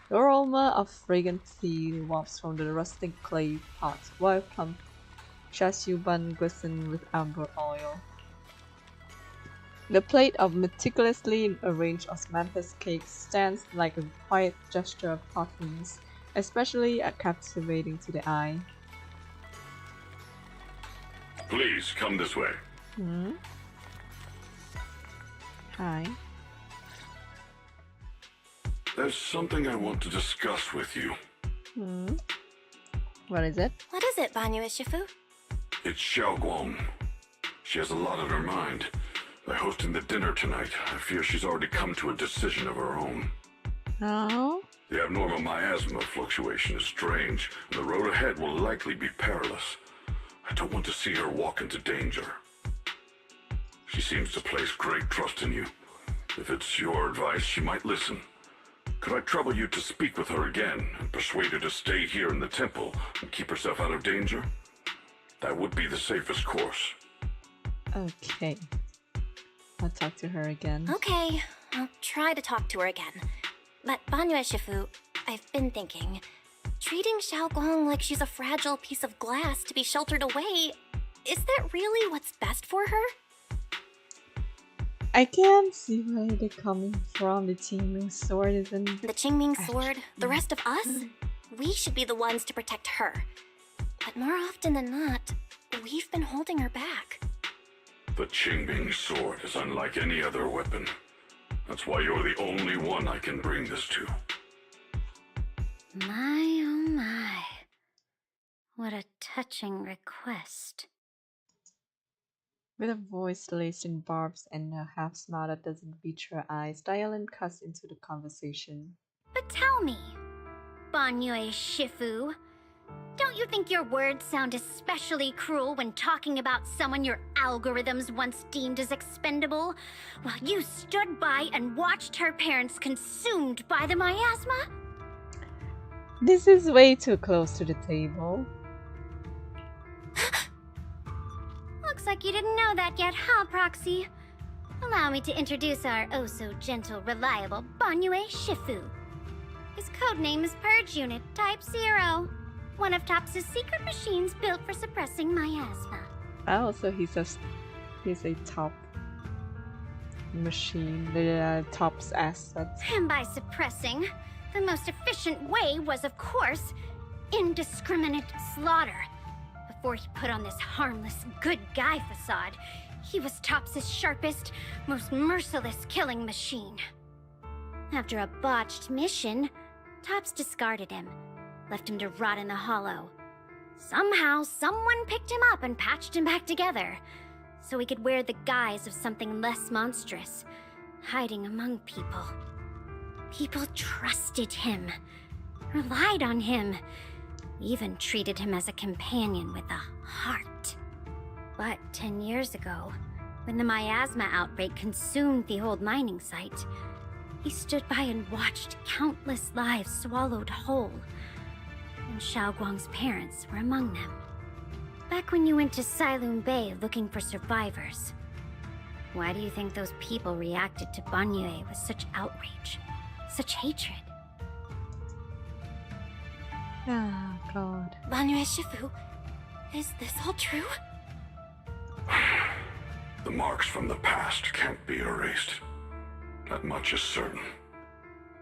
The aroma of fragrant tea wafts from the rustic clay pot, while plump chashu bun glisten with amber oil. The plate of meticulously arranged osmanthus cakes stands like a quiet gesture of thoughtfulness, especially captivating to the eye. Please come this way. Hi. There's something I want to discuss with you. What is it? What is it, Banyue Shifu? It's Xiaoguang. She has a lot on her mind. By hosting the dinner tonight, I fear she's already come to a decision of her own. Oh? The abnormal miasma fluctuation is strange, and the road ahead will likely be perilous. I don't want to see her walk into danger. She seems to place great trust in you. If it's your advice, she might listen. Could I trouble you to speak with her again and persuade her to stay here in the temple and keep herself out of danger? That would be the safest course. Okay. I'll talk to her again. Okay, I'll try to talk to her again. But Banyue Shifu, I've been thinking, treating Xiaoguang like she's a fragile piece of glass to be sheltered away, is that really what's best for her? I can't see where they're coming from. The Qingming sword isn't... The Qingming sword, the rest of us, we should be the ones to protect her. But more often than not, we've been holding her back. The Qingming sword is unlike any other weapon. That's why you're the only one I can bring this to. My oh my. What a touching request. With a voice laced in barbs and a half smile that doesn't reach her eyes, Dialin cuts into the conversation. But tell me, Banyue Shifu, don't you think your words sound especially cruel when talking about someone your algorithms once deemed as expendable, while you stood by and watched her parents consumed by the miasma? This is way too close to the table. Looks like you didn't know that yet, huh, Proxy? Allow me to introduce our oh-so-gentle, reliable Banyue Shifu. His codename is Purge Unit Type 0, one of TOPS' secret machines built for suppressing miasma. Oh, so he's a top machine, the TOPS assets. And by suppressing, the most efficient way was, of course, indiscriminate slaughter. Before he put on this harmless, good guy facade, he was TOPS' sharpest, most merciless killing machine. After a botched mission, TOPS discarded him, left him to rot in the hollow. Somehow, someone picked him up and patched him back together, so he could wear the guise of something less monstrous, hiding among people. People trusted him, relied on him, even treated him as a companion with a heart. But 10 years ago, when the miasma outbreak consumed the old mining site, he stood by and watched countless lives swallowed whole. And Xiaoguang's parents were among them. Back when you went to Silum Bay looking for survivors, why do you think those people reacted to Banyue with such outrage, such hatred? Ah, God. Banyue Shifu, is this all true? The marks from the past can't be erased. That much is certain.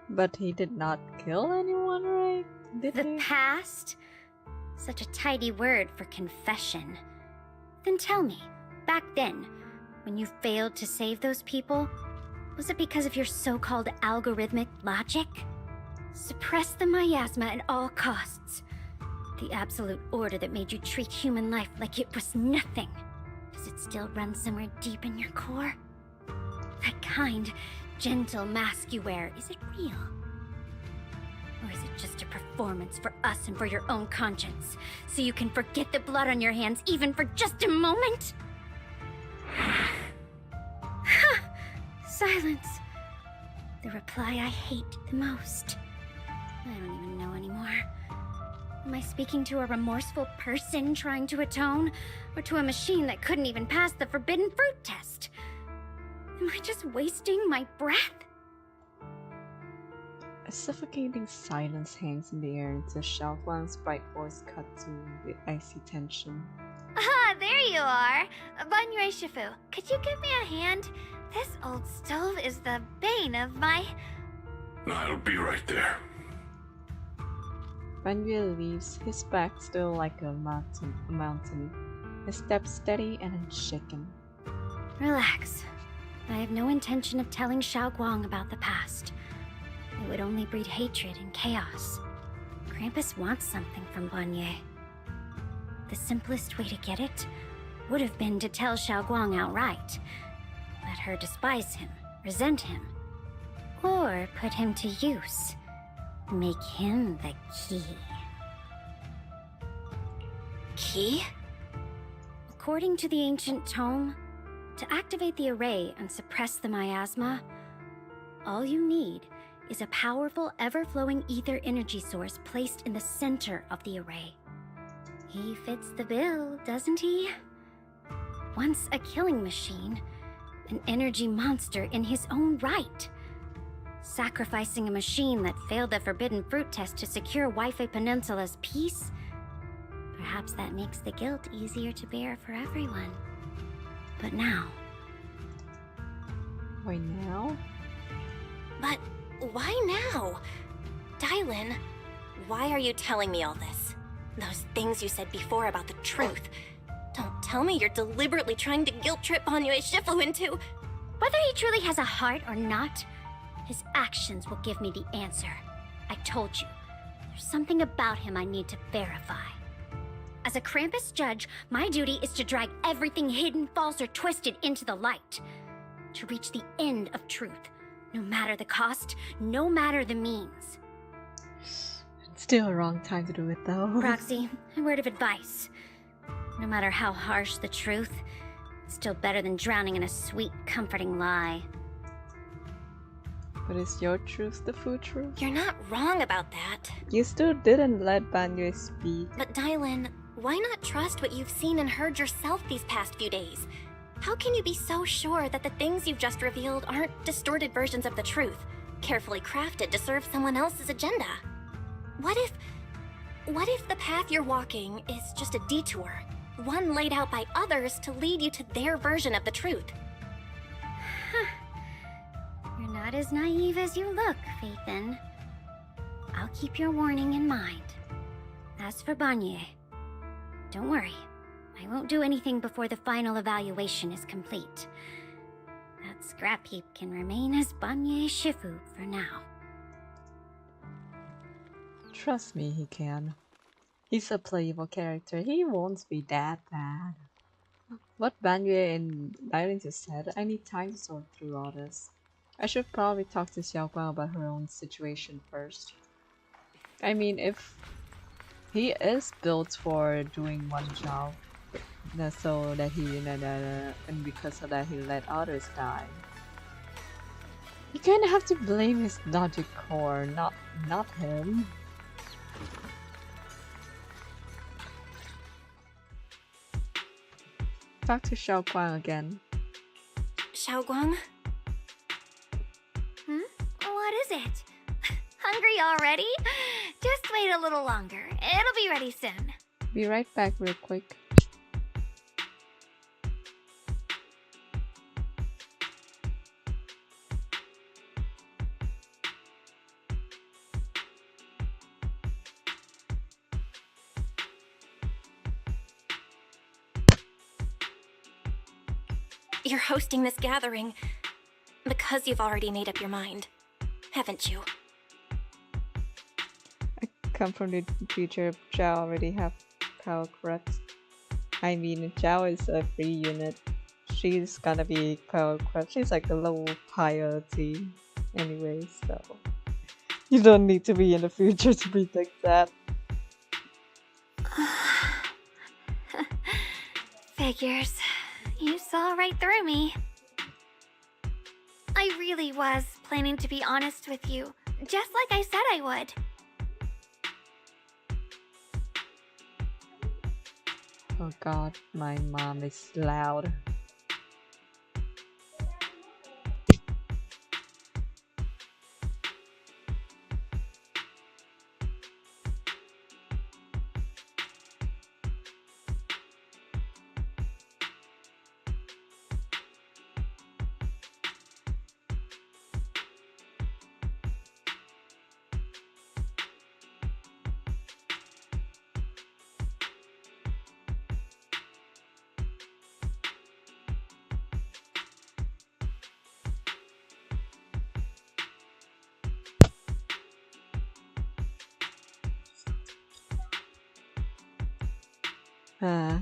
But he did not kill anyone, right? Did The he? past? Such a tidy word for confession. Then tell me, back then, when you failed to save those people, was it because of your so-called algorithmic logic? Suppress the miasma at all costs. The absolute order that made you treat human life like it was nothing. Does it still run somewhere deep in your core? That kind, gentle mask you wear, is it real? Or is it just a performance for us and for your own conscience, so you can forget the blood on your hands even for just a moment? Silence. The reply I hate the most. I don't even know anymore. Am I speaking to a remorseful person trying to atone, or to a machine that couldn't even pass the forbidden fruit test? Am I just wasting my breath? A suffocating silence hangs in the air until Xiaoguang's bright voice cuts through the icy tension. Ah, there you are! Banyue Shifu, could you give me a hand? This old stove is the bane of my... I'll be right there. Banyue leaves, his back still like a mountain, his steps steady and unshaken. Relax. I have no intention of telling Xiaoguang about the past. It would only breed hatred and chaos. Krampus wants something from Banyue. The simplest way to get it would have been to tell Xiaoguang outright. Let her despise him, resent him, or put him to use. Make him the key. Key? According to the ancient tome, to activate the array and suppress the miasma, all you need is a powerful, ever-flowing ether energy source placed in the center of the array. He fits the bill, doesn't he? Once a killing machine, an energy monster in his own right. Sacrificing a machine that failed the forbidden fruit test to secure Wi-Fi Peninsula's peace? Perhaps that makes the guilt easier to bear for everyone. But now... Why now? But why now? Dylan, why are you telling me all this? Those things you said before about the truth. Don't tell me you're deliberately trying to guilt-trip Banyue Shifu into... Whether he truly has a heart or not, his actions will give me the answer. I told you, there's something about him I need to verify. As a Krampus judge, my duty is to drag everything hidden, false, or twisted into the light. To reach the end of truth, no matter the cost, no matter the means. Still a wrong time to do it though. Roxy, a word of advice. No matter how harsh the truth, it's still better than drowning in a sweet, comforting lie. But is your truth the full truth? You're not wrong about that. You still didn't let Banyue speak. But Dylan, why not trust what you've seen and heard yourself these past few days? How can you be so sure that the things you've just revealed aren't distorted versions of the truth, carefully crafted to serve someone else's agenda? What if the path you're walking is just a detour, one laid out by others to lead you to their version of the truth? You're not as naive as you look, Phaethon. I'll keep your warning in mind. As for Banyue, don't worry. I won't do anything before the final evaluation is complete. That scrap heap can remain as Banyue Shifu for now. Trust me, he can. He's a playable character. He won't be that bad. What Banyue and Dylan just said, I need time to sort through all this. I should probably talk to Xiaoguang about her own situation first. I mean, if he is built for doing one job, so that he and because of that he let others die, you kind of have to blame his logic core, not him. Talk to Xiaoguang again. Xiaoguang? What is it? Hungry already? Just wait a little longer. It'll be ready soon. Be right back real quick. You're hosting this gathering because you've already made up your mind, haven't you? I come from the future. Zhao already have power, correct? I mean, Zhao is a free unit. She's gonna be power corrupt. She's like a low priority anyway, so you don't need to be in the future to predict that. Figures. You saw right through me. I really was planning to be honest with you, just like I said I would. Oh god, my mom is loud.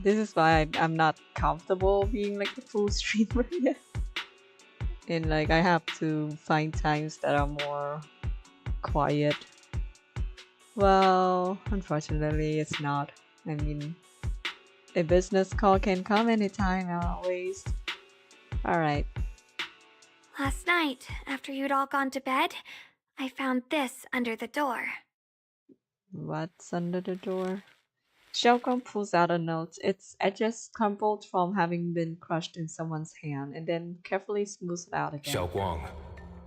This is why I'm not comfortable being like a full streamer yet. And like I have to find times that are more quiet. Well, unfortunately it's not. I mean, a business call can come anytime, always. Alright. Last night, after you'd all gone to bed, I found this under the door. What's under the door? Xiaoguang pulls out a note. Its edges crumpled from having been crushed in someone's hand, and then carefully smoothed out again. Xiaoguang,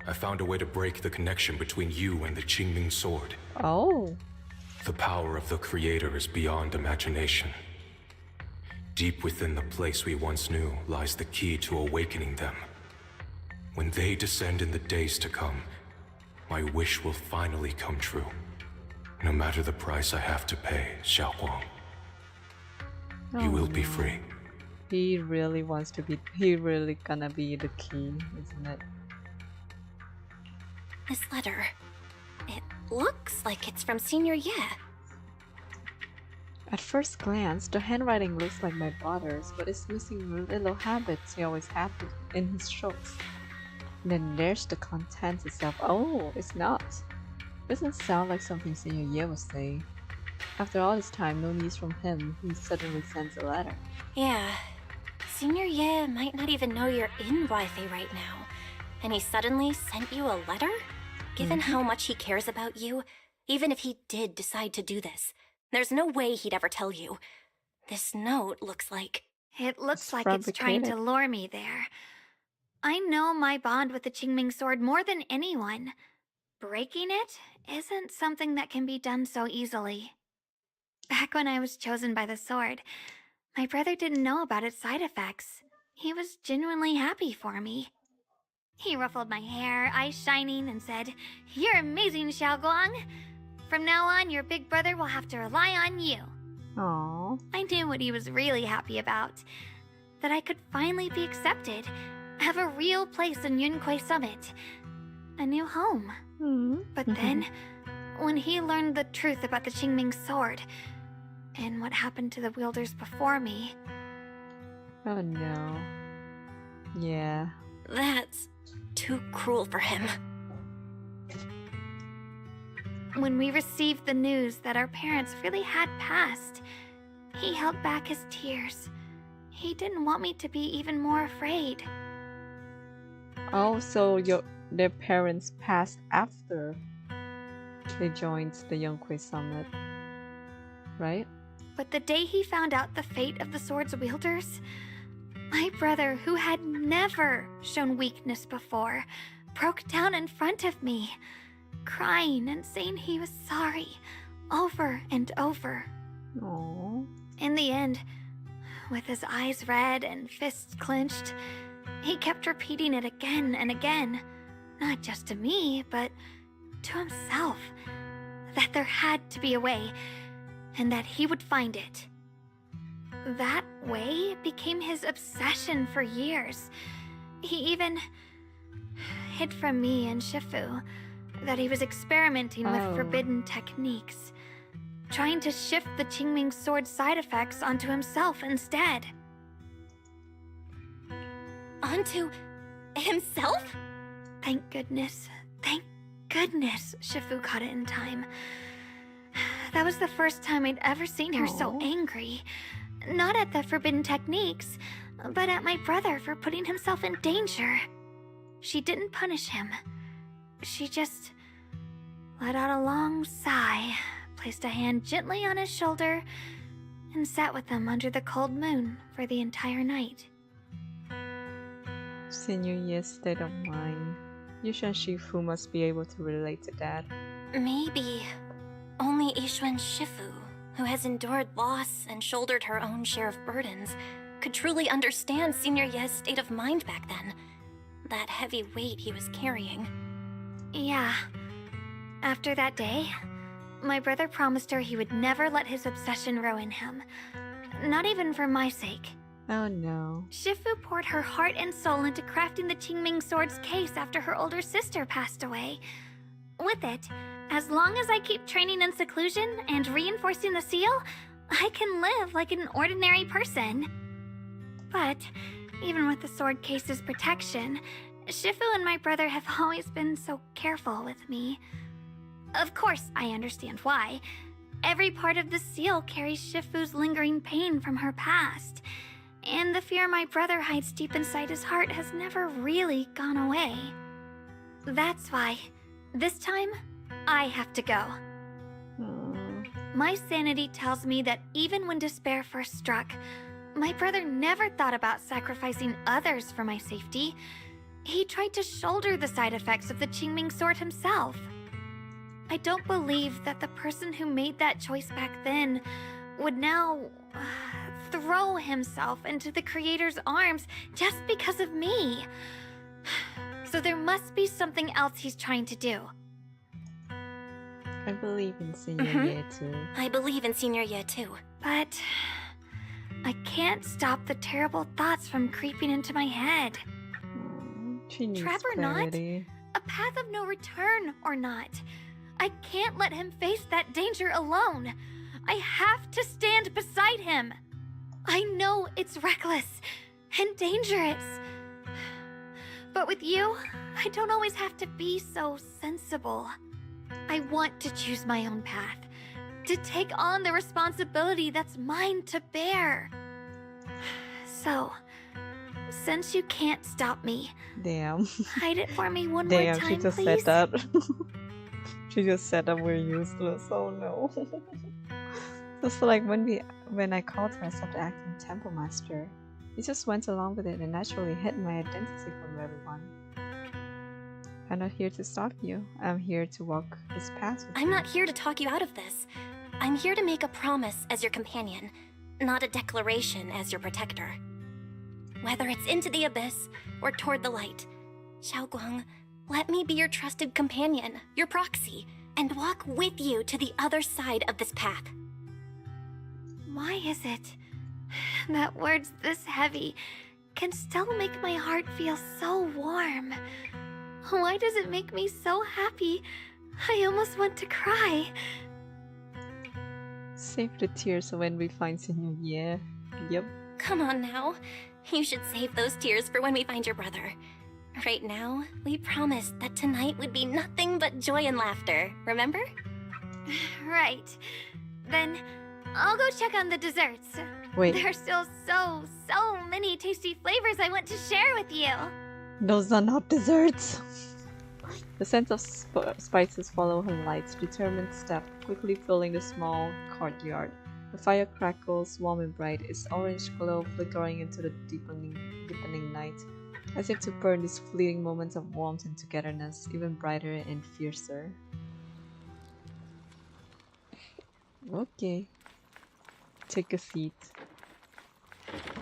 I found a way to break the connection between you and the Qingming sword. Oh. The power of the Creator is beyond imagination. Deep within the place we once knew lies the key to awakening them. When they descend in the days to come, my wish will finally come true. No matter the price I have to pay, Xiaoguang. You will be free. He really wants to be. He really gonna be the king, isn't it? This letter. It looks like it's from Senior Ye. At first glance, the handwriting looks like my brother's, but it's missing little habits he always had in his strokes. And then there's the content itself. Oh, it's not. Doesn't sound like something Senior Ye would say. After all this time, no news from him, he suddenly sends a letter. Yeah. Senior Ye might not even know you're in Wi-Fi right now. And he suddenly sent you a letter? Given how much he cares about you, even if he did decide to do this, there's no way he'd ever tell you. This note looks like... It looks like it's trying to lure me there. I know my bond with the Qingming sword more than anyone. Breaking it isn't something that can be done so easily. Back when I was chosen by the sword, my brother didn't know about its side effects. He was genuinely happy for me. He ruffled my hair, eyes shining, and said, "You're amazing, Xiaoguang. From now on, your big brother will have to rely on you." Aww. I knew what he was really happy about. That I could finally be accepted, have a real place in Yunquay Summit. A new home. But then, when he learned the truth about the Qingming sword, and what happened to the wielders before me... Oh no. Yeah. That's too cruel for him. When we received the news that our parents really had passed, he held back his tears. He didn't want me to be even more afraid. Oh, so their parents passed after they joined the Yunquay Summit, right? But the day he found out the fate of the sword's wielders, my brother, who had never shown weakness before, broke down in front of me, crying and saying he was sorry, over and over. Aww. In the end, with his eyes red and fists clenched, he kept repeating it again and again, not just to me, but to himself, that there had to be a way, and that he would find it. That way became his obsession for years. He even hid from me and Shifu that he was experimenting with forbidden techniques, trying to shift the Qingming sword's side effects onto himself instead. Onto himself? Thank goodness Shifu caught it in time. That was the first time I'd ever seen her so angry. Not at the forbidden techniques, but at my brother for putting himself in danger. She didn't punish him. She just let out a long sigh, placed a hand gently on his shoulder, and sat with them under the cold moon for the entire night. Senior Year's state of mind. Yushan Shifu must be able to relate to that. Maybe only Yishuan Shifu, who has endured loss and shouldered her own share of burdens, could truly understand Senior Ye's state of mind back then. That heavy weight he was carrying. Yeah. After that day, my brother promised her he would never let his obsession ruin him. Not even for my sake. Oh no. Shifu poured her heart and soul into crafting the Qingming Sword's case after her older sister passed away. With it, as long as I keep training in seclusion and reinforcing the seal, I can live like an ordinary person. But, even with the sword case's protection, Shifu and my brother have always been so careful with me. Of course, I understand why. Every part of the seal carries Shifu's lingering pain from her past, and the fear my brother hides deep inside his heart has never really gone away. That's why, this time, I have to go. My sanity tells me that even when despair first struck, my brother never thought about sacrificing others for my safety. He tried to shoulder the side effects of the Qingming Sword himself. I don't believe that the person who made that choice back then would now throw himself into the Creator's arms just because of me. So there must be something else he's trying to do. I believe in Senior Ye too. I believe in Senior Ye too. But I can't stop the terrible thoughts from creeping into my head. She needs Trap or clarity. not, a path of no return or not, I can't let him face that danger alone. I have to stand beside him. I know it's reckless and dangerous. But with you, I don't always have to be so sensible. I want to choose my own path, to take on the responsibility that's mine to bear. So, since you can't stop me, damn. hide it for me one Damn, more time, she just please. said that. She just said that we're useless. Oh no. Just like when I called her, I stopped acting Temple Master. He just went along with it and naturally hid my identity from everyone. I'm not here to stop you. I'm here to walk this path with you. I'm not here to talk you out of this. I'm here to make a promise as your companion, not a declaration as your protector. Whether it's into the abyss or toward the light, Xiaoguang, let me be your trusted companion, your proxy, and walk with you to the other side of this path. Why is it that words this heavy can still make my heart feel so warm? Why does it make me so happy? I almost want to cry. Save the tears when we find Senior Ye. Yep. Come on now. You should save those tears for when we find your brother. Right now, we promised that tonight would be nothing but joy and laughter, remember? Right. Then I'll go check on the desserts. Wait. There are still so many tasty flavors I want to share with you. Those are not desserts. The scent of spices follow her light, determined step, quickly filling the small courtyard. The fire crackles warm and bright, its orange glow flickering into the deepening night, as if to burn these fleeting moments of warmth and togetherness even brighter and fiercer. Okay. Take a seat.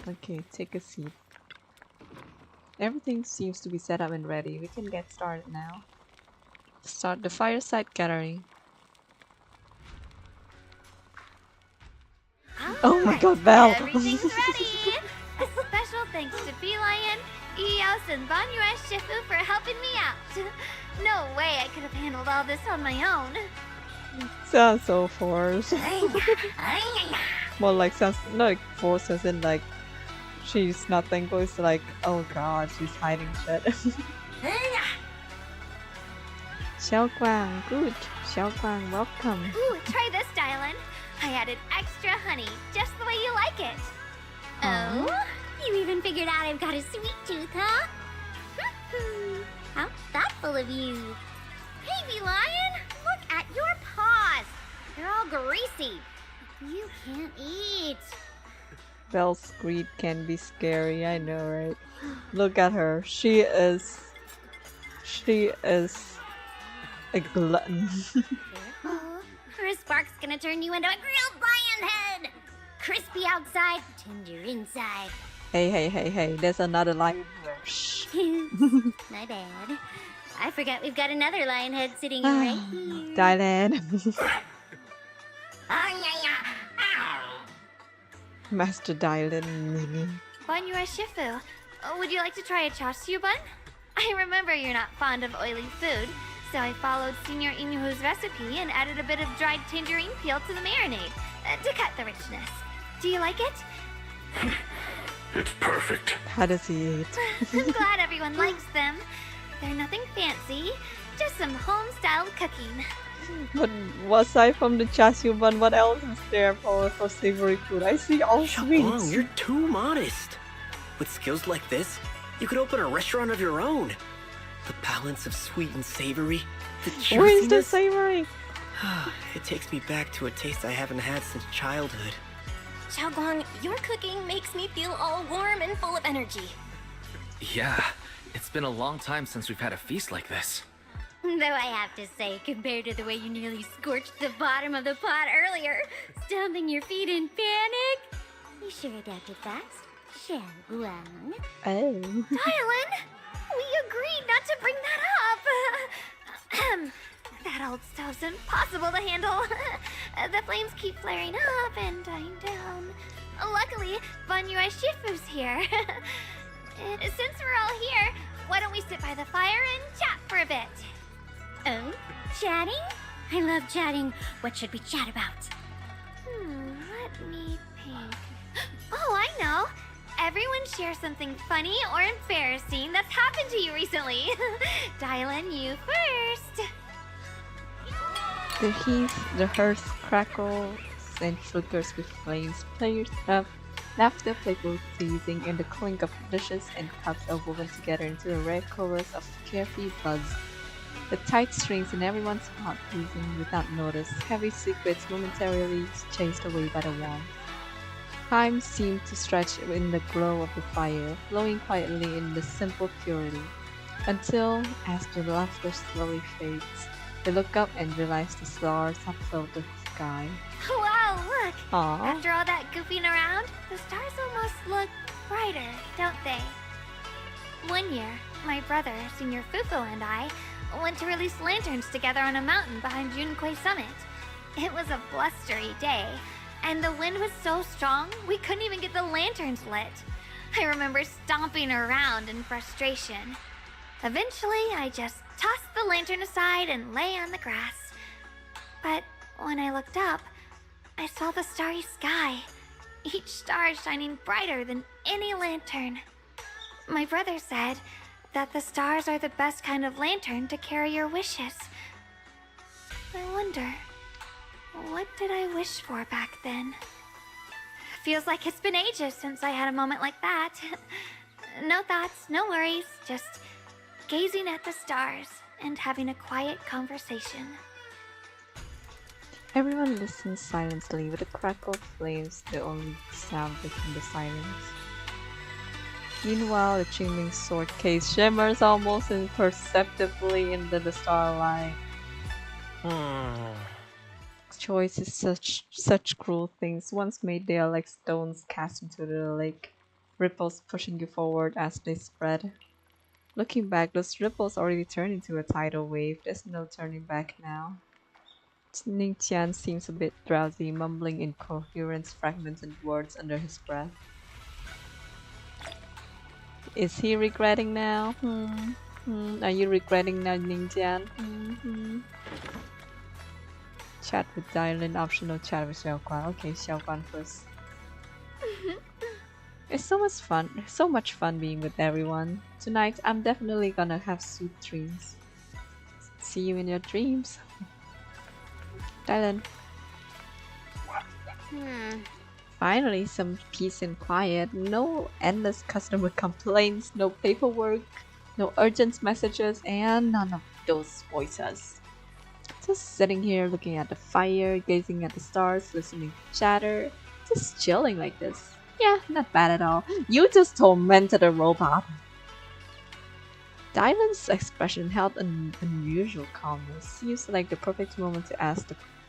Okay, take a seat. Everything seems to be set up and ready. We can get started now. Start the fireside gathering. Oh my god, Val! Everything's ready! A special thanks to Beelion, Eos, and Banyue Shifu for helping me out. No way I could have handled all this on my own. Sounds so forced. More like sounds not like forced as in like she's not thankful, it's like oh god, she's hiding shit. Xiaoguang, good. Xiaoguang, welcome. Ooh, try this, Dylan. I added extra honey, just the way you like it. Oh? You even figured out I've got a sweet tooth, huh? How thoughtful of you. Hey, Beelion! Look at your paws! They're all greasy. You can't eat. Belle's greed can be scary, I know, right? Look at her. She is a glutton. Oh, or a spark's gonna turn you into a grilled lion head. Crispy outside, tender inside. Hey, there's another lion here. Shh. My bad. I forgot we've got another lion head sitting right here. Dylan. Master Dylan. Banyue Shifu, would you like to try a chashu bun? I remember you're not fond of oily food, so I followed Senior Inuhu's recipe and added a bit of dried tangerine peel to the marinade to cut the richness. Do you like it? It's perfect. How does he eat? I'm glad everyone likes them. They're nothing fancy, just some home-style cooking. But aside from the chashu bun, what else is there for savory food? I see all sweets. Xiaoguang, you're too modest. With skills like this, you could open a restaurant of your own. The balance of sweet and savory, the juiciness. Where's the savory? It takes me back to a taste I haven't had since childhood. Xiaoguang, your cooking makes me feel all warm and full of energy. Yeah, it's been a long time since we've had a feast like this. Though I have to say, compared to the way you nearly scorched the bottom of the pot earlier, stomping your feet in panic, you sure adapted fast, Xiaoguang. Oh. Dylan, we agreed not to bring that up. That old stove's impossible to handle. The flames keep flaring up and dying down. Luckily, Banyue Shifu's here. Since we're all here, why don't we sit by the fire and chat for a bit? Oh, chatting? I love chatting. What should we chat about? Let me think. Oh, I know. Everyone share something funny or embarrassing that's happened to you recently. Dylan, you first. The heath, the hearth crackles and flickers with flames. Players have laughter, playful teasing, and the clink of dishes and cups are woven together into a rare chorus of carefree buzz. The tight strings in everyone's heart pleasing without notice, heavy secrets momentarily chased away by the warmth. Time seemed to stretch in the glow of the fire, flowing quietly in the simple purity, until, as the laughter slowly fades, they look up and realize the stars have filled the sky. Wow, look! Aww. After all that goofing around, the stars almost look brighter, don't they? One year, my brother, Senior Fufu, and I went to release lanterns together on a mountain behind Yunkui Summit. It was a blustery day, and the wind was so strong we couldn't even get the lanterns lit. I remember stomping around in frustration. Eventually, I just tossed the lantern aside and lay on the grass. But when I looked up, I saw the starry sky, each star shining brighter than any lantern. My brother said that the stars are the best kind of lantern to carry your wishes. I wonder, what did I wish for back then? Feels like it's been ages since I had a moment like that. No thoughts, no worries, just gazing at the stars and having a quiet conversation. Everyone listens silently, with the crackle of flames the only sound within the silence. Meanwhile, the Qingming sword case shimmers almost imperceptibly into the starlight. Choices, such cruel things. Once made, they are like stones cast into the lake, ripples pushing you forward as they spread. Looking back, those ripples already turned into a tidal wave. There's no turning back now. Ningqian seems a bit drowsy, mumbling incoherent fragmented words under his breath. Is he regretting now? Are you regretting now, Ningqian? Chat with Dylan, optional chat with Xiaoguang. Okay, Xiaoguang first. It's so much fun being with everyone. Tonight, I'm definitely gonna have sweet dreams. See you in your dreams. Dylan. Finally, some peace and quiet. No endless customer complaints, no paperwork, no urgent messages, and none of those voices. Just sitting here looking at the fire, gazing at the stars, listening to chatter. Just chilling like this. Yeah, not bad at all. You just tormented a robot. Dylan's expression held an unusual calmness. Seems like the perfect moment to ask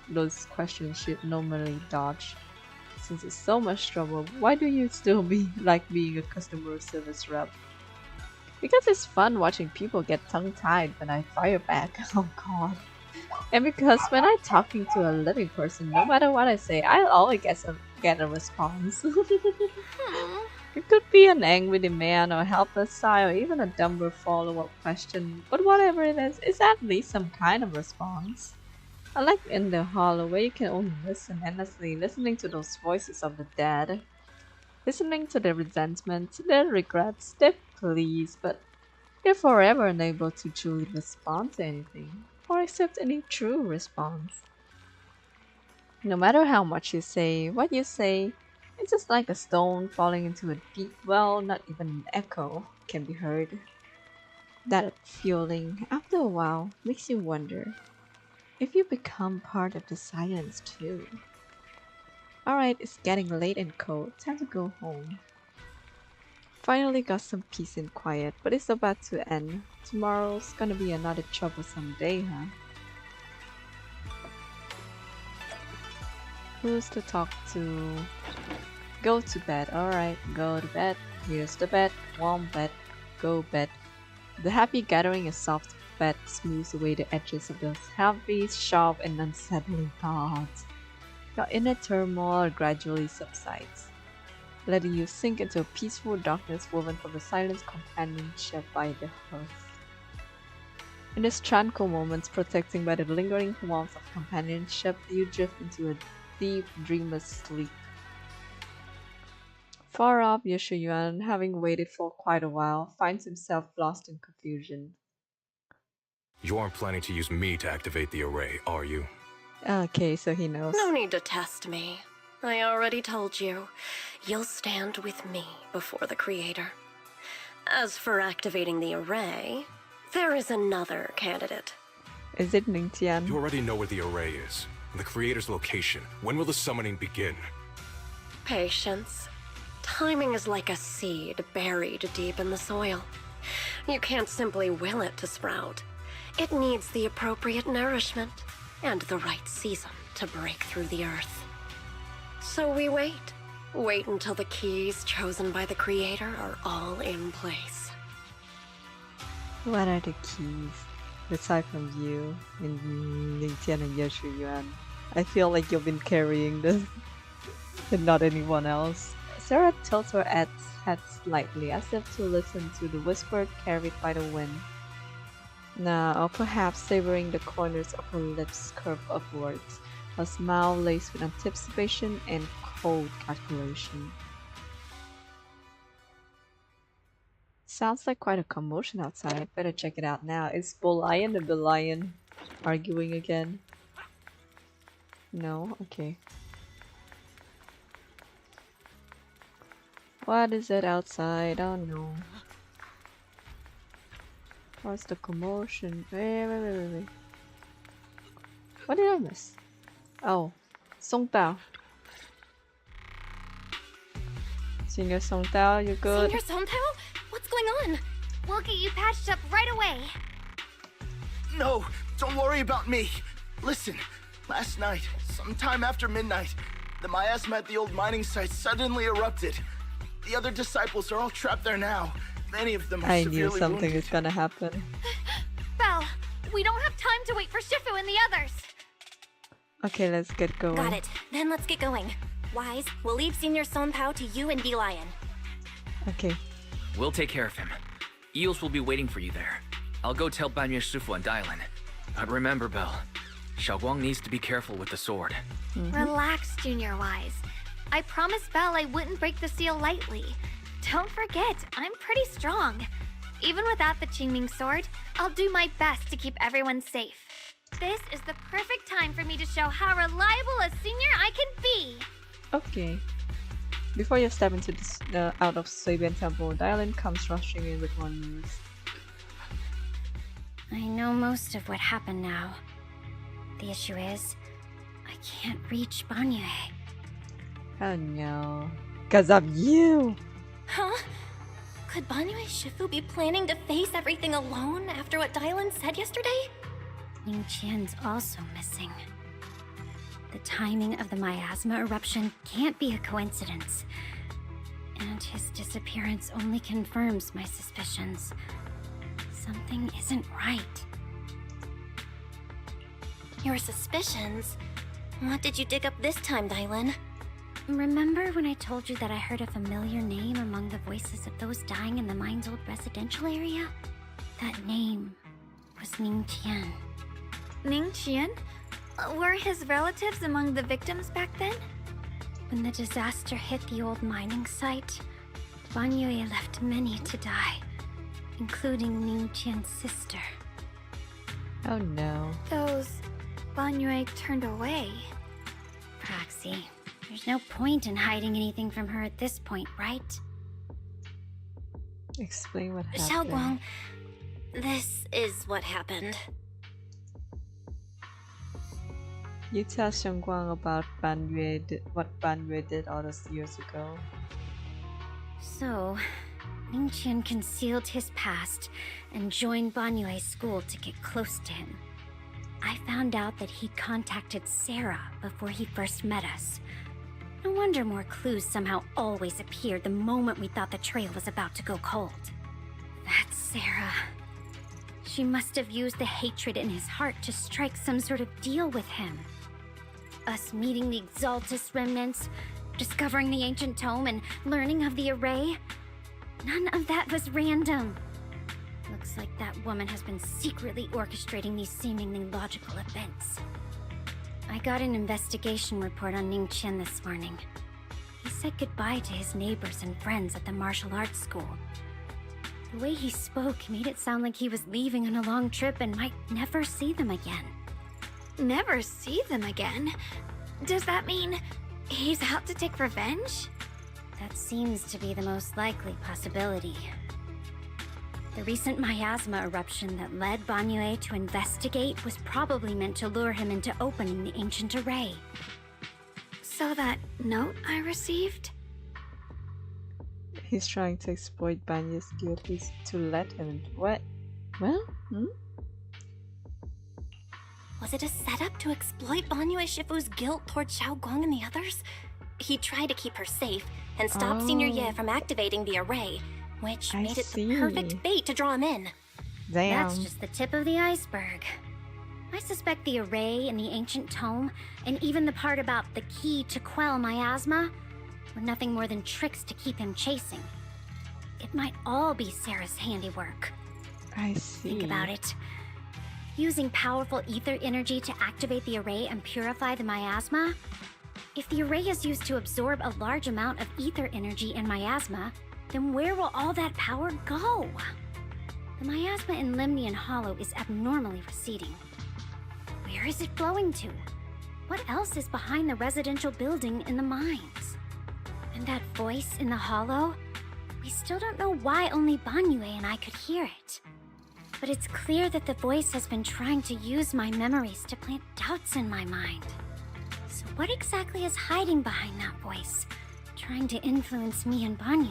those questions she'd normally dodge. Since it's so much trouble, why do you still like being a customer service rep? Because it's fun watching people get tongue-tied when I fire back. Oh god. And because when I'm talking to a living person, no matter what I say, I'll always get a response. It could be an angry demand or helpless sigh or even a dumber follow-up question, but whatever it is, it's at least some kind of response. Unlike in the hollow where you can only listen endlessly, listening to those voices of the dead. Listening to their resentment, their regrets, their pleas, but they're forever unable to truly respond to anything, or accept any true response. No matter how much you say, what you say, it's just like a stone falling into a deep well, not even an echo can be heard. That feeling, after a while, makes you wonder if you become part of the silence too. Alright, it's getting late and cold, time to go home. Finally got some peace and quiet, but it's about to end. Tomorrow's gonna be another troublesome day, huh? Who's to talk to? Go to bed. Alright, go to bed. Here's the bed. Warm bed. Go bed. The happy gathering of soft bed smooths away the edges of those heavy, sharp, and unsettling thoughts. Your inner turmoil gradually subsides, letting you sink into a peaceful darkness woven from the silent companionship by the hearth. In these tranquil moments, protecting by the lingering warmth of companionship, you drift into a deep, dreamless sleep. Far off, Yuan, having waited for quite a while, finds himself lost in confusion. You aren't planning to use me to activate the array, are you? Okay, so he knows. No need to test me. I already told you. You'll stand with me before the Creator. As for activating the array, there is another candidate. Is it Ningtian? You already know where the array is. And the Creator's location. When will the summoning begin? Patience. Timing is like a seed buried deep in the soil. You can't simply will it to sprout. It needs the appropriate nourishment and the right season to break through the earth. So we wait. Wait until the keys chosen by the Creator are all in place. What are the keys? Aside from you and Ningtian and Yuan, I feel like you've been carrying this and not anyone else. Sarah tilts her head slightly as if to listen to the whisper carried by the wind. Now, or perhaps savoring the corners of her lips curve upwards, a smile laced with anticipation and cold calculation. Sounds like quite a commotion outside. Better check it out now. Is Bolian and Belian arguing again? No? Okay. What is it outside? Oh no. What's the commotion? Wait. What did I miss? Oh. Song Tao. Senior Song Tao, you good? Senior Song Tao? What's going on? We'll get you patched up right away. No, don't worry about me. Listen, last night, sometime after midnight, the miasma at the old mining site suddenly erupted. The other disciples are all trapped there now. Many of them are severely I knew something wounded. is gonna happen. Belle, we don't have time to wait for Shifu and the others. Okay, let's get going. Got it. Then let's get going. Wise, we'll leave Senior Song Tao to you and Belian. Okay. We'll take care of him. Eels will be waiting for you there. I'll go tell Banyue Shifu and Dylan. But remember, Belle, Xiaoguang needs to be careful with the sword. Relax, Junior Wise. I promised Belle I wouldn't break the seal lightly. Don't forget, I'm pretty strong. Even without the Qingming sword, I'll do my best to keep everyone safe. This is the perfect time for me to show how reliable a senior I can be. Okay. Before you step into out of Suibian Temple, Dylan comes rushing in with more news. I know most of what happened now. the issue is. I can't reach Banyue. Oh no. Because of you! Huh? Could Banyue Shifu be planning to face everything alone after what Dylan said yesterday? Ningqian's also missing. The timing of the miasma eruption can't be a coincidence. And his disappearance only confirms my suspicions. Something isn't right. Your suspicions? What did you dig up this time, Dylan? Remember when I told you that I heard a familiar name among the voices of those dying in the mine's old residential area? That name was Ningqian. Ningqian? Were his relatives among the victims back then? When the disaster hit the old mining site, Banyue left many to die, including Ningqian's sister. Oh no. Those Banyue turned away. Proxy, there's no point in hiding anything from her at this point, right? Explain what happened. Xiaoguang, this is what happened. You tell Xiongguang about what Banyue did all those years ago. So, Ningqian concealed his past and joined Banyue's school to get close to him. I found out that he contacted Sarah before he first met us. No wonder more clues somehow always appeared the moment we thought the trail was about to go cold. That's Sarah. She must have used the hatred in his heart to strike some sort of deal with him. Us meeting the Exaltus remnants, discovering the ancient tome, and learning of the array. None of that was random. Looks like that woman has been secretly orchestrating these seemingly logical events. I got an investigation report on Ningqian this morning. He said goodbye to his neighbors and friends at the martial arts school. The way he spoke made it sound like he was leaving on a long trip and might never see them again. Never see them again? Does that mean he's out to take revenge? That seems to be the most likely possibility. The recent miasma eruption that led Banyue to investigate was probably meant to lure him into opening the ancient array. So that note I received? He's trying to exploit Banyue's guilt to let him... What? Well, Was it a setup to exploit Banyue Shifu's guilt toward Xiaoguang and the others? He tried to keep her safe and stop Senior Ye from activating the array, which made it the perfect bait to draw him in. Damn. That's just the tip of the iceberg. I suspect the array and the ancient tome, and even the part about the key to quell miasma, were nothing more than tricks to keep him chasing. It might all be Sarah's handiwork. I see. Think about it. Using powerful ether energy to activate the array and purify the miasma? If the array is used to absorb a large amount of ether energy and miasma, then where will all that power go? The miasma in Limnian Hollow is abnormally receding. Where is it flowing to? What else is behind the residential building in the mines? And that voice in the hollow? We still don't know why only Banyue and I could hear it. But it's clear that the voice has been trying to use my memories to plant doubts in my mind. So what exactly is hiding behind that voice, trying to influence me and Banyue?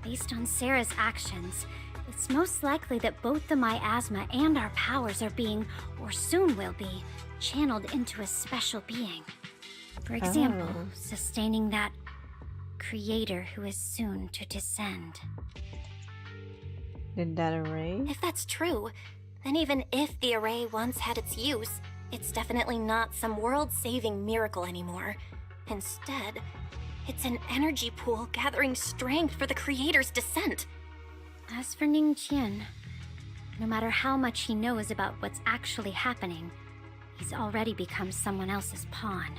Based on Sarah's actions, it's most likely that both the miasma and our powers are being, or soon will be, channeled into a special being. For example, sustaining that creator who is soon to descend. In that array? If that's true, then even if the array once had its use, it's definitely not some world-saving miracle anymore. Instead, it's an energy pool gathering strength for the creator's descent. As for Ningqian, no matter how much he knows about what's actually happening, he's already become someone else's pawn.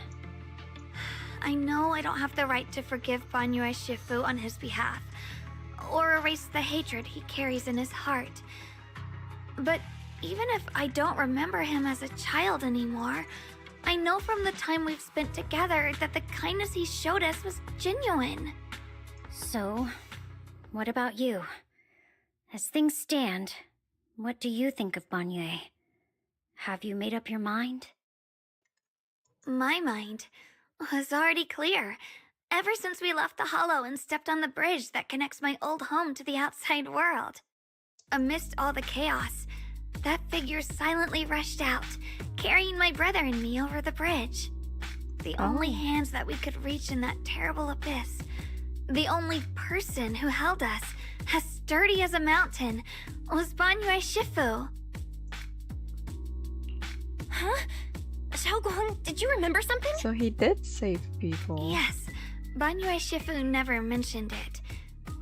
I know I don't have the right to forgive Banyue Shifu on his behalf, or erase the hatred he carries in his heart. But even if I don't remember him as a child anymore, I know from the time we've spent together that the kindness he showed us was genuine. So, what about you? As things stand, what do you think of Banyue? Have you made up your mind? My mind was already clear. Ever since we left the Hollow and stepped on the bridge that connects my old home to the outside world. Amidst all the chaos, that figure silently rushed out, carrying my brother and me over the bridge. The only hands that we could reach in that terrible abyss. The only person who held us, as sturdy as a mountain, was Banyue Shifu. Huh? Xiaoguang, did you remember something? So he did save people. Yes, Banyue Shifu never mentioned it.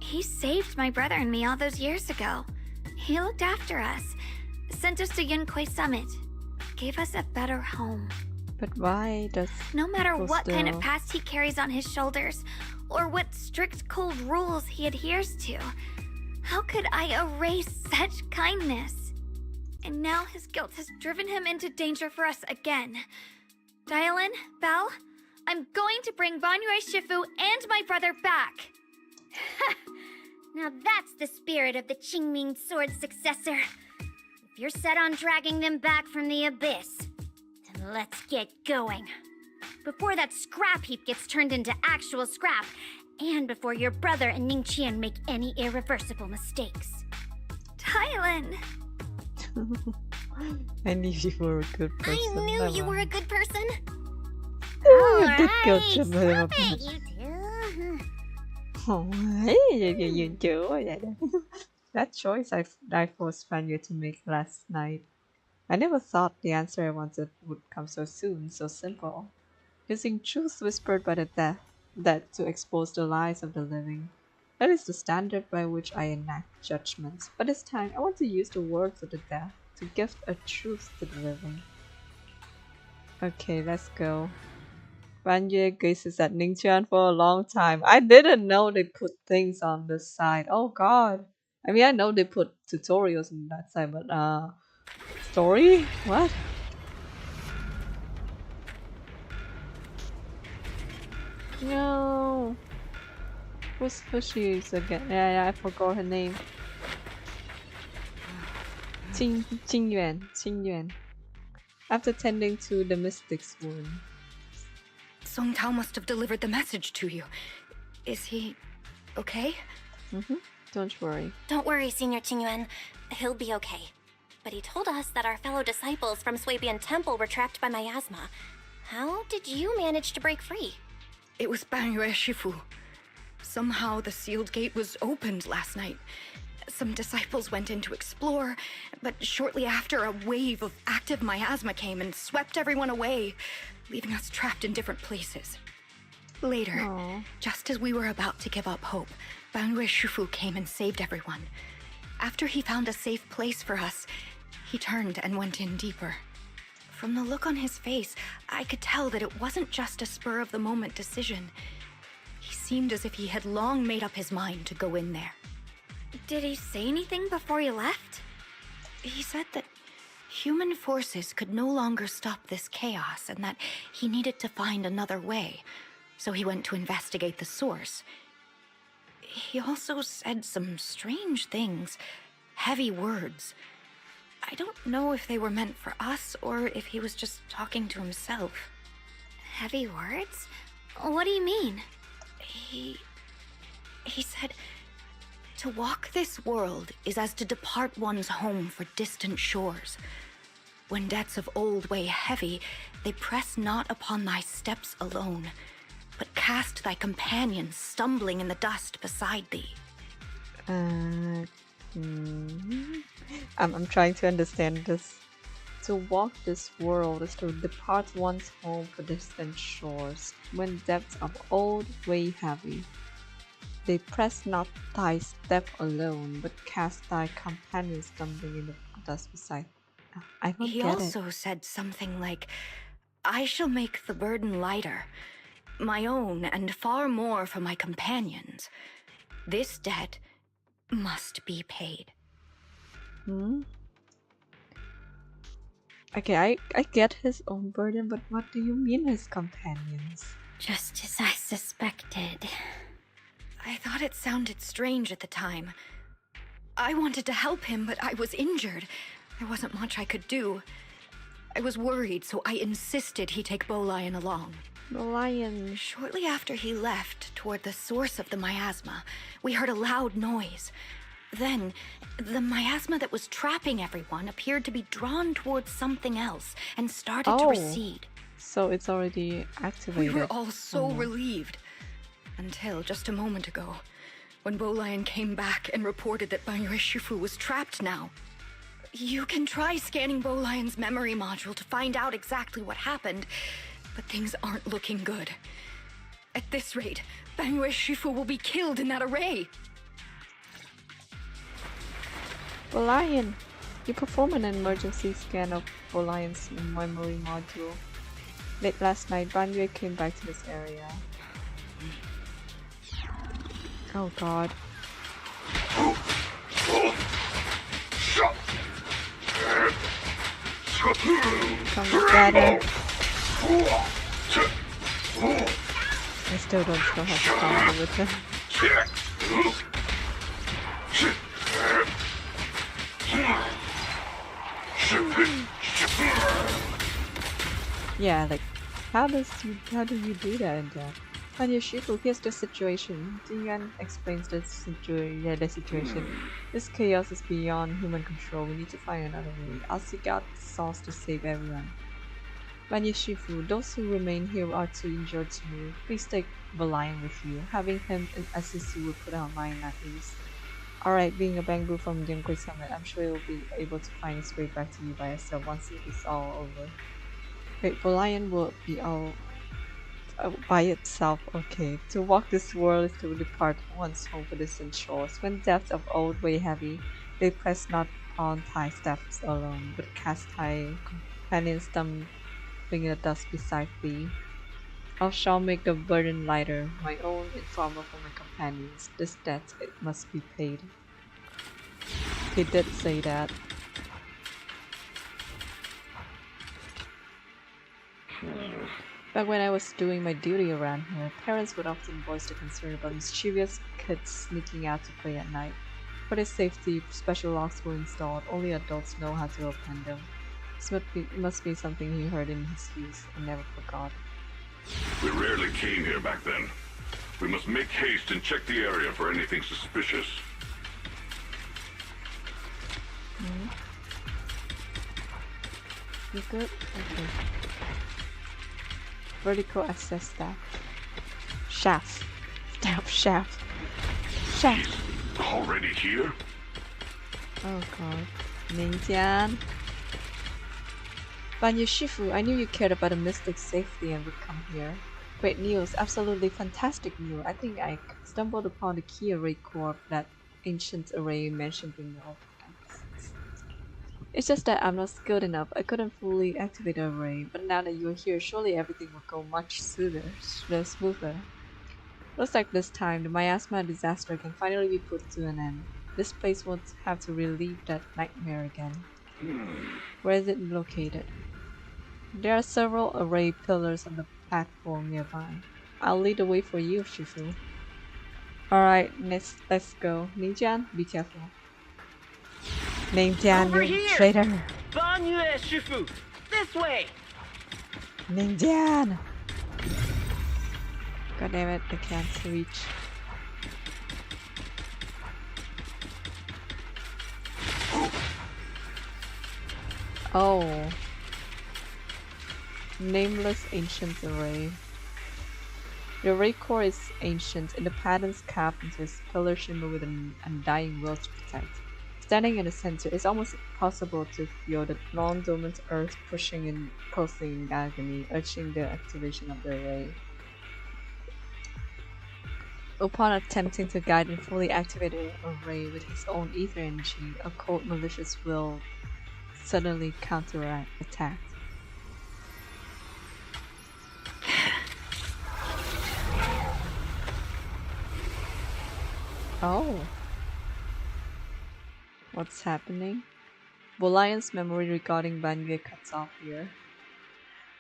He saved my brother and me all those years ago. He looked after us, sent us to Yunquay Summit, gave us a better home. But why does... No matter people what kind of still- past he carries on his shoulders, or what strict cold rules he adheres to, how could I erase such kindness? And now his guilt has driven him into danger for us again. Dialin, Belle, I'm going to bring Banyue Shifu and my brother back. Now that's the spirit of the Qingming Sword's successor. If you're set on dragging them back from the abyss, then let's get going. Before that scrap heap gets turned into actual scrap, and before your brother and Ningqian make any irreversible mistakes. Dialin! I knew you were a good person. I knew you were a good person. You did good Alright, job, stop Mama. it, you two. Oh, you do. That choice I forced Fanya to make last night. I never thought the answer I wanted would come so soon, so simple. Using truth whispered by the dead to expose the lies of the living. That is the standard by which I enact judgments. But this time, I want to use the words of the dead to gift a truth to the living. Okay, let's go. Banyue gazes at Ningqian for a long time. I didn't know they put things on the side. Oh god. I mean, I know they put tutorials on that side, but story? What? No. Who she is again? Yeah, I forgot her name. Qingyuan. After tending to the mystic's wound. Song Tao must have delivered the message to you. Is he okay? Don't worry. Don't worry, Senior Qingyuan. He'll be okay. But he told us that our fellow disciples from Swabian Temple were trapped by miasma. How did you manage to break free? It was Banyue Shifu. Somehow the sealed gate was opened last night. Some disciples went in to explore, but shortly after, a wave of active miasma came and swept everyone away, leaving us trapped in different places. Later, just as we were about to give up hope, Banyue Shifu came and saved everyone. After he found a safe place for us, he turned and went in deeper. From the look on his face, I could tell that it wasn't just a spur-of-the-moment decision. He seemed as if he had long made up his mind to go in there. Did he say anything before he left? He said that human forces could no longer stop this chaos and that he needed to find another way, so he went to investigate the source. He also said some strange things, heavy words. I don't know if they were meant for us or if he was just talking to himself. Heavy words? What do you mean? He said, to walk this world is as to depart one's home for distant shores. When debts of old weigh heavy, they press not upon thy steps alone, but cast thy companions stumbling in the dust beside thee. I'm trying to understand this. To walk this world is to depart one's home for distant shores, when debts of old weigh heavy. They press not thy step alone, but cast thy companions stumbling in the dust beside. I don't He get also said something like, I shall make the burden lighter, my own and far more for my companions. This debt must be paid. Okay, I get his own burden, but what do you mean his companions? Just as I suspected. I thought it sounded strange at the time. I wanted to help him, but I was injured. There wasn't much I could do. I was worried, so I insisted he take Bolian along. Bolian. Shortly after he left, toward the source of the miasma, we heard a loud noise. Then, the miasma that was trapping everyone appeared to be drawn towards something else and started to recede. So it's already activated. We were all so relieved. Until just a moment ago, when Bolian came back and reported that Banyue Shifu was trapped now. You can try scanning Bolian's memory module to find out exactly what happened, but things aren't looking good. At this rate, Banyue Shifu will be killed in that array. Bolian, you performed an emergency scan of Bolian's memory module. Late last night, Banyue came back to this area. Oh god. Come together. I still don't know how to combo with him. Yeah, like, how do you do that in that? Banyue Shifu, here's the situation. Jingyuan explains the situation. This chaos is beyond human control. We need to find another way. I'll seek out the source to save everyone. Banyue Shifu, those who remain here are too injured to move. Please take Bolian with you. Having him assist you will put our mind at ease. Alright, being a bamboo from Yunquay Summit, I'm sure he'll be able to find his way back to you by itself once it is all over. Wait, Bolian will be all by itself, okay. To walk this world is to depart one's home for distant shores. When depths of old weigh heavy, they press not on Thai steps alone, but cast Thai companions stumbling in the dust beside thee. I shall make the burden lighter, my own informer for my companions. This debt, it must be paid. He did say that. Back when I was doing my duty around here, parents would often voice their concern about mischievous kids sneaking out to play at night. For their safety, special locks were installed. Only adults know how to open them. This must be something he heard in his youth and never forgot. We rarely came here back then. We must make haste and check the area for anything suspicious. You good? Okay. Vertical access staff. Shaft. Staff shaft. Shaft. Already here? Oh god. Ningjian. Banyue Shifu, I knew you cared about the mystic's safety and would come here. Great news, absolutely fantastic news. I think I stumbled upon the key array core of that ancient array mentioned in the It's just that I'm not skilled enough. I couldn't fully activate the array, but now that you're here, surely everything will go much smoother. Looks like this time, the miasma disaster can finally be put to an end. This place won't have to relive that nightmare again. Where is it located? There are several array pillars on the platform nearby. I'll lead the way for you, Shifu. Alright, let's go. Ningjian, be careful. Ningjian, you traitor! Banyue Shifu! This way! Ningjian! God damn it, I can't reach. Oh. Nameless Ancient Array. The array core is ancient, and the patterns carved into its pillar shimmer with an undying will to protect. Standing in the center, it's almost impossible to feel the long-dormant earth pushing and pulsing in agony, urging the activation of the array. Upon attempting to guide and fully activate the array with his own ether energy, a cold, malicious will suddenly counterattacked. Oh. What's happening? Bolian's memory regarding Banyue cuts off here.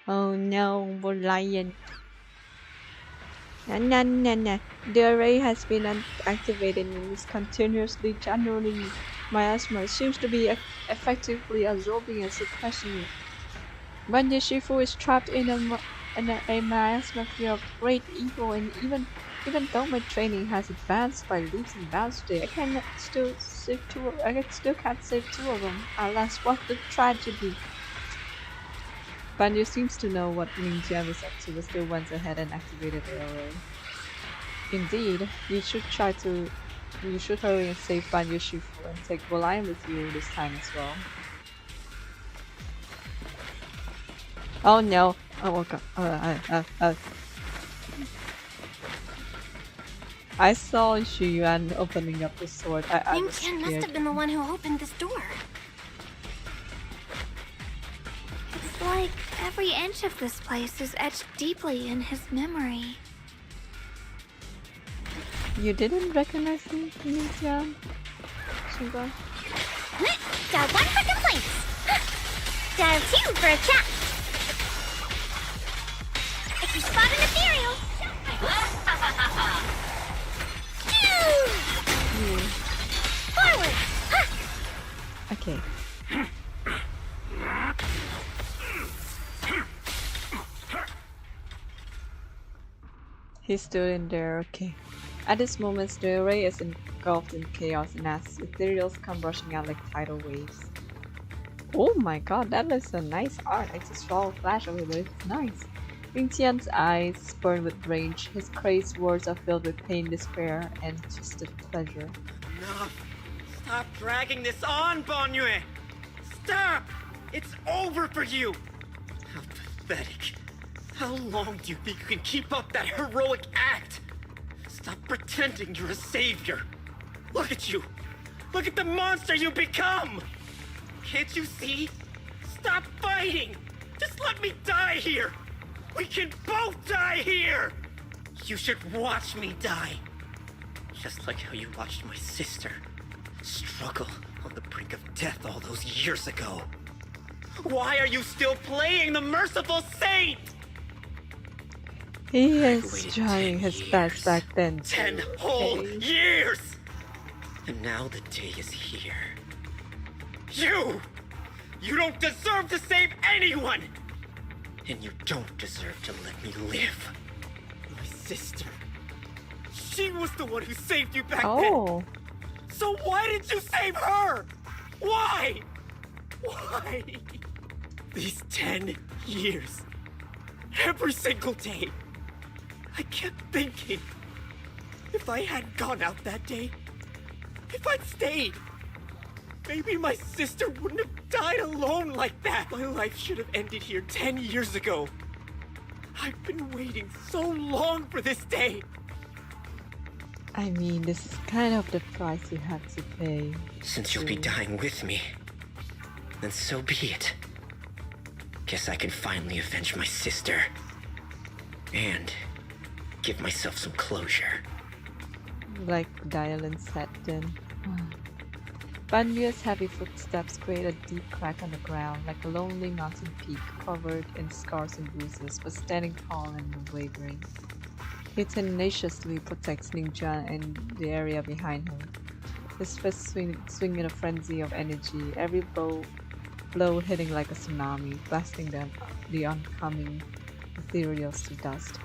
Oh no, Bolian. Nah. The array has been activated and is continuously generating miasma. It seems to be effectively absorbing and suppressing it. Banyu Shifu is trapped in a miasma of great evil, and even though my training has advanced by leaps and bounds today, I can still can't save two of them. Alas, what the tragedy! Banyu seems to know what Ning Jian was up to, but still went ahead and activated the array. Indeed, you should hurry and save Banyu Shifu and take Volion with you this time as well. Oh no! Oh god! I saw Xu Yuan opening up the sword. I was Ning Qian scared. must have been the one who opened this door. It's like every inch of this place is etched deeply in his memory. You didn't recognize me, Ning Qian? Shingon? Dial 1 for complaints. Dial 2 for a chat. If you spot an ethereal, forward. Okay. He stood in there, okay. At this moment, the array is engulfed in chaos, and as ethereals come rushing out like tidal waves. Oh my god, that is a nice art. I just saw a flash of it, but it's nice. Ning Qian's eyes burn with rage. His crazed words are filled with pain, despair, and twisted pleasure. Enough! Stop dragging this on, Banyue! Stop! It's over for you! How pathetic. How long do you think you can keep up that heroic act? Stop pretending you're a savior. Look at you! Look at the monster you become! Can't you see? Stop fighting! Just let me die here! We can both die here! You should watch me die. Just like how you watched my sister struggle on the brink of death all those years ago. Why are you still playing the merciful saint? He is trying his best back then. 10 whole years! And now the day is here. You don't deserve to save anyone! And you don't deserve to let me live. My sister. She was the one who saved you back then. So why did you save her? Why? Why? These 10 years. Every single day. I kept thinking, if I hadn't gone out that day, if I'd stayed, maybe my sister wouldn't have died alone like that. My life should have ended here 10 years ago. I've been waiting so long for this day. I mean, this is kind of the price you have to pay. Since you'll be dying with me, then so be it. Guess I can finally avenge my sister. And give myself some closure. Like Dylan said then. Banyue's heavy footsteps create a deep crack on the ground, like a lonely mountain peak covered in scars and bruises, but standing tall and unwavering. He tenaciously protects Ning Jian and the area behind him. His fists swing in a frenzy of energy, every blow hitting like a tsunami, blasting the oncoming ethereals to dust.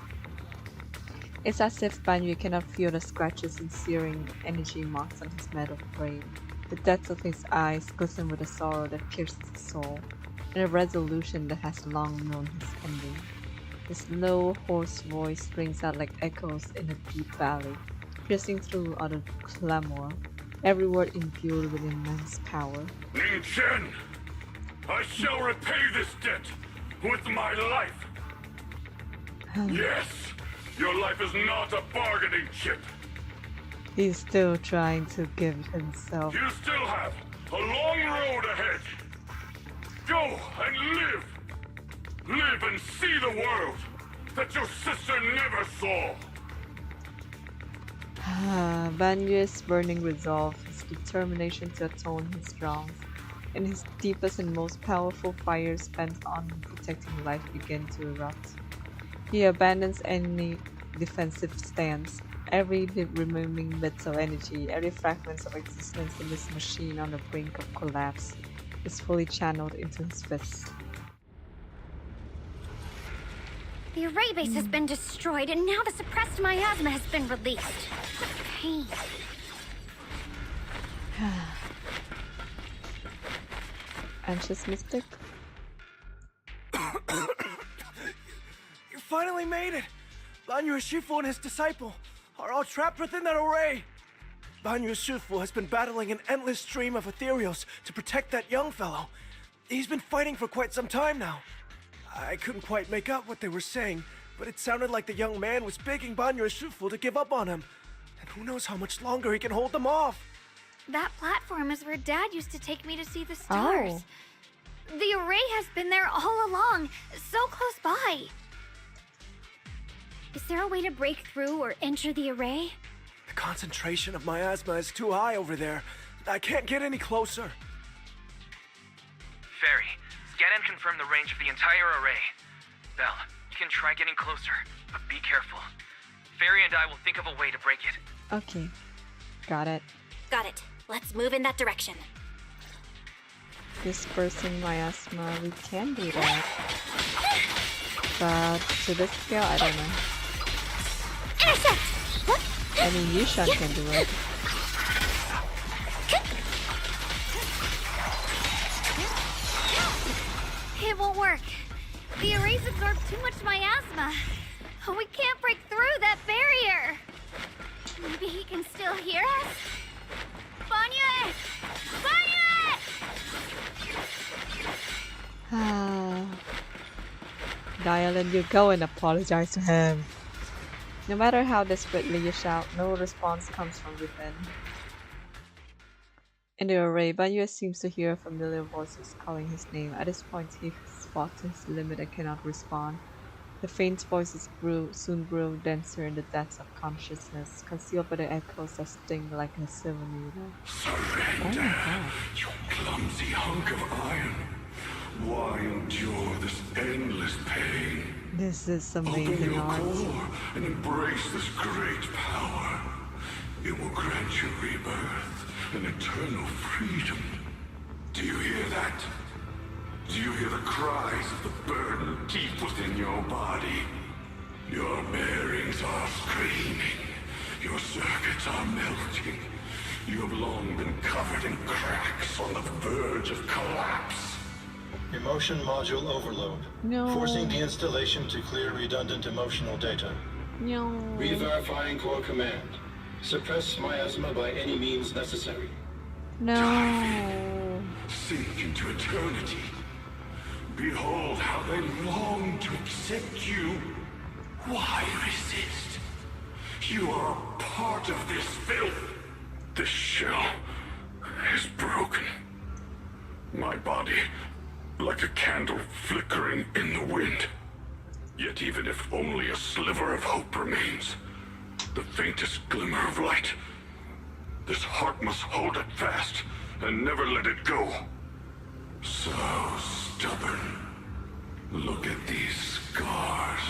It's as if Banyue cannot feel the scratches and searing energy marks on his metal frame. The depths of his eyes glisten with a sorrow that pierces the soul, and a resolution that has long known his ending. His low, hoarse voice rings out like echoes in a deep valley, piercing through utter clamor, every word imbued with immense power. Ning Qian, I shall repay this debt with my life. Yes, your life is not a bargaining chip. He's still trying to give himself. You still have a long road ahead. Go and live. Live and see the world that your sister never saw. Banyue's burning resolve, his determination to atone his wrongs, and his deepest and most powerful fire spent on protecting life begin to erupt. He abandons any defensive stance. Every remaining bit of energy, every fragment of existence in this machine on the brink of collapse is fully channeled into his fists. The array base has been destroyed, and now the suppressed miasma has been released. What pain. Anxious mystic. You finally made it! Banyu Shifu and his disciple are all trapped within that array. Banyu Shifu has been battling an endless stream of ethereals to protect that young fellow. He's been fighting for quite some time now. I couldn't quite make out what they were saying, but it sounded like the young man was begging Banyu Shifu to give up on him. And who knows how much longer he can hold them off. That platform is where Dad used to take me to see the stars. Oh. The array has been there all along, so close by. Is there a way to break through or enter the array? The concentration of miasma is too high over there. I can't get any closer. Fairy, scan and confirm the range of the entire array. Belle, you can try getting closer, but be careful. Fairy and I will think of a way to break it. Okay. Got it. Got it. Let's move in that direction. Dispersing miasma, we can do that. But to this scale, I don't know. Intercept! I mean, Yushan can do it. It won't work. The arrays absorb too much miasma. We can't break through that barrier. Maybe he can still hear us? Banyu! Banyu! Dylan, you go and apologize to him. No matter how desperately you shout, no response comes from within. In the array, Banyu seems to hear familiar voices calling his name. At this point, he spots his limit and cannot respond. The faint voices soon grew denser in the depths of consciousness, concealed by the echoes that sting like a silver needle. Surrender, you clumsy hunk of iron. Why endure this endless pain? This is Open amazing your art. core and embrace this great power. It will grant you rebirth and eternal freedom. Do you hear that? Do you hear the cries of the burden deep within your body? Your bearings are screaming. Your circuits are melting. You have long been covered in cracks on the verge of collapse. Emotion module overload. No. Forcing deinstallation to clear redundant emotional data. No. Re-verifying core command. Suppress miasma by any means necessary. No. Sink into eternity. Behold how they long to accept you. Why resist? You are a part of this filth. This shell is broken. My body, like a candle flickering in the wind. Yet even if only a sliver of hope remains, the faintest glimmer of light, this heart must hold it fast and never let it go. So stubborn. Look at these scars.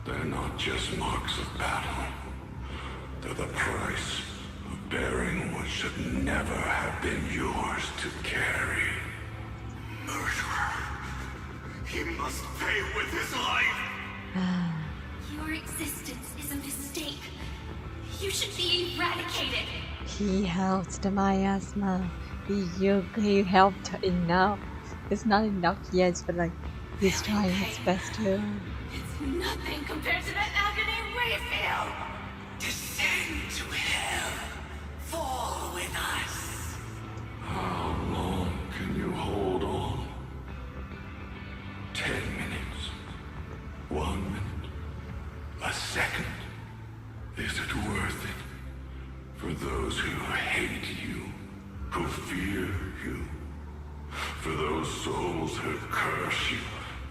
They're not just marks of battle. They're the price of bearing what should never have been yours to carry. Murderer. He must pay with his life. Your existence is a mistake. You should be eradicated. He helped the miasma. He helped enough. It's not enough yet, but like he's trying his best to. It's nothing compared to that agony we feel. Descend to hell. Fall with us. How long can you hold on? 10 minutes. 1 minute. A second. Is it worth it? For those who hate you, who fear you, for those souls who curse you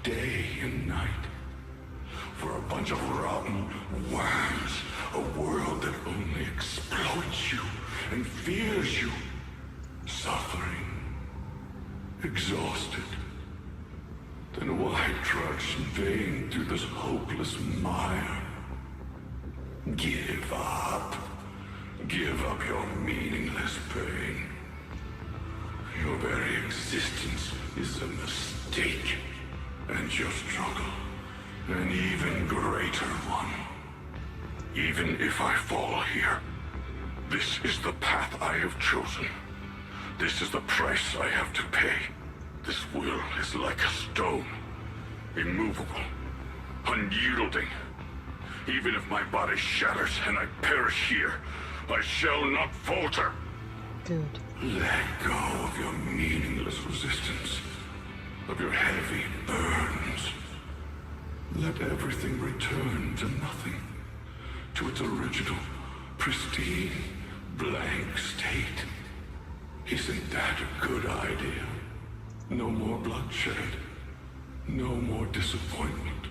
day and night, for a bunch of rotten worms, a world that only exploits you and fears you, suffering, exhausted. Then why trudge in vain through this hopeless mire? Give up. Give up your meaningless pain. Your very existence is a mistake, and your struggle An even greater one. Even if I fall here, this is the path I have chosen. This is the price I have to pay. This will is like a stone. Immovable. Unyielding. Even if my body shatters and I perish here, I shall not falter. Good. Let go of your meaningless resistance, of your heavy burdens. Let everything return to nothing, to its original, pristine, blank state. Isn't that a good idea? No more bloodshed, no more disappointment,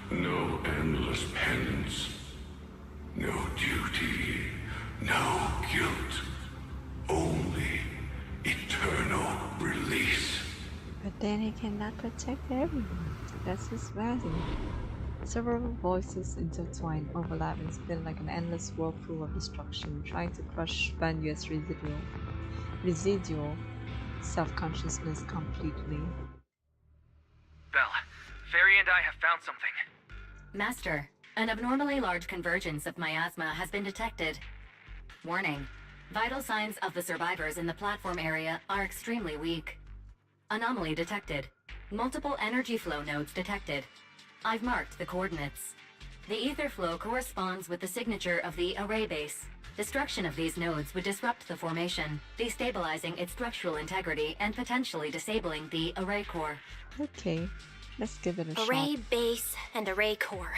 no endless penance, no duty, no guilt, only eternal release. But then he cannot protect everyone. That's his value. Several voices intertwine, overlap, and spin like an endless whirlpool of destruction, trying to crush Banyue's residual self-consciousness completely. Belle, Fairy and I have found something. Master, an abnormally large convergence of miasma has been detected. Warning. Vital signs of the survivors in the platform area are extremely weak. Anomaly detected. Multiple energy flow nodes detected. I've marked the coordinates. The ether flow corresponds with the signature of the array base. Destruction of these nodes would disrupt the formation, destabilizing its structural integrity and potentially disabling the array core. Okay, let's give it a shot. Array base and array core.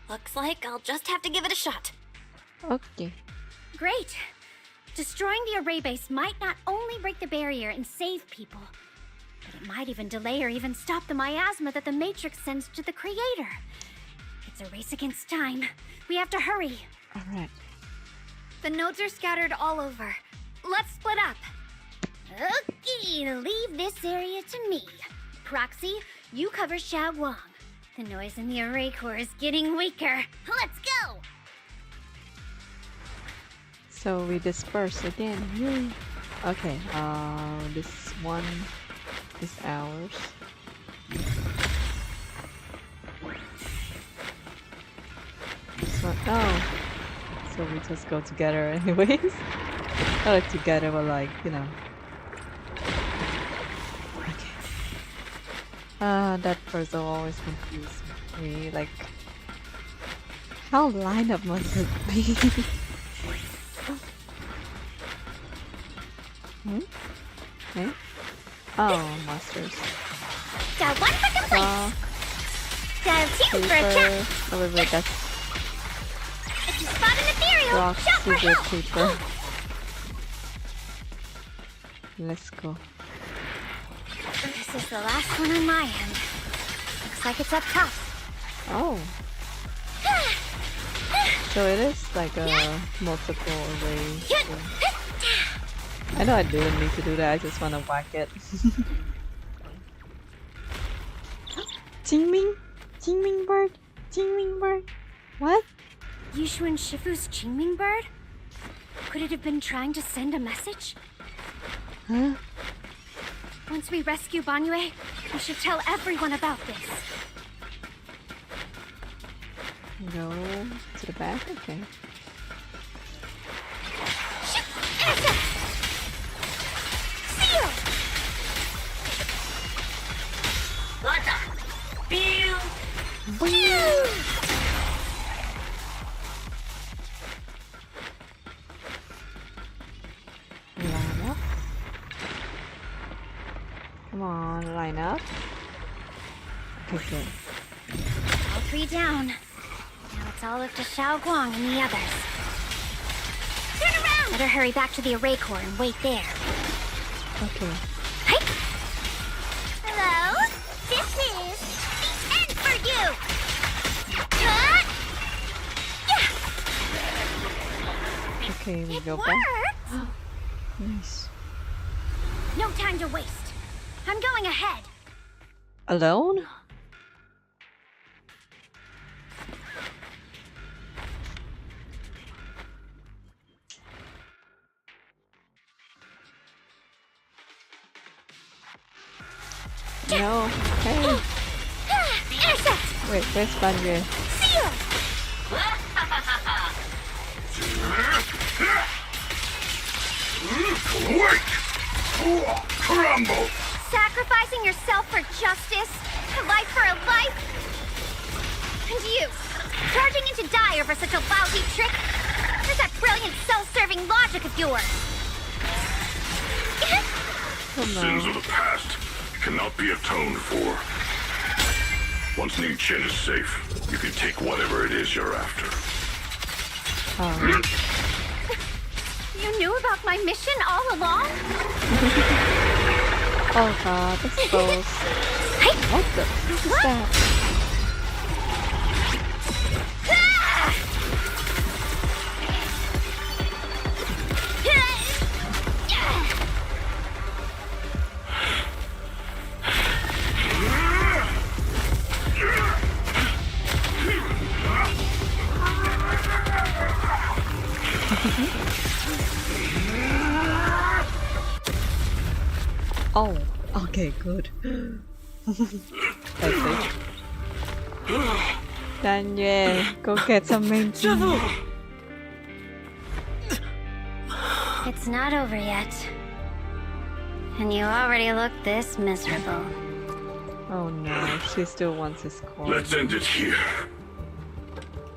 Looks like I'll just have to give it a shot. Okay. Great. Destroying the array base might not only break the barrier and save people, but it might even delay or even stop the miasma that the Matrix sends to the Creator. It's a race against time. We have to hurry. Alright. The nodes are scattered all over. Let's split up. Okay, leave this area to me. Proxy, you cover Xiaoguang. The noise in the array core is getting weaker. Let's go! So we disperse again. Yay. Okay, this one is ours. This one, oh. So we just go together anyways. Not like together, but like, you know. Okay. That puzzle always confuses me. Like, how lined up must it be? Okay. Oh, monsters. Dial 1 for complaints. Dial 2 for a chat. Oh, wait, that's If you spot an ethereal, rock, shout for scissors, help. paper. Let's go. This is the last one on my end. Looks like it's up top. Oh. So it is like a multiple array thing. I know I didn't need to do that, I just want to whack it. Qingming? Qingming bird? Qingming bird? What? Yushu and Shifu's Qingming bird? Could it have been trying to send a message? Huh? Once we rescue Banyue, we should tell everyone about this. Go to the back? Okay. Line up. Come on, line up. Okay, good. All three down. Now it's all up to Xiaoguang and the others. Turn around! Better hurry back to the array core and wait there. Okay. Hey! Hello? This is the end for you! Cut! Yeah! Okay, we go Works! back. Nice. No time to waste. I'm going ahead. Alone? No. Hey. Intercept! Wait, where's Banyue? Wait! Crumble! Sacrificing yourself for justice? A life for a life? And you, charging into die over such a lousy trick? Where's that brilliant self-serving logic of yours? Sins of the past cannot be atoned for. Once Ning Chen is safe, you can take whatever it is you're after. You knew about my mission all along? Oh god, this goes. What the fuck is that? Oh, okay, good. That's it. Daniel, go get some main tea. It's not over yet. And you already look this miserable. Oh no, she still wants his core. Let's end it here.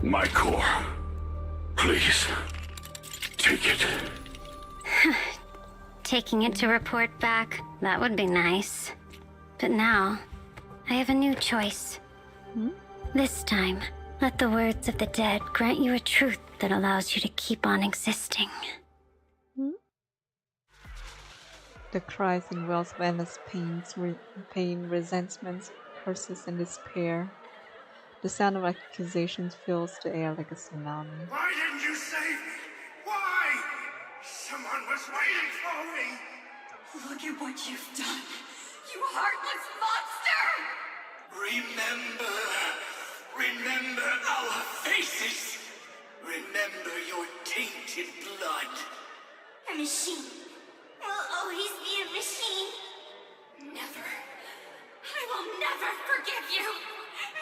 My core. Please. Take it. Taking it to report back, that would be nice. But now, I have a new choice. This time, let the words of the dead grant you a truth that allows you to keep on existing. The cries and wails of endless pain, resentments, curses, and despair. The sound of accusations fills the air like a tsunami. Why didn't you save me? Why? Someone was waiting for me. Look at what you've done, you heartless monster! Remember our faces. Remember your tainted blood. A machine will always be a machine. Never. I will never forgive you.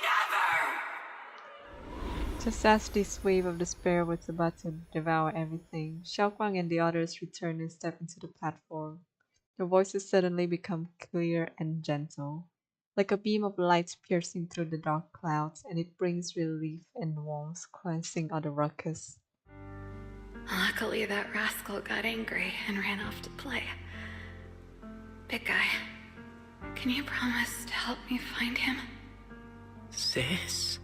Never! Just as this wave of despair was about to devour everything, Xiaoguang and the others return and step into the platform. Their voices suddenly become clear and gentle, like a beam of light piercing through the dark clouds, and it brings relief and warmth, quenching all the ruckus. Luckily, that rascal got angry and ran off to play. Big guy, can you promise to help me find him? Sis?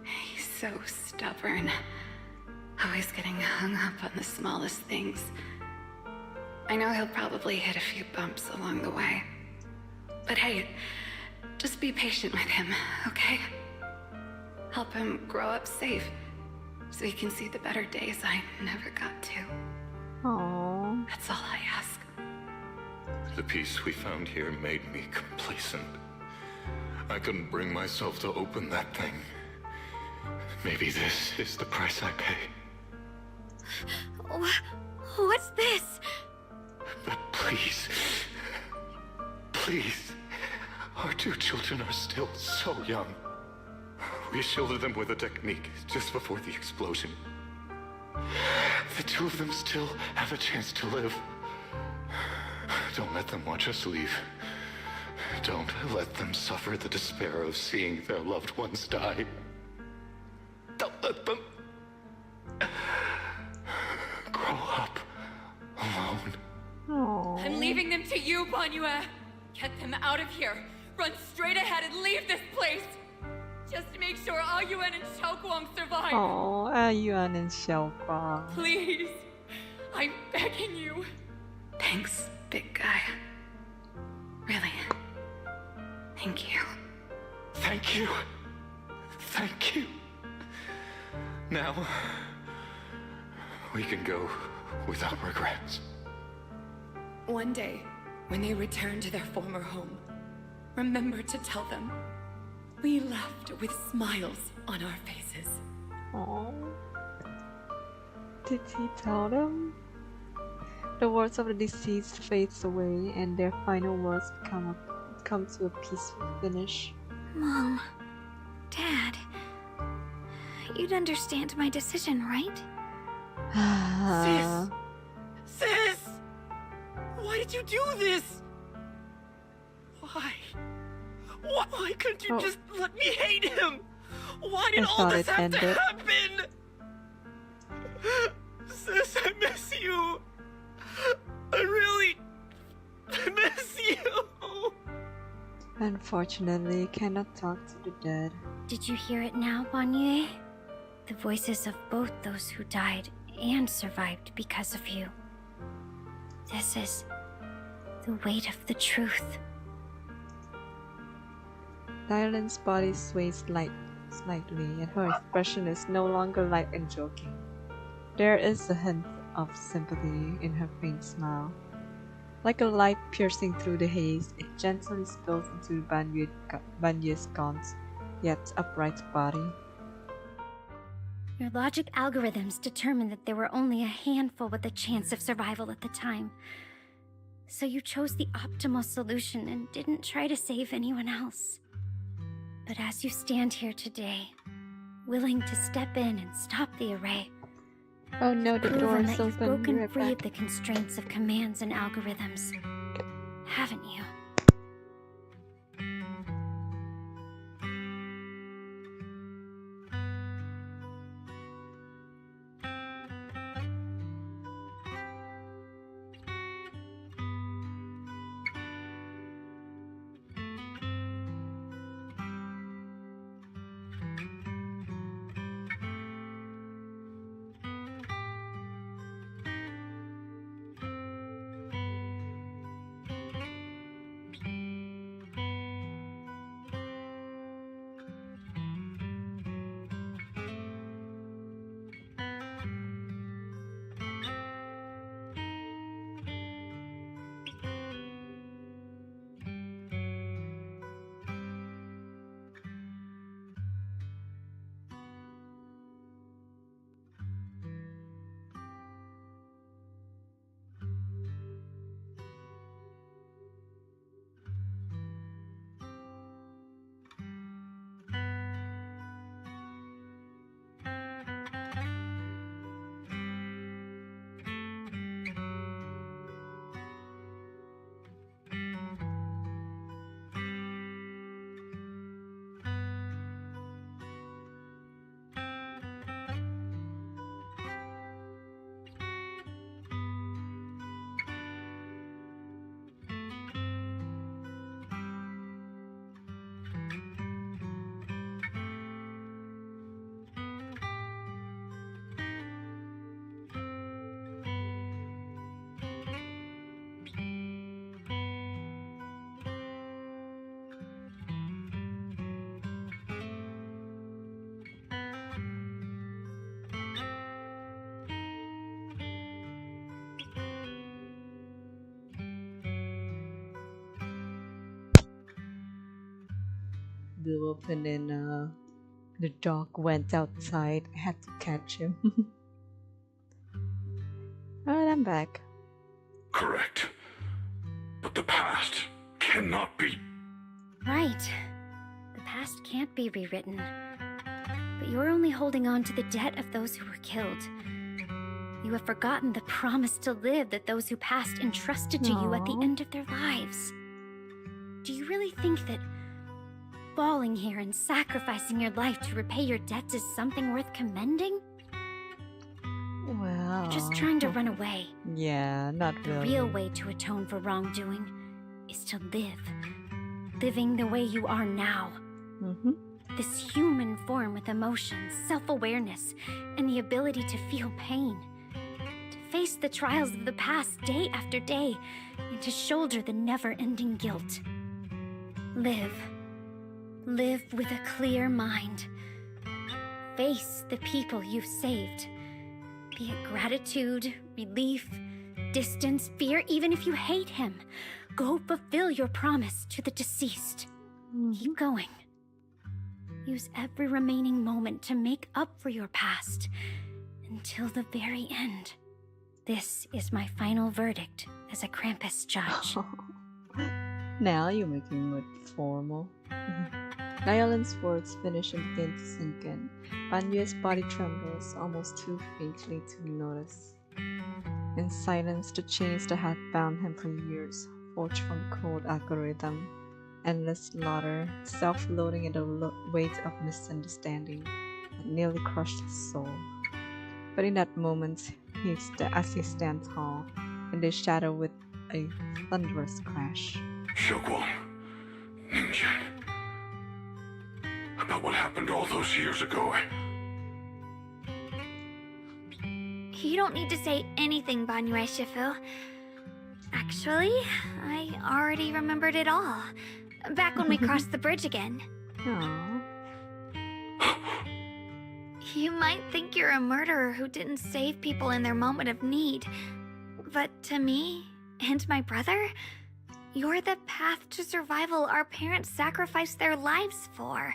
He's so stubborn. Always getting hung up on the smallest things. I know he'll probably hit a few bumps along the way. But hey, just be patient with him, okay? Help him grow up safe, so he can see the better days I never got to. Aww. That's all I ask. The peace we found here made me complacent. I couldn't bring myself to open that thing. Maybe this is the price I pay. What's this? But please, please, our two children are still so young. We shielded them with a technique just before the explosion. The two of them still have a chance to live. Don't let them watch us leave. Don't let them suffer the despair of seeing their loved ones die. Don't let them grow up alone. Aww. I'm leaving them to you, Banyue. Get them out of here. Run straight ahead and leave this place. Just to make sure Ayuan and Xiaoguang survive. Aww, Ayuan and Xiaoguang. Please. I'm begging you. Thanks, big guy. Really. Thank you. Thank you. Thank you. Now, we can go without regrets. One day, when they return to their former home, remember to tell them we left with smiles on our faces. Aww. Did he tell them? The words of the deceased fades away, and their final words come to a peaceful finish. Mom, Dad, you'd understand my decision, right? Sis! Sis! Why did you do this? Why? Why couldn't you just let me hate him? Why did all this have to happen? Sis, I miss you. I really miss you. Unfortunately, cannot talk to the dead. Did you hear it now, Banye? The voices of both those who died and survived because of you. This is the weight of the truth. Dylan's body sways slightly, and her expression is no longer light and joking. There is a hint of sympathy in her faint smile. Like a light piercing through the haze, it gently spills into Banye's gaunt, yet upright body. Your logic algorithms determined that there were only a handful with a chance of survival at the time. So you chose the optimal solution and didn't try to save anyone else. But as you stand here today, willing to step in and stop the array, oh no, the door is open. You've broken free of back. the constraints of commands and algorithms, haven't you? Blew open and the dog went outside. I had to catch him. Alright, I'm back. Correct. But the past cannot be. Right. The past can't be rewritten. But you're only holding on to the debt of those who were killed. You have forgotten the promise to live that those who passed entrusted to you at the end of their lives. Do you really think that falling here and sacrificing your life to repay your debts is something worth commending? Well, You're just trying to run away. Yeah, not The really. real way to atone for wrongdoing is to live. Living the way you are now. Mm-hmm. This human form with emotions, self-awareness, and the ability to feel pain. To face the trials of the past day after day, and to shoulder the never-ending guilt. Live. Live with a clear mind. Face the people you've saved. Be it gratitude, relief, distance, fear, even if you hate him. Go fulfill your promise to the deceased. Keep going. Use every remaining moment to make up for your past until the very end. This is my final verdict as a Krampus judge. Now you're making it formal. Nyalin's words finish and begin to sink in. Banyue's body trembles almost too faintly to notice. In silence, the chains that had bound him for years, forged from cold algorithm, endless slaughter, self-loathing and the weight of misunderstanding, had nearly crushed his soul. But in that moment, as he stands tall, and they shatter with a thunderous crash. Xiaoguang, Ningqian, about what happened all those years ago. You don't need to say anything, Banyue Shifu. Actually, I already remembered it all. Back when we crossed the bridge again. Aww. You might think you're a murderer who didn't save people in their moment of need. But to me, and my brother, you're the path to survival our parents sacrificed their lives for.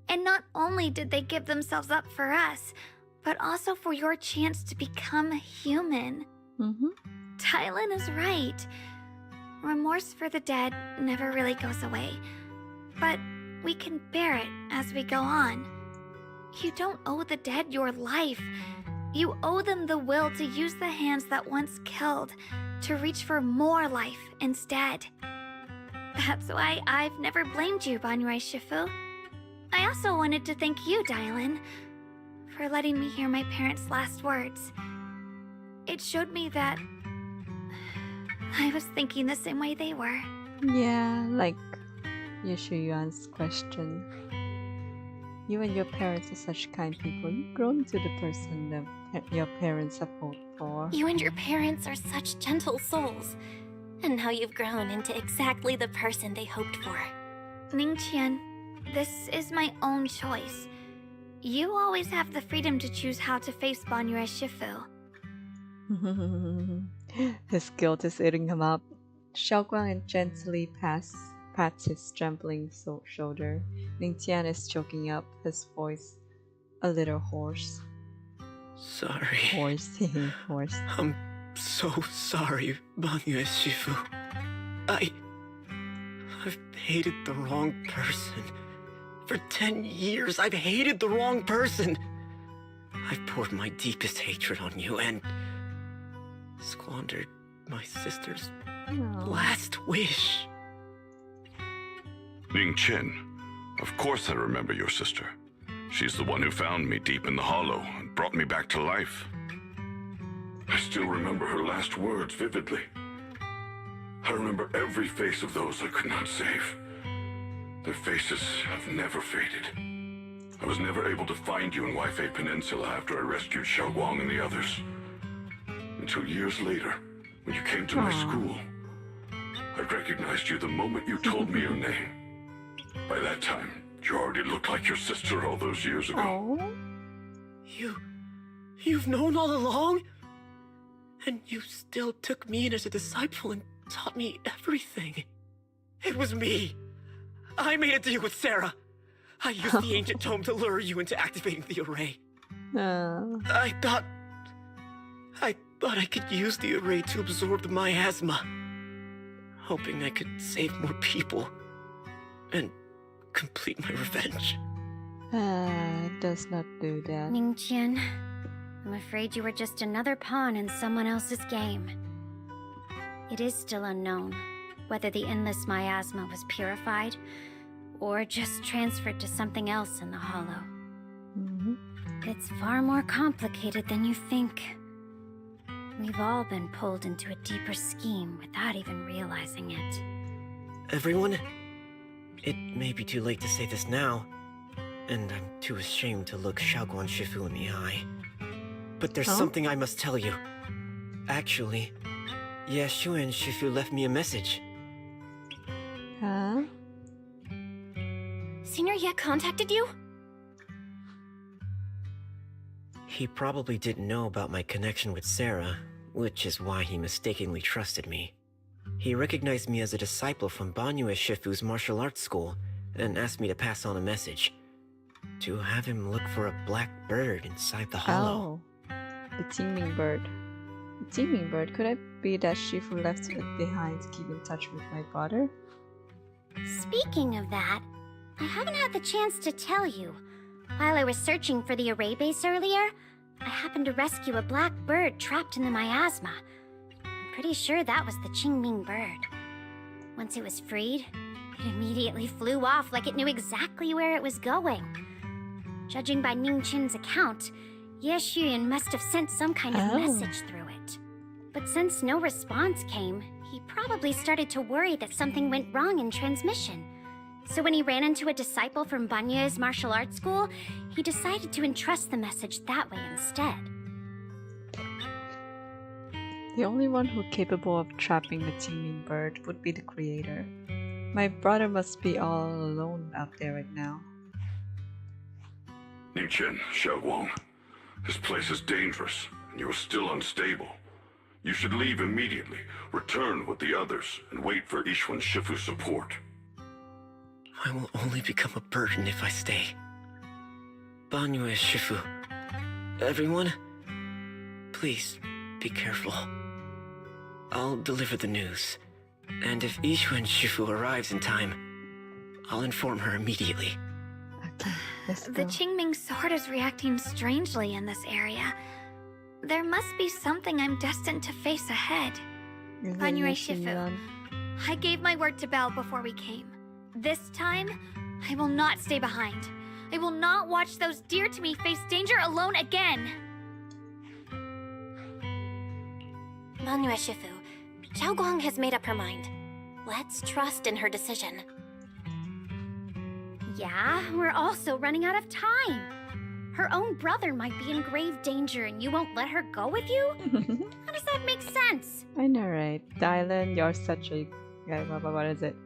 And not only did they give themselves up for us, but also for your chance to become human. Dylan is right. Remorse for the dead never really goes away, but we can bear it as we go on. You don't owe the dead your life. You owe them the will to use the hands that once killed to reach for more life instead. That's why I've never blamed you, Banyue Shifu. I also wanted to thank you, Dylan, for letting me hear my parents' last words. It showed me that I was thinking the same way they were. Yeah, like Yuan's question. You and your parents are such kind people. You've grown into the person that your parents have hoped for. You and your parents are such gentle souls. And now you've grown into exactly the person they hoped for. Ningqian, this is my own choice. You always have the freedom to choose how to face Banyue Shifu. His guilt is eating him up. Xiaoguang gently pats his trembling shoulder. Ningqian is choking up, his voice a little hoarse. Sorry. Hoarse. I'm so sorry, Banyue Shifu. I've hated the wrong person. For 10 years, I've hated the wrong person. I've poured my deepest hatred on you and squandered my sister's last wish. Ningqian, of course I remember your sister. She's the one who found me deep in the hollow and brought me back to life. I still remember her last words vividly. I remember every face of those I could not save. Their faces have never faded. I was never able to find you in Waifei Peninsula after I rescued Xiaoguang and the others. Until years later, when you came to my school, I recognized you the moment you told me your name. By that time, you already looked like your sister all those years ago. You've known all along? And you still took me in as a disciple and taught me everything. It was me. I made a deal with Sarah. I used the ancient tome to lure you into activating the array. I thought I could use the array to absorb the miasma, hoping I could save more people and complete my revenge. It does not do that. Ningqian, I'm afraid you were just another pawn in someone else's game. It is still unknown whether the endless miasma was purified or just transferred to something else in the hollow. It's far more complicated than you think. We've all been pulled into a deeper scheme without even realizing it. Everyone, it may be too late to say this now, and I'm too ashamed to look Xiaoguang Shifu in the eye. But there's something I must tell you. Actually, Yashuan Shifu left me a message. Huh? Senior Ye contacted you? He probably didn't know about my connection with Sarah, which is why he mistakenly trusted me. He recognized me as a disciple from Banyue Shifu's martial arts school and asked me to pass on a message. To have him look for a black bird inside the hollow. Oh, the teeming bird. The teeming bird, could it be that Shifu left it behind to keep in touch with my brother? Speaking of that, I haven't had the chance to tell you. While I was searching for the array base earlier, I happened to rescue a black bird trapped in the miasma. I'm pretty sure that was the Qingming bird. Once it was freed, it immediately flew off like it knew exactly where it was going. Judging by Ningqin's account, Ye Xuyan must have sent some kind of message through it. But since no response came, he probably started to worry that something went wrong in transmission. So when he ran into a disciple from Banyue's martial arts school, he decided to entrust the message that way instead. The only one who capable of trapping the Qingming bird would be the creator. My brother must be all alone out there right now. Ningqian, Xiaoguang, this place is dangerous, and you are still unstable. You should leave immediately, return with the others, and wait for Yixuan Shifu's support. I will only become a burden if I stay. Banyue Shifu, everyone, please be careful. I'll deliver the news, and if Yixuan Shifu arrives in time, I'll inform her immediately. The Qingming sword is reacting strangely in this area. There must be something I'm destined to face ahead. Banyue Shifu, I gave my word to Belle before we came. This time, I will not stay behind. I will not watch those dear to me face danger alone again. Banyue Shifu, Xiaoguang has made up her mind. Let's trust in her decision. Yeah, we're also running out of time. Her own brother might be in grave danger and you won't let her go with you? How does that make sense? I know, right? Dylan, you're such a... what is it?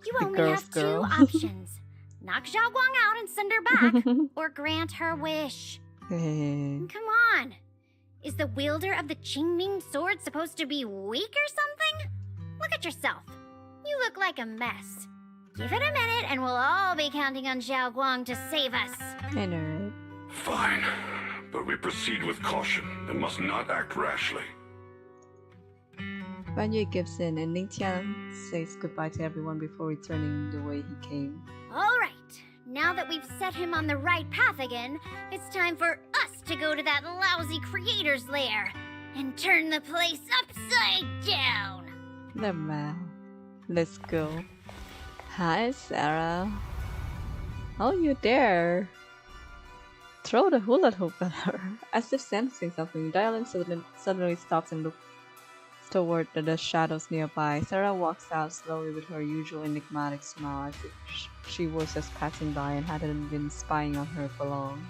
You only have two options. Knock Xiaoguang out and send her back, or grant her wish. Come on. Is the wielder of the Qingming sword supposed to be weak or something? Look at yourself. You look like a mess. Give it a minute and we'll all be counting on Xiaoguang to save us. I know, right? Fine, but we proceed with caution and must not act rashly. Banyue gives in and Ningqian says goodbye to everyone before returning the way he came. Alright, now that we've set him on the right path again, it's time for us to go to that lousy creator's lair and turn the place upside down. The man. Let's go. Hi, Sarah. Oh, you there? Throw the hula hoop at her. As if sensing something, Dylan suddenly stops and looks toward the shadows nearby. Sarah walks out slowly with her usual enigmatic smile, as if she was just passing by and hadn't been spying on her for long.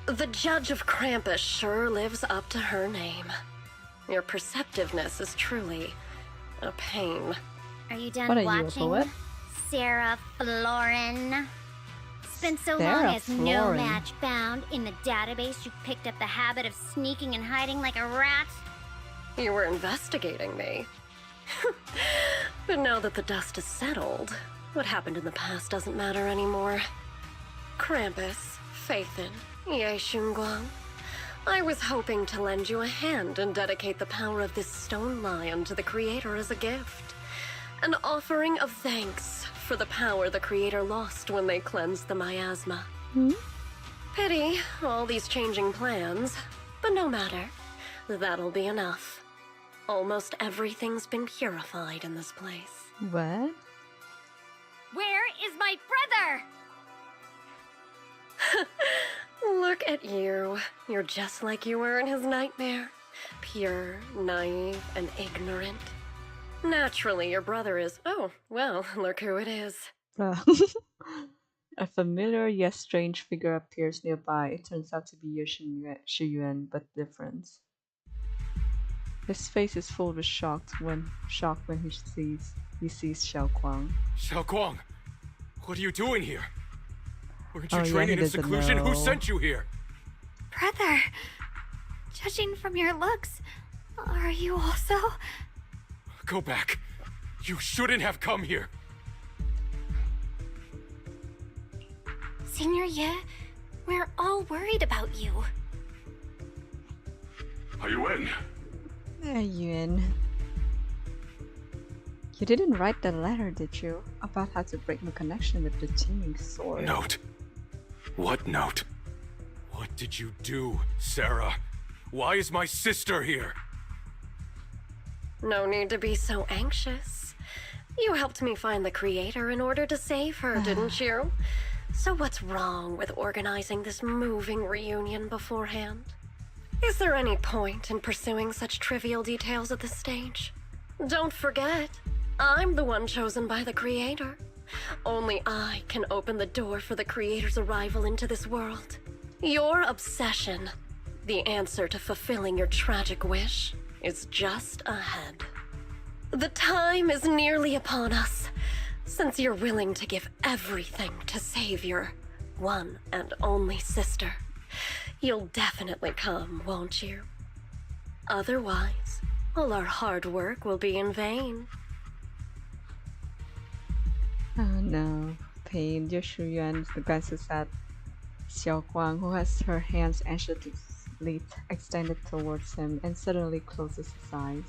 The Judge of Krampus sure lives up to her name. Your perceptiveness is truly a pain. Are you done What are watching? you, a poet? Sarah Florin. Spent so Sarah long as no Florin. match found. In the database, you picked up the habit of sneaking and hiding like a rat. You were investigating me. But now that the dust is settled, what happened in the past doesn't matter anymore. Krampus, Faithin, Ye Xunguang. I was hoping to lend you a hand and dedicate the power of this stone lion to the Creator as a gift. An offering of thanks for the power the Creator lost when they cleansed the miasma. Pity, all these changing plans, but no matter. That'll be enough. Almost everything's been purified in this place. What? Where is my brother? Look at you. You're just like you were in his nightmare. Pure, naive, and ignorant. Naturally, your brother is... Oh, well, look who it is. A familiar yet strange figure appears nearby. It turns out to be Ye Shiyuan, but different. His face is full of shock when he sees Xiaoguang. Xiaoguang, what are you doing here? Weren't you Oh, yeah, training he in doesn't seclusion? Who know. sent you here? Brother, judging from your looks, are you also? Go back. You shouldn't have come here. Senior Ye, we're all worried about you. Are you in? Yuan. You didn't write the letter, did you? About how to break the connection with the Qingming sword. Note? What note? What did you do, Sarah? Why is my sister here? No need to be so anxious. You helped me find the creator in order to save her, didn't you? So what's wrong with organizing this moving reunion beforehand? Is there any point in pursuing such trivial details at this stage? Don't forget, I'm the one chosen by the creator. Only I can open the door for the creator's arrival into this world. Your obsession, the answer to fulfilling your tragic wish, is just ahead. The time is nearly upon us, since you're willing to give everything to save your one and only sister. You'll definitely come, won't you? Otherwise, all our hard work will be in vain. Oh no, pain. Yuan glances at Xiao Guang, who has her hands anxiously extended towards him, and suddenly closes his eyes.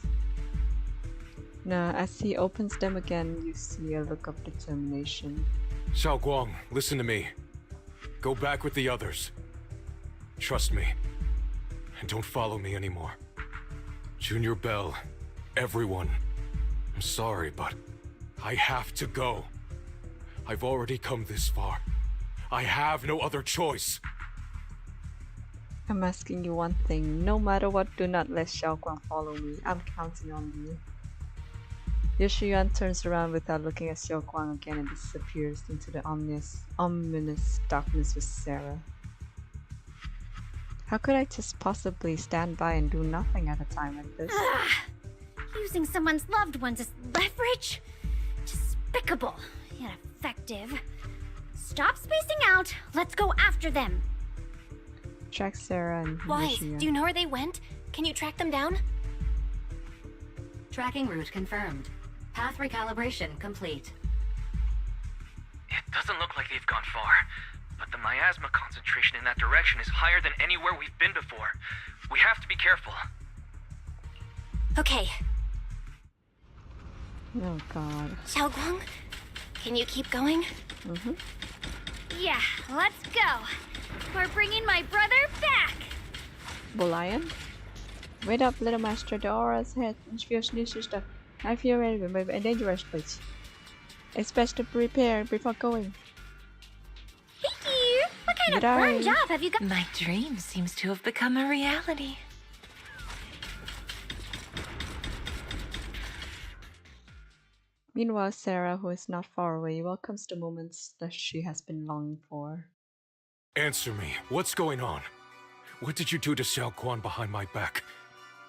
Now, as he opens them again, you see a look of determination. Xiao Guang, listen to me. Go back with the others. Trust me. And don't follow me anymore. Junior Bell, everyone. I'm sorry, but I have to go. I've already come this far. I have no other choice. I'm asking you one thing. No matter what, do not let Xiao Guang follow me. I'm counting on you. Yuan turns around without looking at Xiao Guang again and disappears into the ominous darkness with Sarah. How could I just possibly stand by and do nothing at a time like this? Using someone's loved ones as leverage? Despicable, yet effective. Stop spacing out. Let's go after them. Track Sarah and Wise, Yuan. do you know where they went? Can you track them down? Tracking route confirmed. Path recalibration complete. It doesn't look like they've gone far, but the miasma concentration in that direction is higher than anywhere we've been before. We have to be careful. Okay. Oh god. Xiao Guang, can you keep going? Mm-hmm. Yeah, let's go. We're bringing my brother back. Lion? Wait up, little master. The aura's head feels new sister. I feel very dangerous place. It's best to prepare before going. Thank you. What kind of fun job have you got? My dream seems to have become a reality. Meanwhile, Sarah, who is not far away, welcomes the moments that she has been longing for. Answer me. What's going on? What did you do to Xiao Guan behind my back?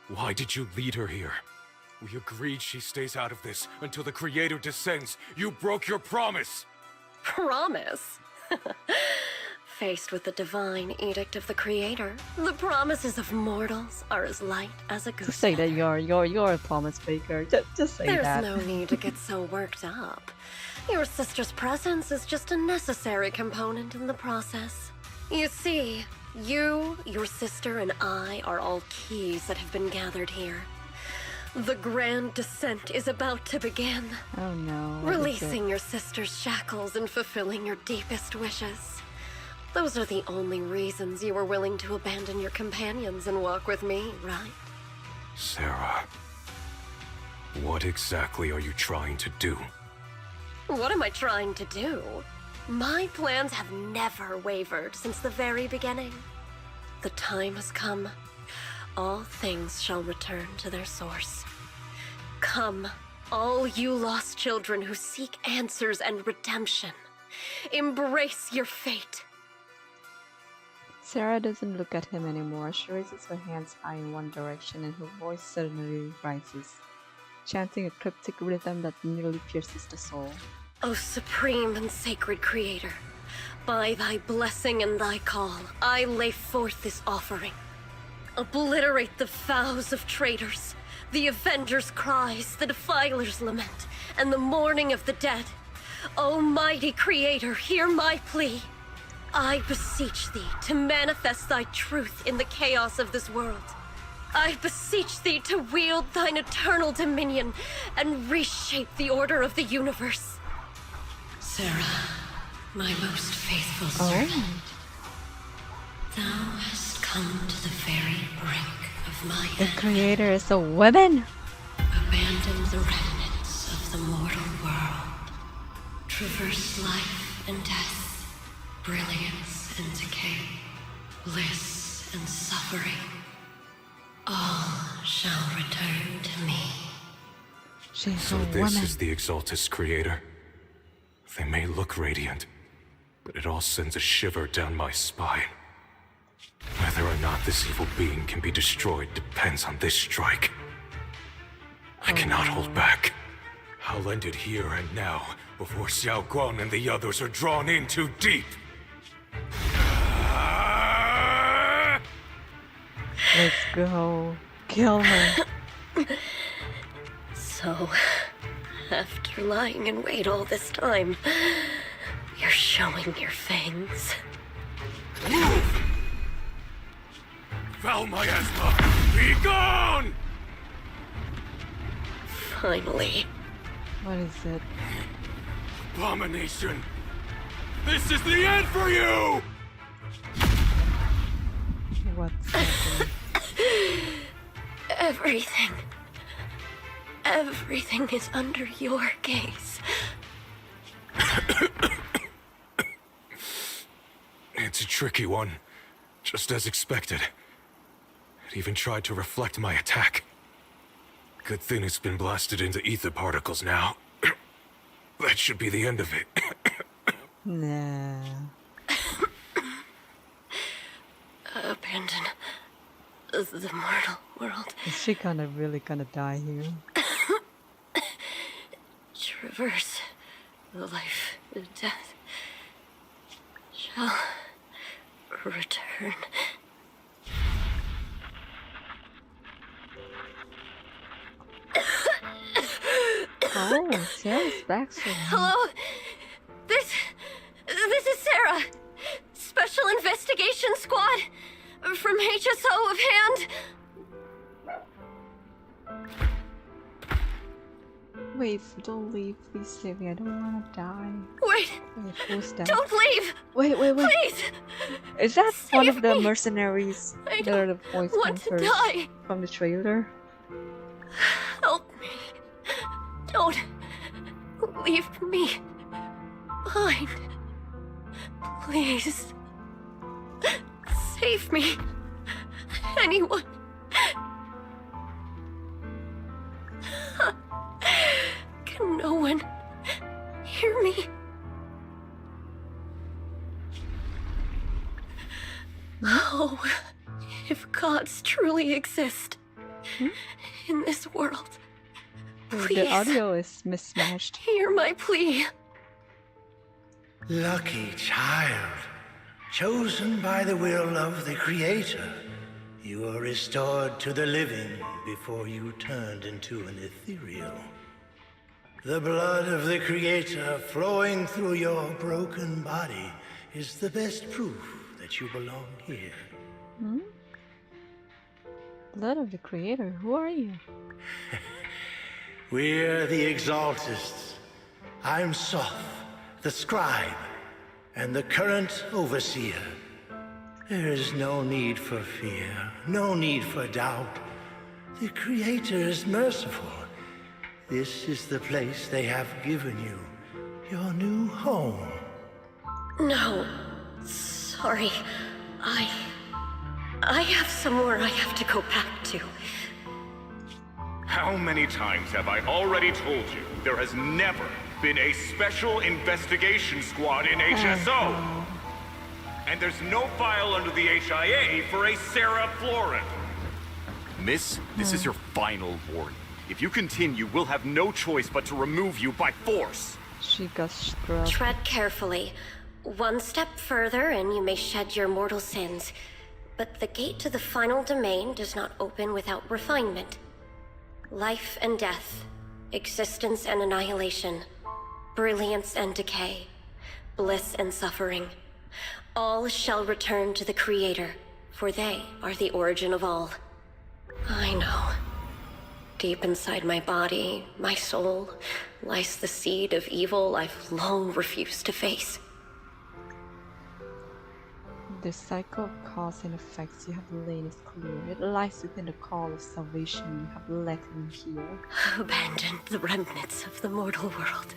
Why did you lead her here? We agreed she stays out of this until the Creator descends. You broke your promise! Promise? Faced with the divine edict of the Creator, the promises of mortals are as light as a goose. Just say that you're a promise maker. Just say that. There's no need to get so worked up. Your sister's presence is just a necessary component in the process. You see, you, your sister, and I are all keys that have been gathered here. The grand descent is about to begin. Oh no. Releasing your sister's shackles and fulfilling your deepest wishes. Those are the only reasons you were willing to abandon your companions and walk with me, right? Sarah, what exactly are you trying to do? What am I trying to do? My plans have never wavered since the very beginning. The time has come. All things shall return to their source. Come, all you lost children who seek answers and redemption. Embrace your fate. Sarah doesn't look at him anymore. She raises her hands high in one direction and her voice suddenly rises, chanting a cryptic rhythm that nearly pierces the soul. O supreme and sacred Creator, by thy blessing and thy call, I lay forth this offering. Obliterate the vows of traitors, the avengers' cries, the defilers' lament, and the mourning of the dead. O mighty Creator, hear my plea. I beseech thee to manifest thy truth in the chaos of this world. I beseech thee to wield thine eternal dominion and reshape the order of the universe. Sarah, my most faithful servant, thou hast come to the very brink of my The creator is a woman. Abandon the remnants of the mortal world. Traverse life and death, brilliance and decay, bliss and suffering. All shall return to me. She's so a this woman. is the Exaltus creator. They may look radiant, but it all sends a shiver down my spine. Whether or not this evil being can be destroyed depends on this strike. I cannot hold back. I'll end it here and now, before Xiao Guang and the others are drawn in too deep. Let's go. Kill her. So, after lying in wait all this time, you're showing your fangs. Move! Foul miasma! Be gone! Finally. What is it? Abomination! This is the end for you! What's happening? Everything is under your gaze. It's a tricky one, just as expected. It even tried to reflect my attack. Good thing it's been blasted into ether particles now. That should be the end of it. Nah. Abandon the mortal world. Is she really gonna die here? Traverse life and death. Shall return. Oh, Sarah's back. Hello? This is Sarah. Special Investigation Squad from HSO of Hand. Wait, don't leave. Please save me. I don't want to die. Wait. Who's that? Don't leave. Wait. Please. Is that Save one of the me. mercenaries that are the voice want to actors die. from the trailer? Help me. Don't leave me behind. Please. Save me. Anyone. Can no one hear me? Oh, if gods truly exist in this world, please The audio is mismatched. hear my plea. Lucky child, chosen by the will of the Creator, you were restored to the living before you turned into an ethereal. The blood of the Creator flowing through your broken body is the best proof that you belong here. Hmm? Blood of the Creator, who are you? We're the Exaltists. I'm Soph, the scribe, and the current overseer. There is no need for fear, no need for doubt. The Creator is merciful. This is the place they have given you, your new home. No, sorry. I have somewhere I have to go back to. How many times have I already told you there has never been a special investigation squad in HSO? And there's no file under the HIA for a Sarah Florin. Miss, this is your final warning. If you continue, we'll have no choice but to remove you by force. She got struck. Tread carefully. One step further and you may shed your mortal sins. But the gate to the final domain does not open without refinement. Life and death, existence and annihilation, brilliance and decay, bliss and suffering. All shall return to the Creator, for they are the origin of all. I know. Deep inside my body, my soul, lies the seed of evil I've long refused to face. The cycle of cause and effects you have laid is clear. It lies within the call of salvation you have let me hear. Abandon the remnants of the mortal world.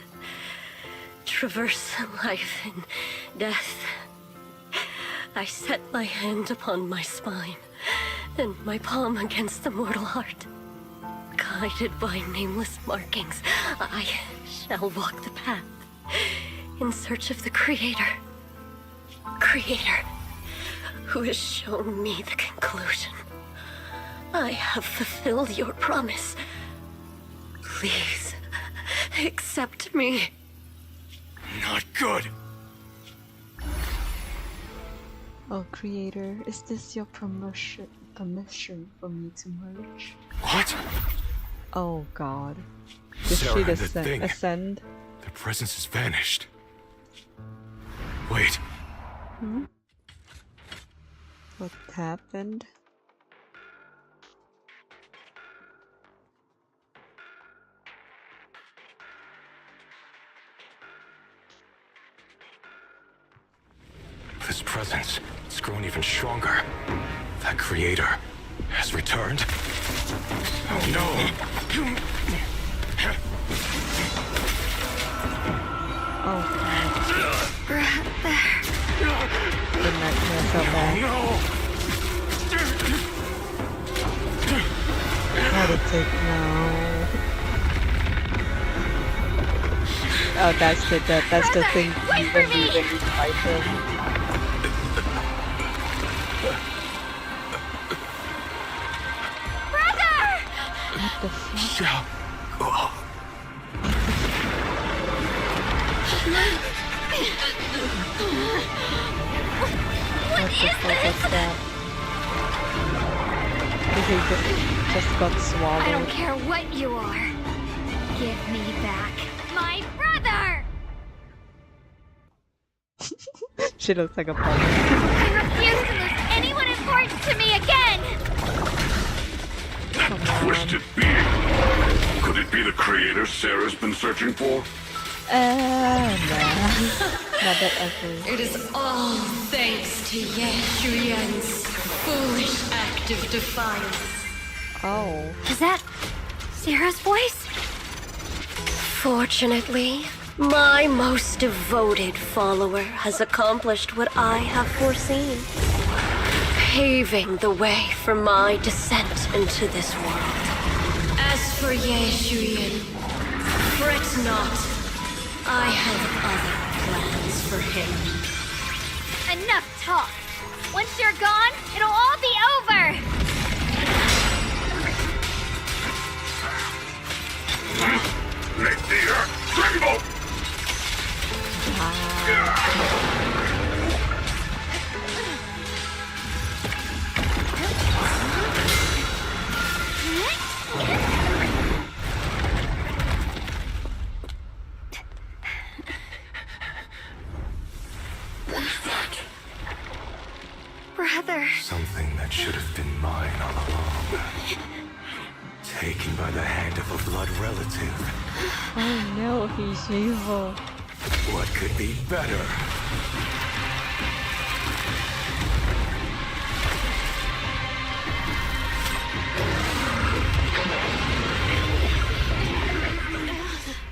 Traverse life and death. I set my hand upon my spine, and my palm against the mortal heart. Guided by nameless markings, I shall walk the path in search of the Creator. Creator, who has shown me the conclusion. I have fulfilled your promise. Please, accept me. Not good. Oh, Creator, is this your permission for me to merge? What? Oh God. Did Sarah, she the thing. ascend? Their presence has vanished. Wait. Hmm? What happened? This presence, it's grown even stronger. That creator has returned. Oh no! Oh God. Brother. The nightmares are back. How to take now? Oh, that's the thing. When we fight him. What the fuck? What is this? He just got swallowed. I don't care what you are. Give me back my brother! She looks like a puppet. I refuse to lose anyone important to me again! That twisted being. Could it be the creator Sarah's been searching for? No. Not that ugly. It is all thanks to Ye Shuyan's foolish act of defiance. Oh. Is that Sarah's voice? Fortunately, my most devoted follower has accomplished what I have foreseen, paving the way for my descent into this world. As for Ye Shuyan, fret not. I have other plans for him. Enough talk. Once you're gone, it'll all be over. Make the earth tremble! Brother. Something that should have been mine all along. Taken by the hand of a blood relative. Oh no, he's evil. What could be better?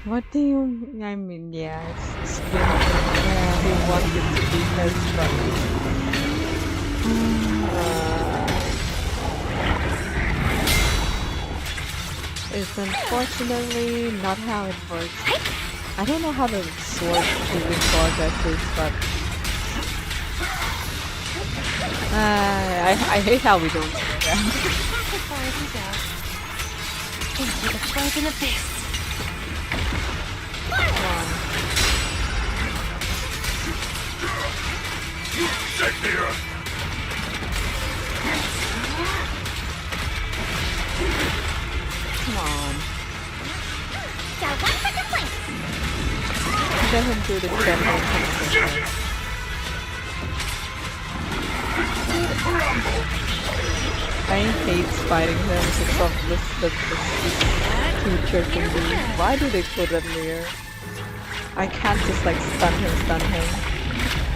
What do you... I mean, yeah, it's been... Yeah, he wanted to be his brother. It's unfortunately not how it works. I don't know how the sword shooting progresses, but... I hate how we don't see that. Into the frozen abyss. Shake the earth! Come on. Got one for complaints. Let him do the general competition. I hate fighting them because of the creature thingy. Why do they put them there? I can't just like stun him.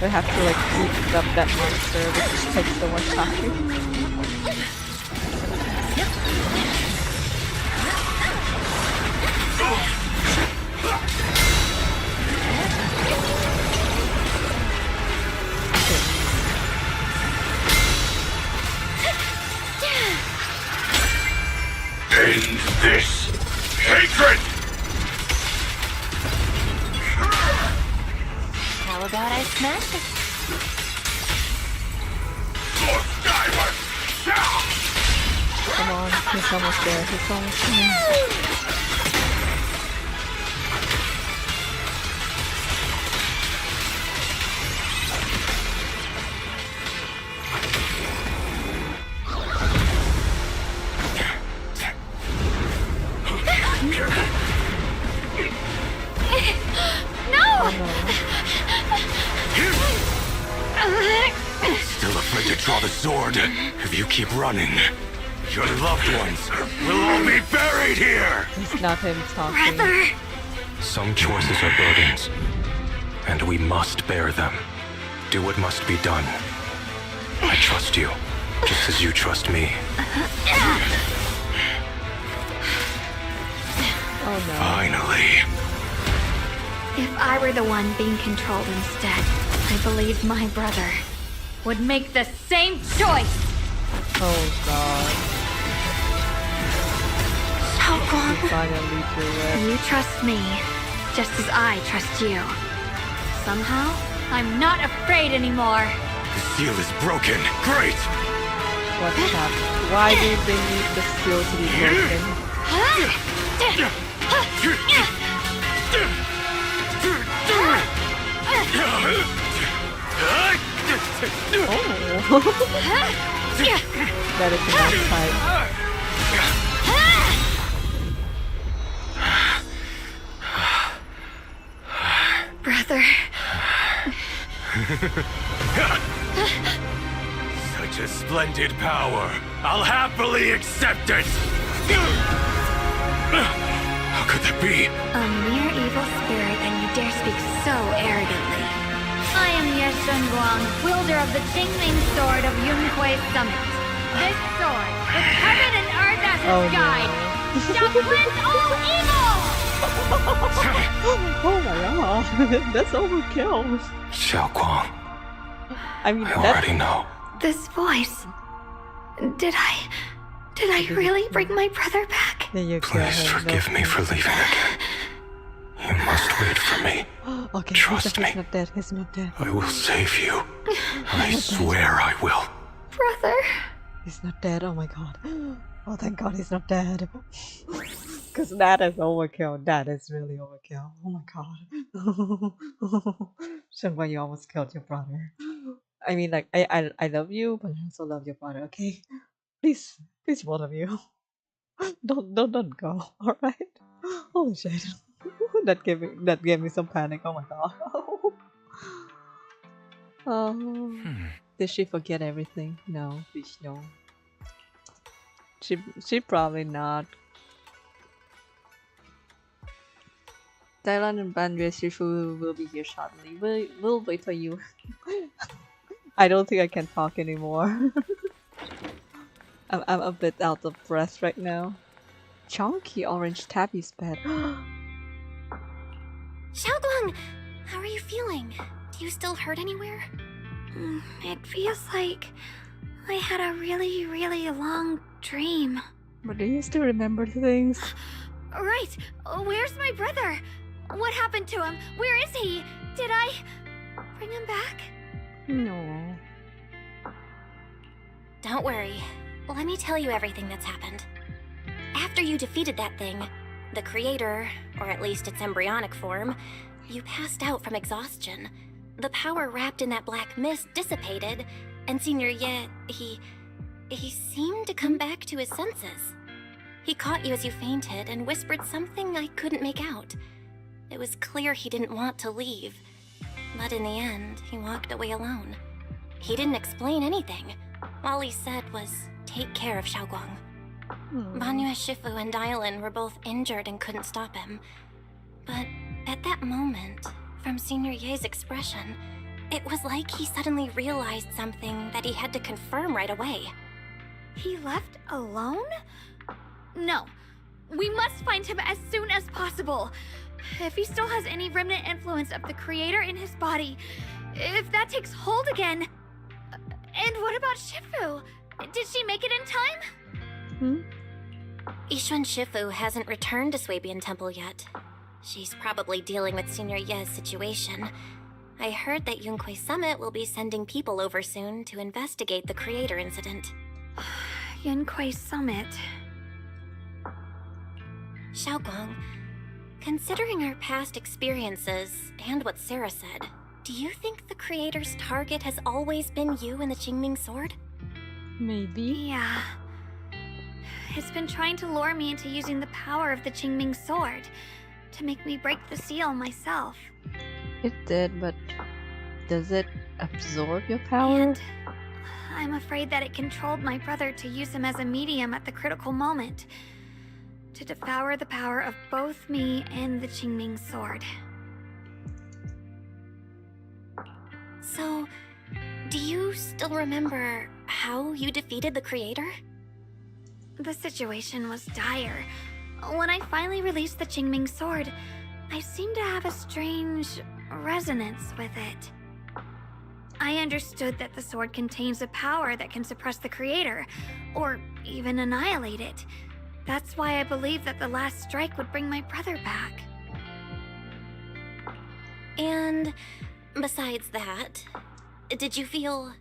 I have to like beat up that monster, which takes so much time. End this hatred! How about I smash it? Go skyward! Come on, he's almost there. He's almost there. Still afraid to draw the sword? If you keep running, your loved ones will all be buried here! It's not him talking. Brother! Some choices are burdens, and we must bear them. Do what must be done. I trust you, just as you trust me. Oh no. Finally. If I were the one being controlled instead, I believe my brother would make the same choice! Oh god. Xiaoguang, Finally do it. you trust me, just as I trust you. Somehow, I'm not afraid anymore. The seal is broken. Great! What's happening? Why do they need the seal to be broken? Oh. That is a nice fight. Brother. Such a splendid power. I'll happily accept it! How could that be? A mere evil spirit, and you dare speak so arrogantly. I am Ye Shenguang, wielder of the Qingming sword of Yunhui Summit. This sword, with heaven and earth as its guide, shall cleanse all evil! Oh my god, that's overkill. Xiaoguang, I mean, I already know. This voice... Did I really bring my brother back? Please forgive me for leaving again. You must wait for me. Okay, trust me. He's not dead. He's not dead. I will save you. I swear I will. Brother. He's not dead. Oh my god. Oh, thank god he's not dead. Because that is overkill. That is really overkill. Oh my god. Shenhua, you almost killed your brother. I mean, like, I love you, but I also love your brother, okay? Please, both of you. Don't go, alright? Holy shit. that gave me some panic. Oh my god. Did she forget everything? No, bitch, no. She probably not. Dylan and Banjue Shifu will be here shortly. We'll wait for you. I don't think I can talk anymore. I'm a bit out of breath right now. Chunky orange tabby's bed. Xiaoguang, how are you feeling? Do you still hurt anywhere? It feels like I had a really, really long dream. But do you still remember things? Right. Where's my brother? What happened to him? Where is he? Did I bring him back? No. Don't worry. Let me tell you everything that's happened. After you defeated that thing, the creator, or at least its embryonic form, you passed out from exhaustion. The power wrapped in that black mist dissipated, and Senior Ye, he seemed to come back to his senses. He caught you as you fainted and whispered something I couldn't make out. It was clear he didn't want to leave, but in the end, he walked away alone. He didn't explain anything. All he said was take care of Xiaoguang. Banyue Shifu and Dylan were both injured and couldn't stop him. But at that moment, from Senior Ye's expression, it was like he suddenly realized something that he had to confirm right away. He left alone? No. We must find him as soon as possible. If he still has any remnant influence of the Creator in his body, if that takes hold again... And what about Shifu? Did she make it in time? Yixuan Shifu hasn't returned to Swabian Temple yet. She's probably dealing with Senior Ye's situation. I heard that Yunquay Summit will be sending people over soon to investigate the Creator incident. Yunquay Summit... Xiaoguang, considering our past experiences and what Sarah said, do you think the Creator's target has always been you and the Qingming Sword? Maybe. Yeah. It's been trying to lure me into using the power of the Qingming Sword to make me break the seal myself. It did, but does it absorb your power? And I'm afraid that it controlled my brother to use him as a medium at the critical moment, to devour the power of both me and the Qingming Sword. So, do you still remember how you defeated the Creator? The situation was dire. When I finally released the Qingming Sword, I seemed to have a strange resonance with it. I understood that the sword contains a power that can suppress the Creator, or even annihilate it. That's why I believed that the last strike would bring my brother back. And besides that, did you feel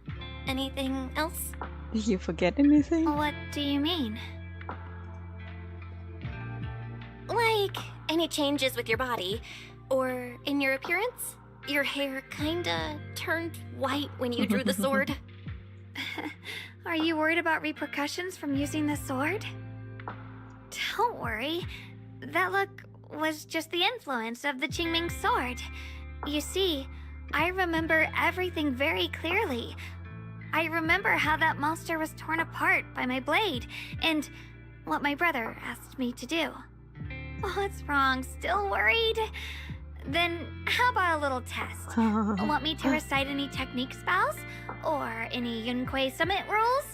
anything else? Did you forget anything? What do you mean? Like, any changes with your body, or in your appearance? Your hair kinda turned white when you drew the sword? Are you worried about repercussions from using the sword? Don't worry. That look was just the influence of the Qingming Sword. You see, I remember everything very clearly. I remember how that monster was torn apart by my blade, and what my brother asked me to do. What's wrong? Still worried? Then how about a little test? Want me to recite any technique spells? Or any Yunquay Summit rules?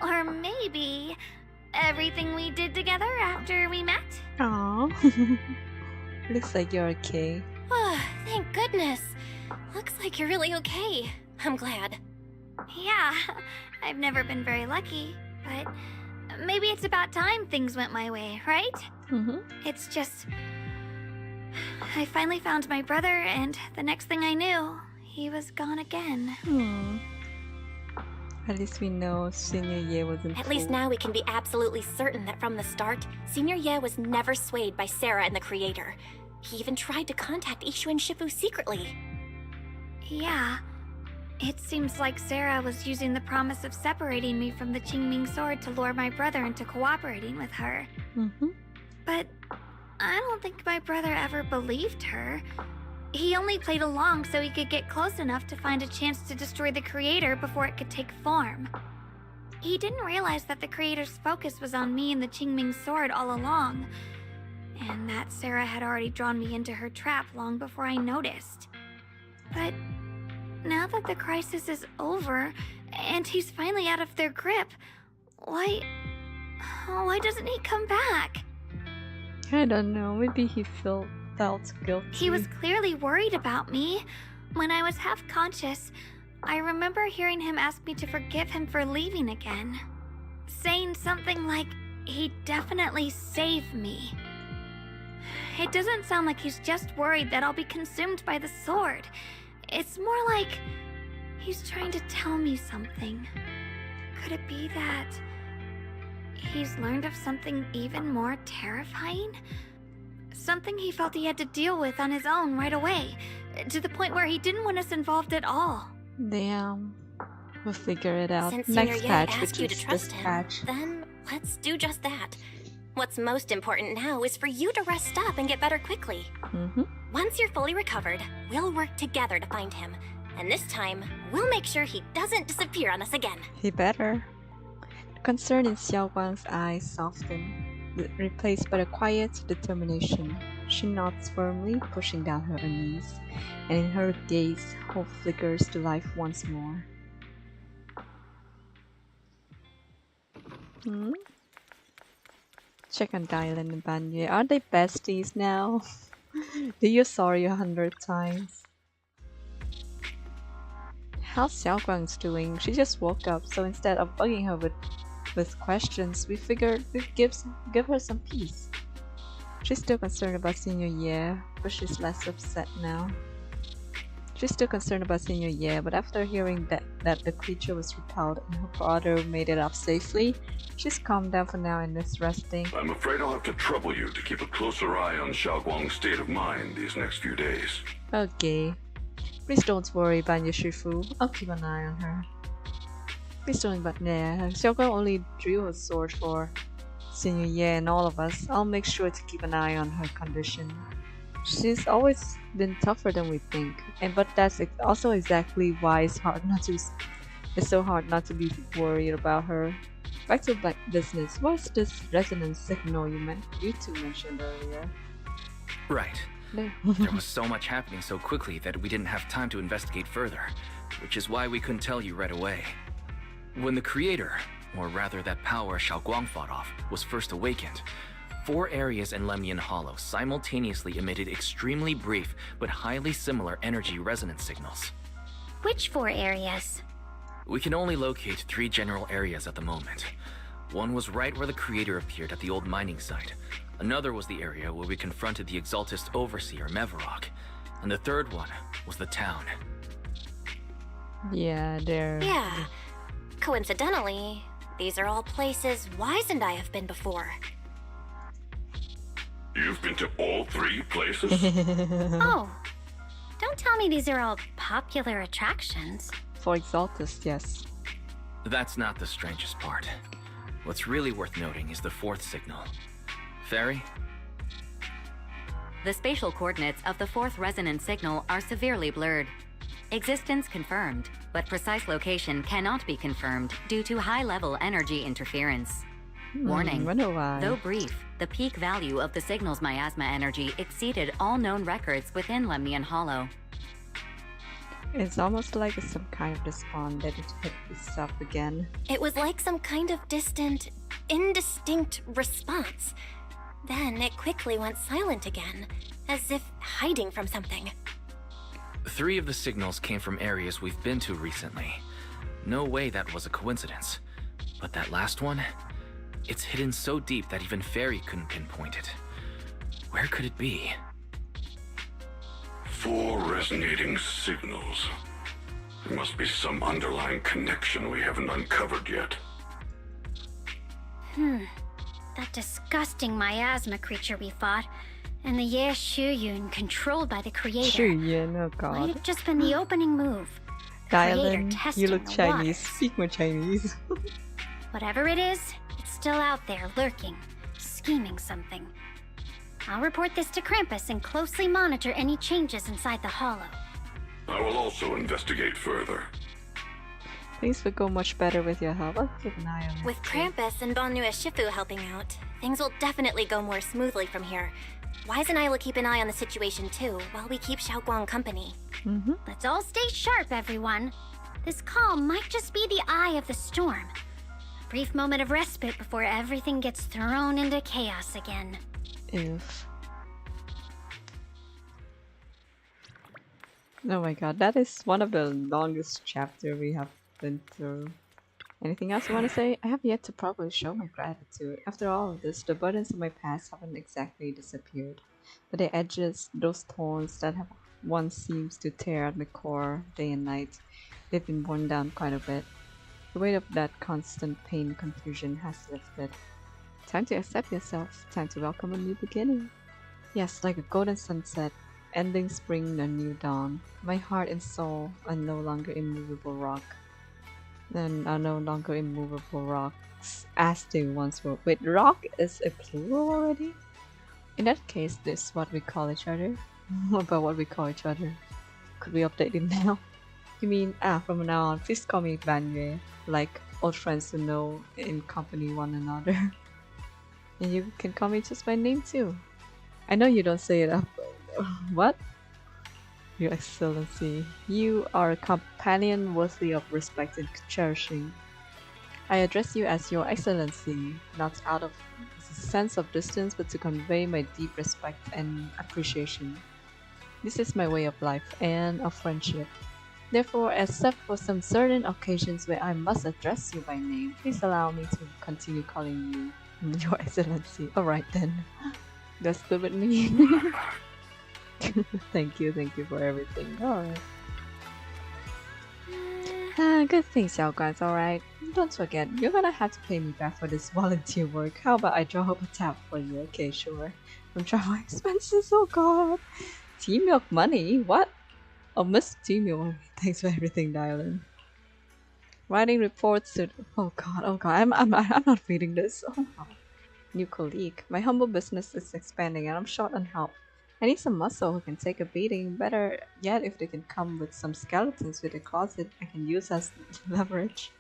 Or maybe everything we did together after we met? Aww. Looks like you're okay. Oh, thank goodness. Looks like you're really okay. I'm glad. Yeah, I've never been very lucky, but maybe it's about time things went my way, right? It's just... I finally found my brother, and the next thing I knew, he was gone again. At least we know Senior Ye wasn't At least now we can be absolutely certain that from the start, Senior Ye was never swayed by Sarah and the Creator. He even tried to contact Yixuan Shifu secretly. Yeah. It seems like Sarah was using the promise of separating me from the Qingming Sword to lure my brother into cooperating with her. But I don't think my brother ever believed her. He only played along so he could get close enough to find a chance to destroy the Creator before it could take form. He didn't realize that the Creator's focus was on me and the Qingming Sword all along, and that Sarah had already drawn me into her trap long before I noticed. But now that the crisis is over, and he's finally out of their grip, why doesn't he come back? I don't know, maybe he felt guilty. He was clearly worried about me. When I was half conscious, I remember hearing him ask me to forgive him for leaving again, saying something like he'd definitely save me. It doesn't sound like he's just worried that I'll be consumed by the sword. It's more like he's trying to tell me something. Could it be that he's learned of something even more terrifying? Something he felt he had to deal with on his own right away, to the point where he didn't want us involved at all. Damn. We'll figure it out. Since Next Senior Ye patch, asked which you is to trust this him, patch. then let's do just that. What's most important now is for you to rest up and get better quickly. Once you're fully recovered, we'll work together to find him. And this time, we'll make sure he doesn't disappear on us again. He better. concern in Xiaoguang's eyes softened, replaced by a quiet determination. She nods firmly, pushing down her unease, and in her gaze, hope flickers to life once more. Check on Dylan and Banye. Are they besties now? Do you sorry 100 times? How's Xiaoguang's doing? She just woke up, so instead of bugging her with questions, we figured we'd give her some peace. She's still concerned about Senior Ye, but she's less upset now. She's still concerned about Senior Ye, but after hearing that the creature was repelled and her brother made it off safely, she's calmed down for now and is resting. I'm afraid I'll have to trouble you to keep a closer eye on Xiaoguang's state of mind these next few days. Okay. Please don't worry, Banya Shifu. I'll keep an eye on her. Please don't Xiaoguang only drew her sword for Senior Ye and all of us. I'll make sure to keep an eye on her condition. She's always been tougher than we think, but that's also exactly why it's so hard not to be worried about her. Back to business. What's this resonance signal you two mentioned earlier? Right. There was so much happening so quickly that we didn't have time to investigate further, which is why we couldn't tell you right away. When the creator, or rather that power Xiaoguang fought off, was first awakened, 4 areas in Lemnian Hollow simultaneously emitted extremely brief but highly similar energy resonance signals. Which 4 areas? We can only locate 3 general areas at the moment. One was right where the creator appeared at the old mining site. Another was the area where we confronted the Exaltist Overseer, Mevarok. And the third one was the town. Yeah, Yeah. Coincidentally, these are all places Wise and I have been before. You've been to all 3 places? Oh, don't tell me these are all popular attractions. For Exaltist, yes. That's not the strangest part. What's really worth noting is the 4th signal. Fairy? The spatial coordinates of the 4th resonance signal are severely blurred. Existence confirmed, but precise location cannot be confirmed due to high-level energy interference. Warning, wonder why. though brief, the peak value of the signal's miasma energy exceeded all known records within Lemnian Hollow. It's almost like some kind of respawn that it hit itself again. It was like some kind of distant, indistinct response. Then it quickly went silent again, as if hiding from something. 3 of the signals came from areas we've been to recently. No way that was a coincidence. But that last one? It's hidden so deep that even Fairy couldn't pinpoint it. Where could it be? 4 resonating signals. There must be some underlying connection we haven't uncovered yet. That disgusting miasma creature we fought, and the Ye Shuyun controlled by the creator. Shuyun, oh Might god. have just been the opening move. Dylan, testing you look the Chinese. waters. Speak more Chinese. Whatever it is, it's still out there, lurking, scheming something. I'll report this to Krampus and closely monitor any changes inside the hollow. I will also investigate further. Things would go much better with your help. I'll keep an eye on it. With Krampus and Banyu Shifu helping out, things will definitely go more smoothly from here. Wise and I will keep an eye on the situation too, while we keep Xiaoguang company. Let's all stay sharp, everyone. This calm might just be the eye of the storm. A brief moment of respite before everything gets thrown into chaos again. If. Oh my god, that is one of the longest chapters we have been through. Anything else you want to say? I have yet to properly show my gratitude. After all of this, the burdens of my past haven't exactly disappeared. But the edges, those thorns that have once seems to tear at my core day and night, they've been worn down quite a bit. The weight of that constant pain and confusion has lifted. Time to accept yourself. Time to welcome a new beginning. Yes, like a golden sunset, ending spring a new dawn. My heart and soul are no longer immovable rock. Then are no longer immovable rocks as they once were. Wait, rock is a plural already? In that case, this is what we call each other. What about what we call each other? Could we update it now? You mean, from now on, please call me Banye, like old friends to know in company one another. And you can call me just by name too. I know you don't say it up. What? Your Excellency, you are a companion worthy of respect and cherishing. I address you as Your Excellency, not out of a sense of distance, but to convey my deep respect and appreciation. This is my way of life and of friendship. Therefore, except for some certain occasions where I must address you by name, please allow me to continue calling you Your Excellency. Alright then. That's good with me. Thank you for everything. Alright. Good thing, Xiaoguan's alright. Don't forget, you're gonna have to pay me back for this volunteer work. How about I draw up a tab for you? Okay, sure. From travel expenses, oh god. Tea milk money? What? Oh, Miss Tea milk. Thanks for everything, Dylan. Writing reports to... Oh god, I'm not reading this. Oh god. New colleague. My humble business is expanding and I'm short on help. I need some muscle who can take a beating. Better yet if they can come with some skeletons with a closet I can use as leverage.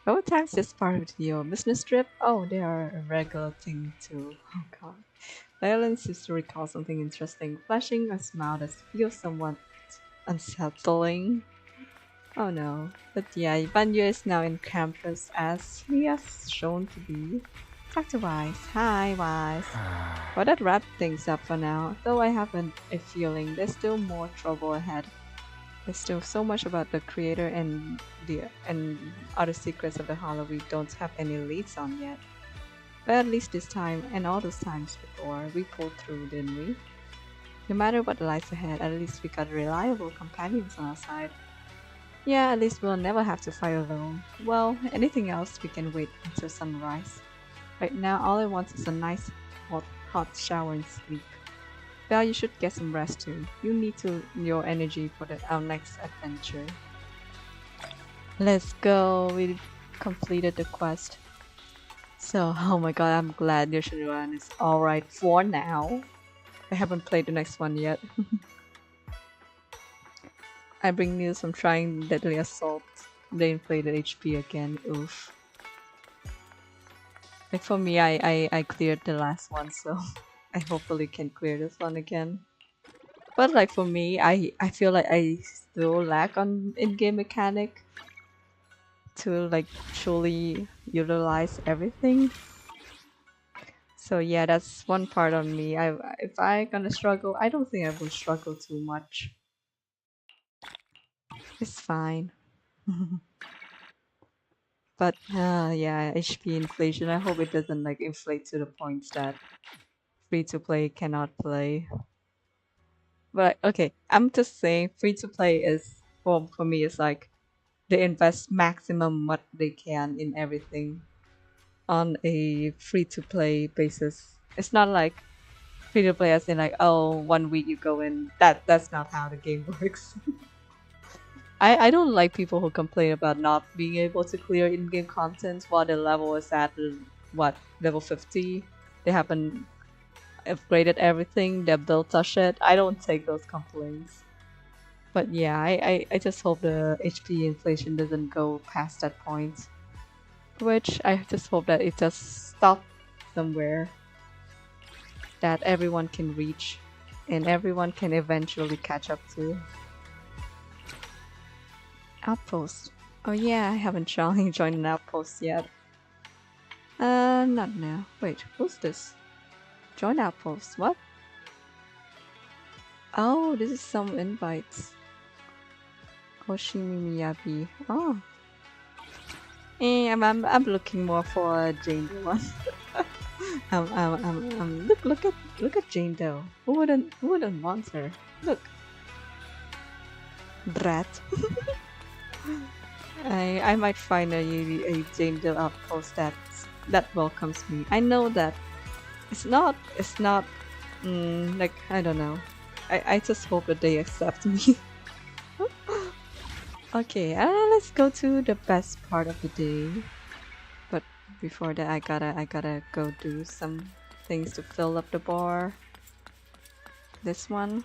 Overtime's just part of your business trip? Oh, they are a regular thing too. Oh god. Dylan seems to recall something interesting, flashing a smile that feels somewhat unsettling. Oh no. But yeah, Banyu is now in campus as he has shown to be. Talk to Wise. Hi, Wise. Well, that wraps things up for now, though I have a feeling there's still more trouble ahead. There's still so much about the creator and other secrets of the Hollow we don't have any leads on yet. But at least this time, and all those times before, we pulled through, didn't we? No matter what lies ahead, at least we got reliable companions on our side. Yeah, at least we'll never have to fight alone. Well, anything else we can wait until sunrise. Right now, all I want is a nice hot shower and sleep. Well, you should get some rest too. You need your energy for our next adventure. Let's go. We completed the quest. So, oh my god, I'm glad Yoshinran is alright for now. I haven't played the next one yet. I bring news from trying Deadly Assault. They inflated HP again. Oof. Like for me, I cleared the last one, so I hopefully can clear this one again. But like for me, I feel like I still lack on in-game mechanic to like truly utilize everything. So yeah, that's one part on me. If I gonna struggle, I don't think I will struggle too much. It's fine. But yeah, HP inflation. I hope it doesn't like inflate to the points that free to play cannot play. But okay, I'm just saying free to play is for me it's like they invest maximum what they can in everything on a free to play basis. It's not like free to play as in like, oh, 1 week you go in. That's not how the game works. I don't like people who complain about not being able to clear in-game content while the level is at what, level 50. They haven't upgraded everything, their builds are shit. I don't take those complaints. But yeah, I just hope the HP inflation doesn't go past that point. Which I just hope that it just stops somewhere that everyone can reach and everyone can eventually catch up to. Outpost. Oh yeah, I haven't joined an outpost yet. Not now. Wait, who's this? Join outpost. What? Oh, this is some invites. Hoshimi Miyabi. Oh. I'm looking more for a Jane Doe one. Look at Jane Doe. Who wouldn't want her? Look. Brat. I might find a Jane Doe outpost that welcomes me. I know that it's not like I don't know. I just hope that they accept me. Okay, let's go to the best part of the day. But before that, I gotta go do some things to fill up the bar. This one.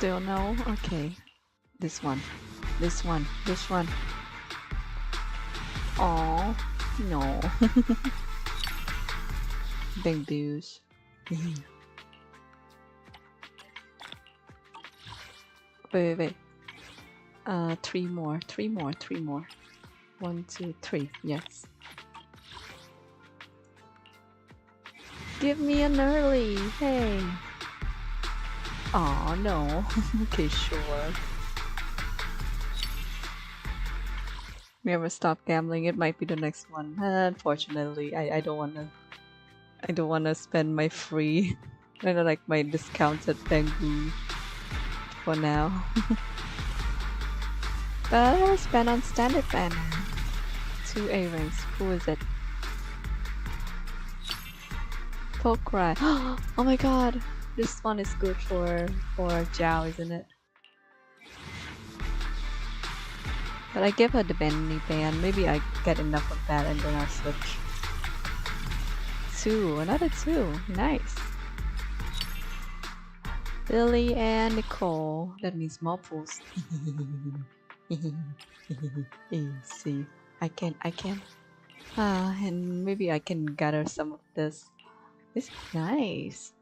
Still no? Okay. This one. This one. This one. Oh no. Big dues. Wait. 3 more. 1, 2, 3. Yes. Give me an early. Hey. Oh no. Okay, sure. Never stop gambling. It might be the next one. Unfortunately, I don't wanna spend my free, like my discounted Tengu for now. But I spent on standard banner. 2 A-rings. Who is it? Pokrai. Oh my god! This one is good for Zhao, isn't it? But I give her the Benny band. Maybe I get enough of that and then I'll switch. 2. Another 2. Nice. Billy and Nicole. That means more pools. See, I can. And maybe I can gather some of this. This is nice.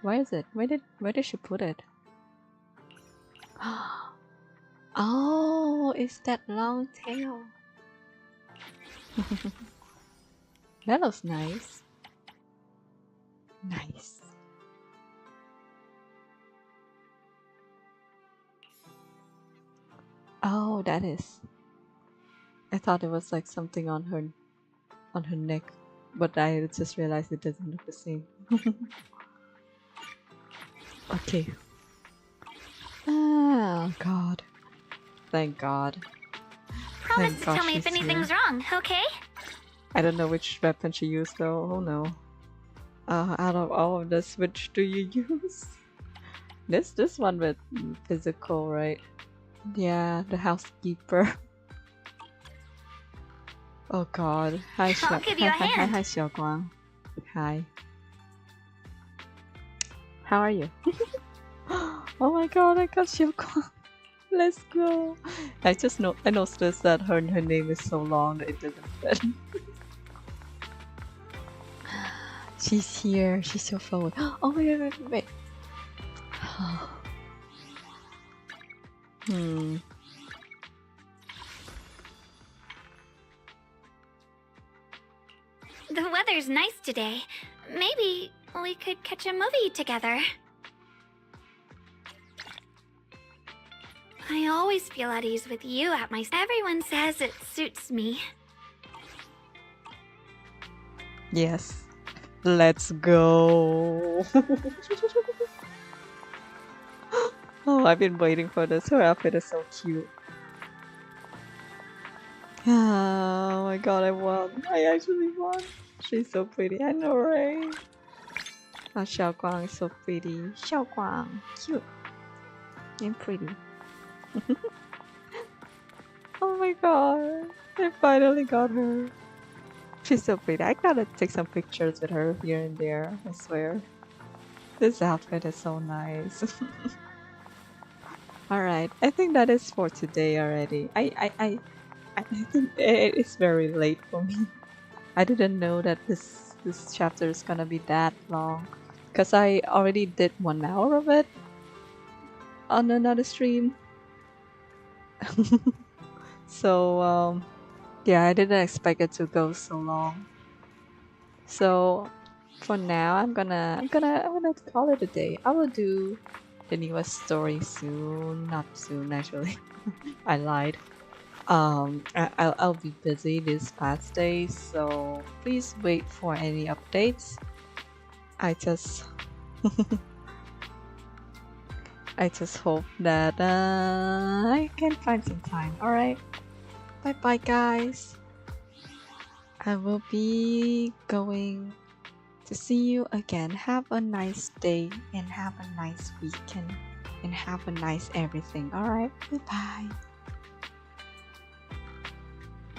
Where is it? Where did she put it? Oh, it's that long tail. That looks nice. Nice. Oh, that is. I thought it was like something on her neck, but I just realized it doesn't look the same. Okay. Oh God. Thank God. Promise Thank to God tell me if she's anything's here. wrong, okay? I don't know which weapon she used though. Oh no. Out of all of this, which do you use? This one with physical, right? Yeah, the housekeeper. Oh God. Hi, I'll give you a hand. Hi, Xiaoguang. Hi. How are you? Oh my God, I got Xiaoguang. Let's go. I noticed that her name is so long that it doesn't fit. She's here. She's so forward. Oh wait. The weather's nice today. Maybe we could catch a movie together. I always feel at ease with you at my... Everyone says it suits me. Yes. Let's go. Oh, I've been waiting for this. Her outfit is so cute. Oh my God, I won. I actually won. She's so pretty. I know, right? Oh, Xiaoguang is so pretty. Xiaoguang, cute and pretty. Oh my God, I finally got her. She's so pretty. I gotta take some pictures with her here and there, I swear. This outfit is so nice. Alright, I think that is for today already. I think it's very late for me. I didn't know that this chapter is gonna be that long. Because I already did 1 hour of it on another stream. So yeah, I didn't expect it to go so long. So for now, I'm gonna call it a day. I will do the newest story soon. Not soon, actually. I lied. I'll be busy these past days, so please wait for any updates. I just hope that I can find some time. All right. Bye bye, guys. I will be going to see you again. Have a nice day and have a nice weekend and have a nice everything. All right. Bye bye.